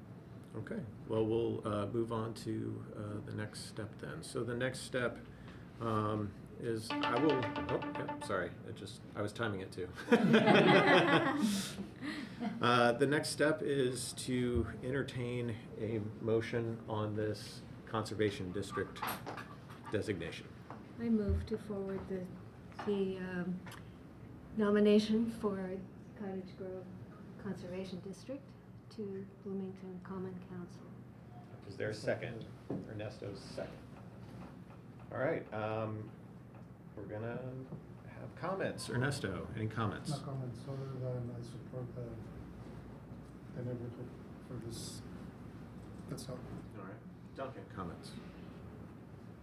[SPEAKER 7] Okay, well, we'll move on to the next step then. So the next step is I will, oh, yeah, sorry, I was timing it too. The next step is to entertain a motion on this conservation district designation.
[SPEAKER 5] I move to forward the nomination for Cottage Grove Conservation District to Bloomington Common Council.
[SPEAKER 7] Is there a second? Ernesto's second. All right, we're gonna have comments. Ernesto, any comments?
[SPEAKER 9] No comments other than I support the neighborhood for this. That's all.
[SPEAKER 7] All right, Duncan, comments.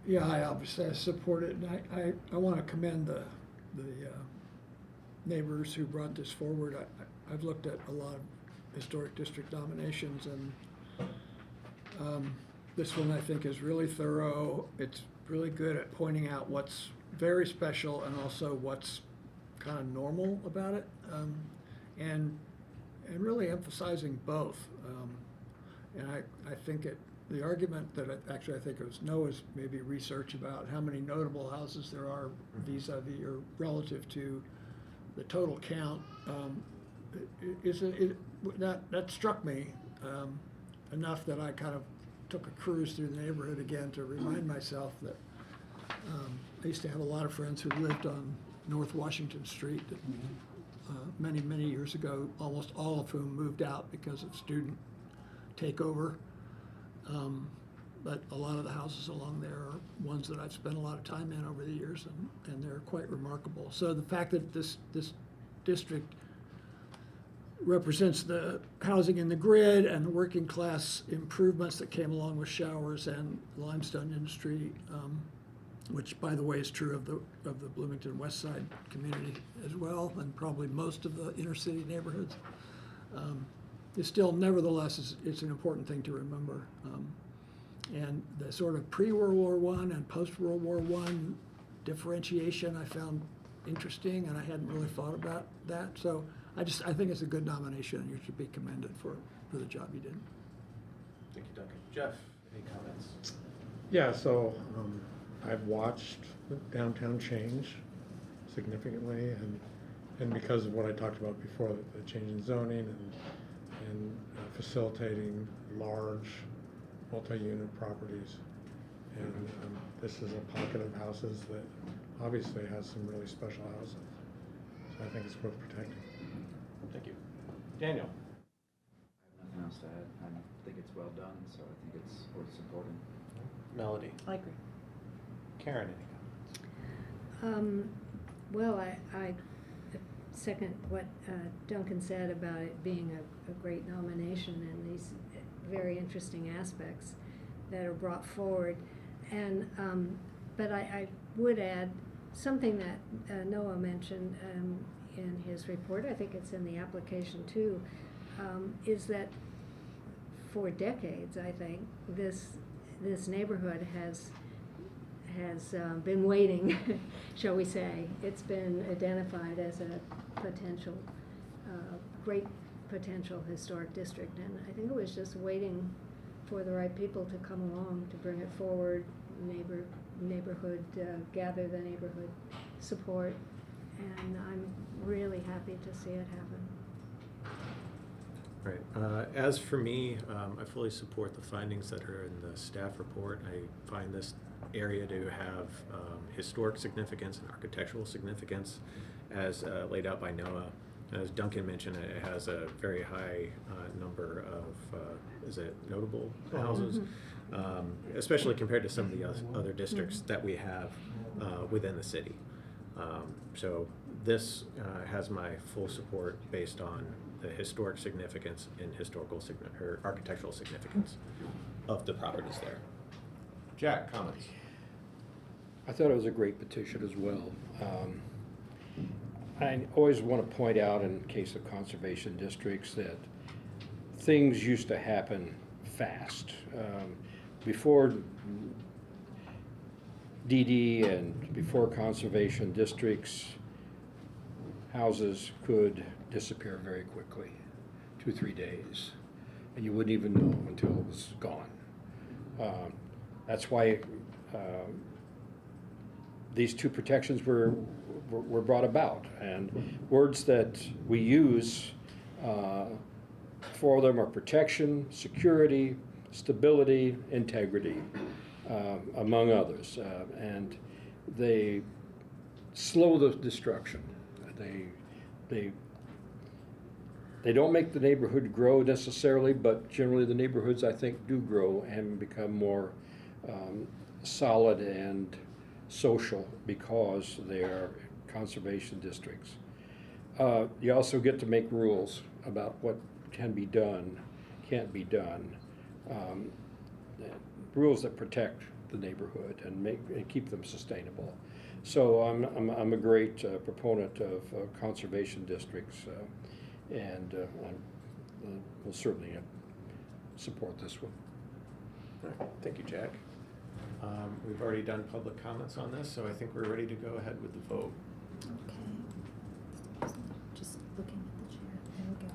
[SPEAKER 10] Yeah, I support it, and I want to commend the neighbors who brought this forward. I've looked at a lot of historic district nominations, and this one I think is really thorough. It's really good at pointing out what's very special and also what's kind of normal about it, and really emphasizing both. And I think the argument that I think it was Noah's maybe research about how many notable houses there are vis-a-vis or relative to the total count, that struck me enough that I kind of took a cruise through the neighborhood again to remind myself that I used to have a lot of friends who lived on North Washington Street that, many, many years ago, almost all of whom moved out because of student takeover. But a lot of the houses along there are ones that I've spent a lot of time in over the years, and they're quite remarkable. So the fact that this district represents the housing in the grid and the working class improvements that came along with showers and limestone industry, which by the way is true of the Bloomington West Side community as well, and probably most of the inner city neighborhoods. It's still, nevertheless, it's an important thing to remember. And the sort of pre-World War I and post-World War I differentiation I found interesting, and I hadn't really thought about that. So I think it's a good nomination, and you should be commended for the job you did.
[SPEAKER 7] Thank you, Duncan. Jeff, any comments?
[SPEAKER 12] Yeah, so I've watched downtown change significantly, and because of what I talked about before, the change in zoning and facilitating large multi-unit properties. And this is a pocket of houses that obviously has some really special houses. So I think it's worth protecting.
[SPEAKER 7] Thank you. Daniel?
[SPEAKER 4] I have nothing else to add. I think it's well done, so I think it's worth supporting.
[SPEAKER 7] Melody?
[SPEAKER 20] I agree.
[SPEAKER 7] Karen, any comments?
[SPEAKER 5] Well, I second what Duncan said about it being a great nomination and these very interesting aspects that are brought forward. And but I would add something that Noah mentioned in his report. I think it's in the application too. Is that for decades, I think this neighborhood has been waiting, shall we say. It's been identified as a potential, great potential historic district, and I think it was just waiting for the right people to come along to bring it forward, neighborhood, gather the neighborhood support, and I'm really happy to see it happen.
[SPEAKER 7] Right. As for me, I fully support the findings that are in the staff report. I find this area to have historic significance and architectural significance as laid out by Noah. As Duncan mentioned, it has a very high number of, is it notable houses? Especially compared to some of the other districts that we have within the city. So this has my full support based on the historic significance and or architectural significance of the properties there. Jack, comments?
[SPEAKER 8] I thought it was a great petition as well. I always want to point out in case of conservation districts that things used to happen fast. Before DD and before conservation districts, houses could disappear very quickly, 2-3 days, and you wouldn't even know until it was gone. That's why these two protections were brought about, and words that we use for them are protection, security, stability, integrity, among others, and they slow the destruction. They don't make the neighborhood grow necessarily, but generally the neighborhoods, I think, do grow and become more solid and social because they are conservation districts. You also get to make rules about what can be done, can't be done. Rules that protect the neighborhood and keep them sustainable. So I'm a great proponent of conservation districts, and will certainly support this one.
[SPEAKER 11] All right, thank you, Jack. We've already done public comments on this, so I think we're ready to go ahead with the vote.
[SPEAKER 2] Okay. Just looking at the chair. There we go.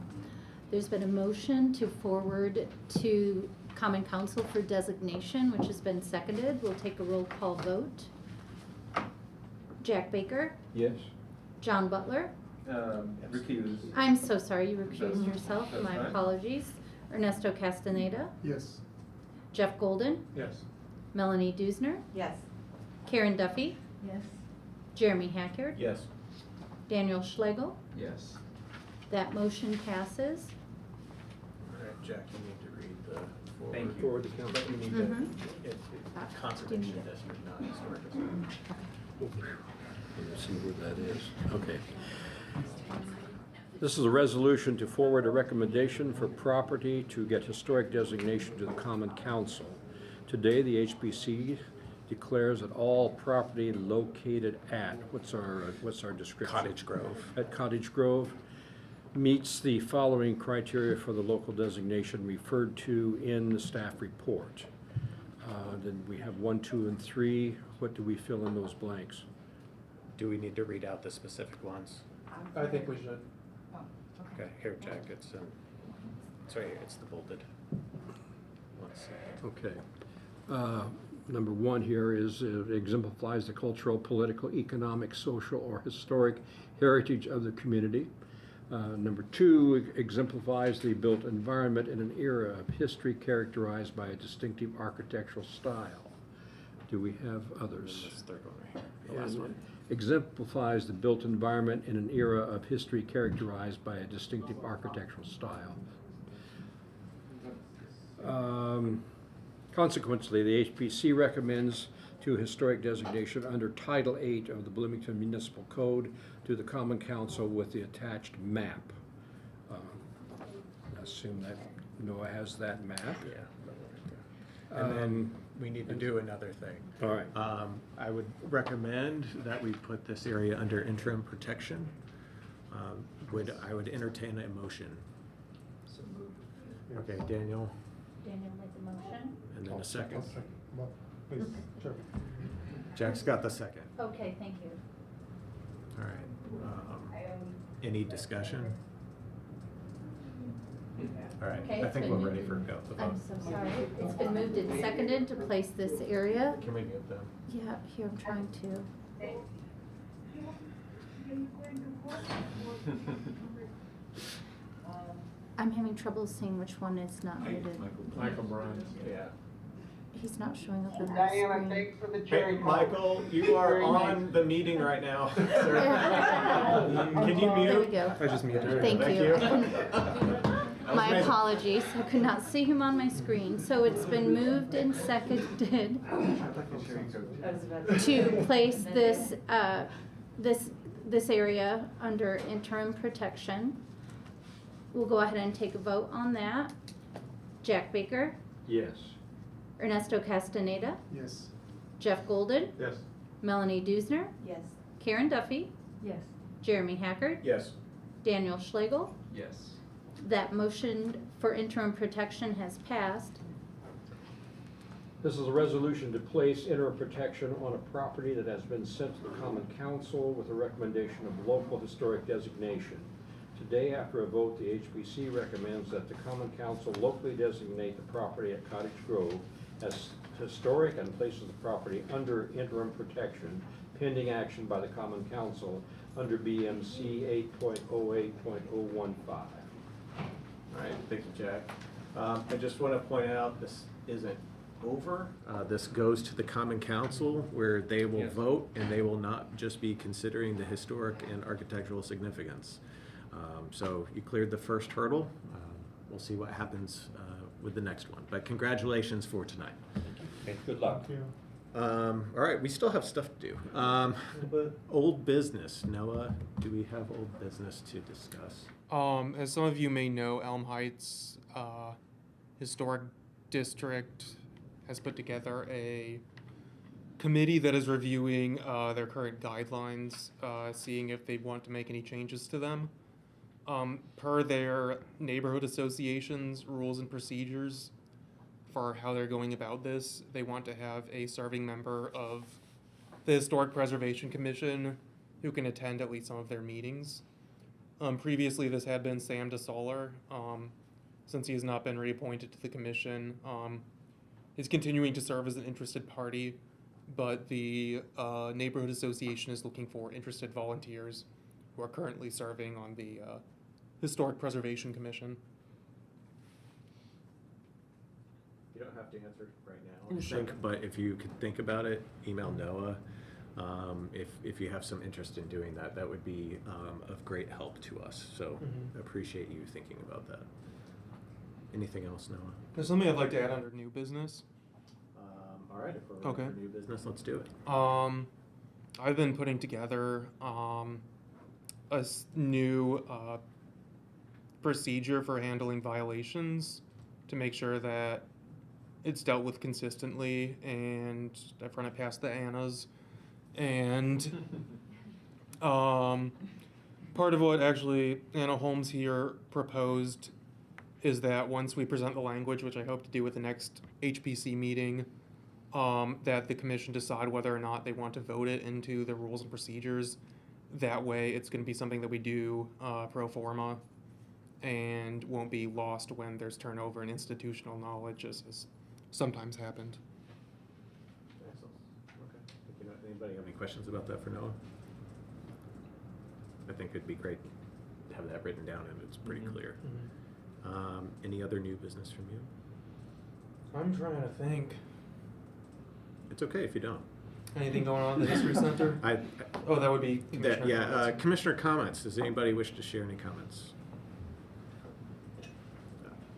[SPEAKER 2] There's been a motion to forward to Common Council for designation, which has been seconded. We'll take a roll call vote. Jack Baker?
[SPEAKER 8] Yes.
[SPEAKER 2] John Butler?
[SPEAKER 4] Recuse.
[SPEAKER 2] I'm so sorry, you recused
[SPEAKER 4] That's-
[SPEAKER 2] yourself.
[SPEAKER 4] that's
[SPEAKER 2] My
[SPEAKER 4] fine.
[SPEAKER 2] apologies. Ernesto Castaneda?
[SPEAKER 9] Yes.
[SPEAKER 2] Jeff Golden?
[SPEAKER 12] Yes.
[SPEAKER 2] Melanie Dusner?
[SPEAKER 20] Yes.
[SPEAKER 2] Karen Duffy?
[SPEAKER 20] Yes.
[SPEAKER 2] Jeremy Hackard?
[SPEAKER 11] Yes.
[SPEAKER 2] Daniel Schlegel?
[SPEAKER 4] Yes.
[SPEAKER 2] That motion passes.
[SPEAKER 11] All right, Jack, you need to read the forward.
[SPEAKER 4] Thank you.
[SPEAKER 8] Forward the council.
[SPEAKER 11] But you need
[SPEAKER 2] Mhm.
[SPEAKER 11] to, conservation district, not historic district.
[SPEAKER 8] Let's see where that is. Okay. This is a resolution to forward a recommendation for property to get historic designation to the Common Council. Today, the HBC declares that all property located at, what's our description?
[SPEAKER 11] Cottage Grove.
[SPEAKER 8] At Cottage Grove meets the following criteria for the local designation referred to in the staff report. Then we have 1, 2, and 3. What do we fill in those blanks?
[SPEAKER 11] Do we need to read out the specific ones?
[SPEAKER 12] I think we should.
[SPEAKER 11] Okay, here, Jack, it's right here, it's the bolded. 1 second.
[SPEAKER 8] Okay. Number 1 here is exemplifies the cultural, political, economic, social, or historic heritage of the community. Number 2 exemplifies the built environment in an era of history characterized by a distinctive architectural style. Do we have others?
[SPEAKER 11] This third one right here, the last one.
[SPEAKER 8] Exemplifies the built environment in an era of history characterized by a distinctive architectural style. Consequently, the HPC recommends to historic designation under Title 8 of the Bloomington Municipal Code to the Common Council with the attached map. I assume that Noah has that map.
[SPEAKER 11] Yeah. And then we need to do another thing.
[SPEAKER 8] All right.
[SPEAKER 11] I would recommend that we put this area under interim protection. I would entertain a motion. Okay, Daniel,
[SPEAKER 2] Daniel made the motion.
[SPEAKER 11] and then a second.
[SPEAKER 9] Well, please, sure.
[SPEAKER 11] Jack's got the second.
[SPEAKER 2] Okay, thank you.
[SPEAKER 11] All right. Any discussion? All right,
[SPEAKER 2] Okay,
[SPEAKER 11] I
[SPEAKER 2] it's
[SPEAKER 11] think
[SPEAKER 2] been
[SPEAKER 11] we're ready
[SPEAKER 2] moved.
[SPEAKER 11] for go. The vote.
[SPEAKER 2] I'm so sorry. It's been moved and seconded to place this area.
[SPEAKER 11] Can we get them?
[SPEAKER 2] Yeah, here, I'm trying to. I'm having trouble seeing which one is not muted.
[SPEAKER 12] Michael Bryan.
[SPEAKER 11] Yeah.
[SPEAKER 2] He's not showing up on my
[SPEAKER 14] Diana,
[SPEAKER 2] screen.
[SPEAKER 14] thanks for the
[SPEAKER 11] Hey,
[SPEAKER 14] cherry.
[SPEAKER 11] Michael, you are
[SPEAKER 14] Very nice.
[SPEAKER 11] on the meeting right now, sir. Can you mute?
[SPEAKER 2] There we go.
[SPEAKER 11] I just muted.
[SPEAKER 2] Thank you. My apologies, I could not see him on my screen. So it's been moved and seconded to place this, this area under interim protection. We'll go ahead and take a vote on that. Jack Baker,
[SPEAKER 8] Yes.
[SPEAKER 2] Ernesto Castaneda,
[SPEAKER 9] Yes.
[SPEAKER 2] Jeff Golden,
[SPEAKER 12] Yes.
[SPEAKER 2] Melanie Dusner,
[SPEAKER 20] Yes.
[SPEAKER 2] Karen Duffy,
[SPEAKER 20] Yes.
[SPEAKER 2] Jeremy Hackard,
[SPEAKER 11] Yes.
[SPEAKER 2] Daniel Schlegel.
[SPEAKER 4] Yes.
[SPEAKER 2] That motion for interim protection has passed.
[SPEAKER 8] This is a resolution to place interim protection on a property that has been sent to the Common Council with a recommendation of local historic designation. Today, after a vote, the HPC recommends that the Common Council locally designate the property at Cottage Grove as historic and places the property under interim protection pending action by the Common Council under BMC 8.08.015.
[SPEAKER 11] All right, thank you, Jack. I just want to point out, this isn't over. This goes to the Common Council where they will vote, and they will not just be considering the historic and architectural significance. So you cleared the first hurdle. We'll see what happens with the next one. But congratulations for tonight.
[SPEAKER 8] Okay, good luck.
[SPEAKER 11] All right, we still have stuff to do. Old business. Noah, do we have old business to discuss?
[SPEAKER 1] As some of you may know, Elm Heights Historic District has put together a committee that is reviewing their current guidelines, seeing if they want to make any changes to them. Per their neighborhood association's rules and procedures for how they're going about this, they want to have a serving member of the Historic Preservation Commission who can attend at least some of their meetings. Previously, this had been Sam DeSoler. Since he has not been reappointed to the commission, he's continuing to serve as an interested party, but the neighborhood association is looking for interested volunteers who are currently serving on the Historic Preservation Commission.
[SPEAKER 11] You don't have to answer right now, I think, but if you could think about it, email Noah. If you have some interest in doing that, that would be of great help to us. So appreciate you thinking about that. Anything else, Noah?
[SPEAKER 1] There's something I'd like to add under new business.
[SPEAKER 11] All right, if we're ready for new business, let's do it.
[SPEAKER 1] I've been putting together a new procedure for handling violations to make sure that it's dealt with consistently, and I've run it past the Annas. And part of what actually Anna Holmes here proposed is that once we present the language, which I hope to do at the next HPC meeting, that the commission decide whether or not they want to vote it into the rules and procedures. That way, it's going to be something that we do pro forma and won't be lost when there's turnover in institutional knowledge, as has sometimes happened.
[SPEAKER 11] Excellent. Okay. Anybody have any questions about that for Noah? I think it'd be great to have that written down, and it's pretty clear. Any other new business from you?
[SPEAKER 1] I'm trying to think.
[SPEAKER 11] It's okay if you don't.
[SPEAKER 1] Anything going on at the History Center? Oh, that would be Commissioner comments.
[SPEAKER 11] Commissioner comments. Does anybody wish to share any comments?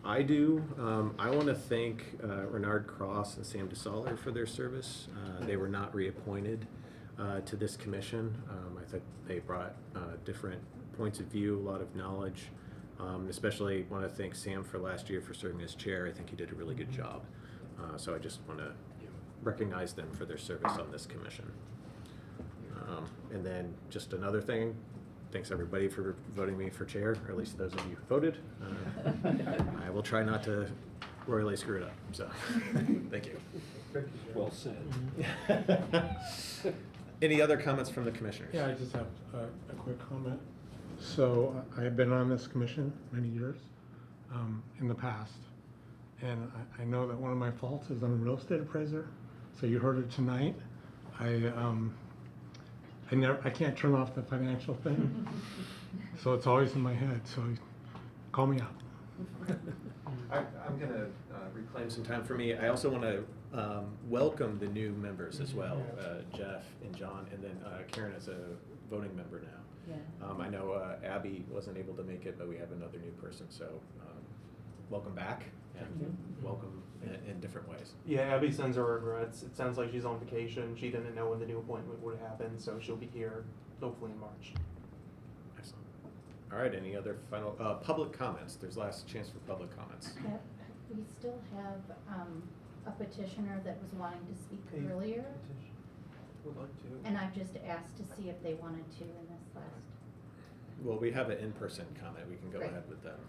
[SPEAKER 11] I do. I want to thank Renard Cross and Sam DeSoler for their service. They were not reappointed to this commission. I think they brought different points of view, a lot of knowledge. Especially want to thank Sam for last year for serving as chair. I think he did a really good job. So I just want to recognize them for their service on this commission. And then just another thing, thanks everybody for voting me for chair, or at least those of you who voted. I will try not to royally screw it up, so thank you.
[SPEAKER 8] Well said.
[SPEAKER 11] Any other comments from the commissioners?
[SPEAKER 12] Yeah, I just have a quick comment. So I've been on this commission many years in the past, and I know that one of my faults is I'm a real estate appraiser. So you heard it tonight. I can't turn off the financial thing, so it's always in my head. So call me out.
[SPEAKER 11] I'm going to reclaim some time for me. I also want to welcome the new members as well, Jeff and John, and then Karen is a voting member now.
[SPEAKER 20] Yeah.
[SPEAKER 11] I know Abby wasn't able to make it, but we have another new person, so welcome back and welcome in different ways.
[SPEAKER 1] Yeah, Abby sends her regrets. It sounds like she's on vacation. She didn't know when the new appointment would happen, so she'll be here hopefully in March.
[SPEAKER 11] Excellent. All right, any other final public comments? There's last chance for public comments.
[SPEAKER 2] Yep. We still have a petitioner that was wanting to speak earlier.
[SPEAKER 1] Would like to.
[SPEAKER 2] And I've just asked to see if they wanted to in this last.
[SPEAKER 11] Well, we have an in-person comment. We can go ahead with them.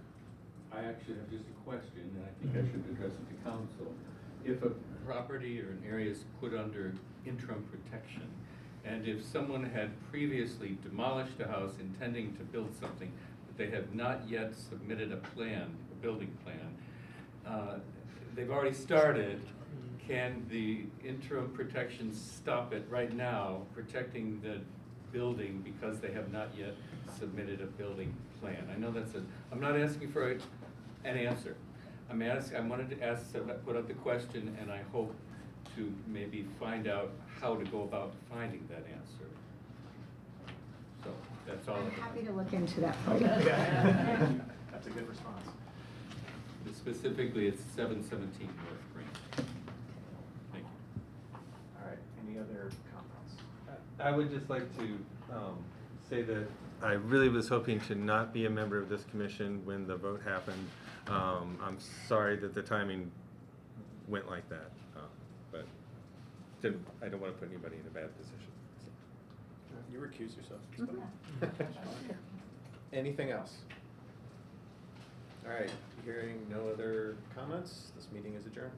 [SPEAKER 15] I actually have just a question, and I think I should address it to council. if a property or an area is put under interim protection, and if someone had previously demolished a house intending to build something, but they have not yet submitted a plan, a building plan, they've already started, can the interim protection stop it right now, protecting the building because they have not yet submitted a building plan? I know that's I'm not asking for an answer. I wanted to ask, put out the question, and I hope to maybe find out how to go about finding that answer. So, that's all.
[SPEAKER 3] I'm happy to look into that for you.
[SPEAKER 11] That's a good response.
[SPEAKER 15] Specifically, it's 717 North Green. Thank you.
[SPEAKER 11] All right, any other comments?
[SPEAKER 17] I would just like to say that I really was hoping to not be a member of this commission when the vote happened. I'm sorry that the timing went like that, but I don't want to put anybody in a bad position. So.
[SPEAKER 11] You recuse yourself. It's fine. Anything else? All right, hearing no other comments, this meeting is adjourned.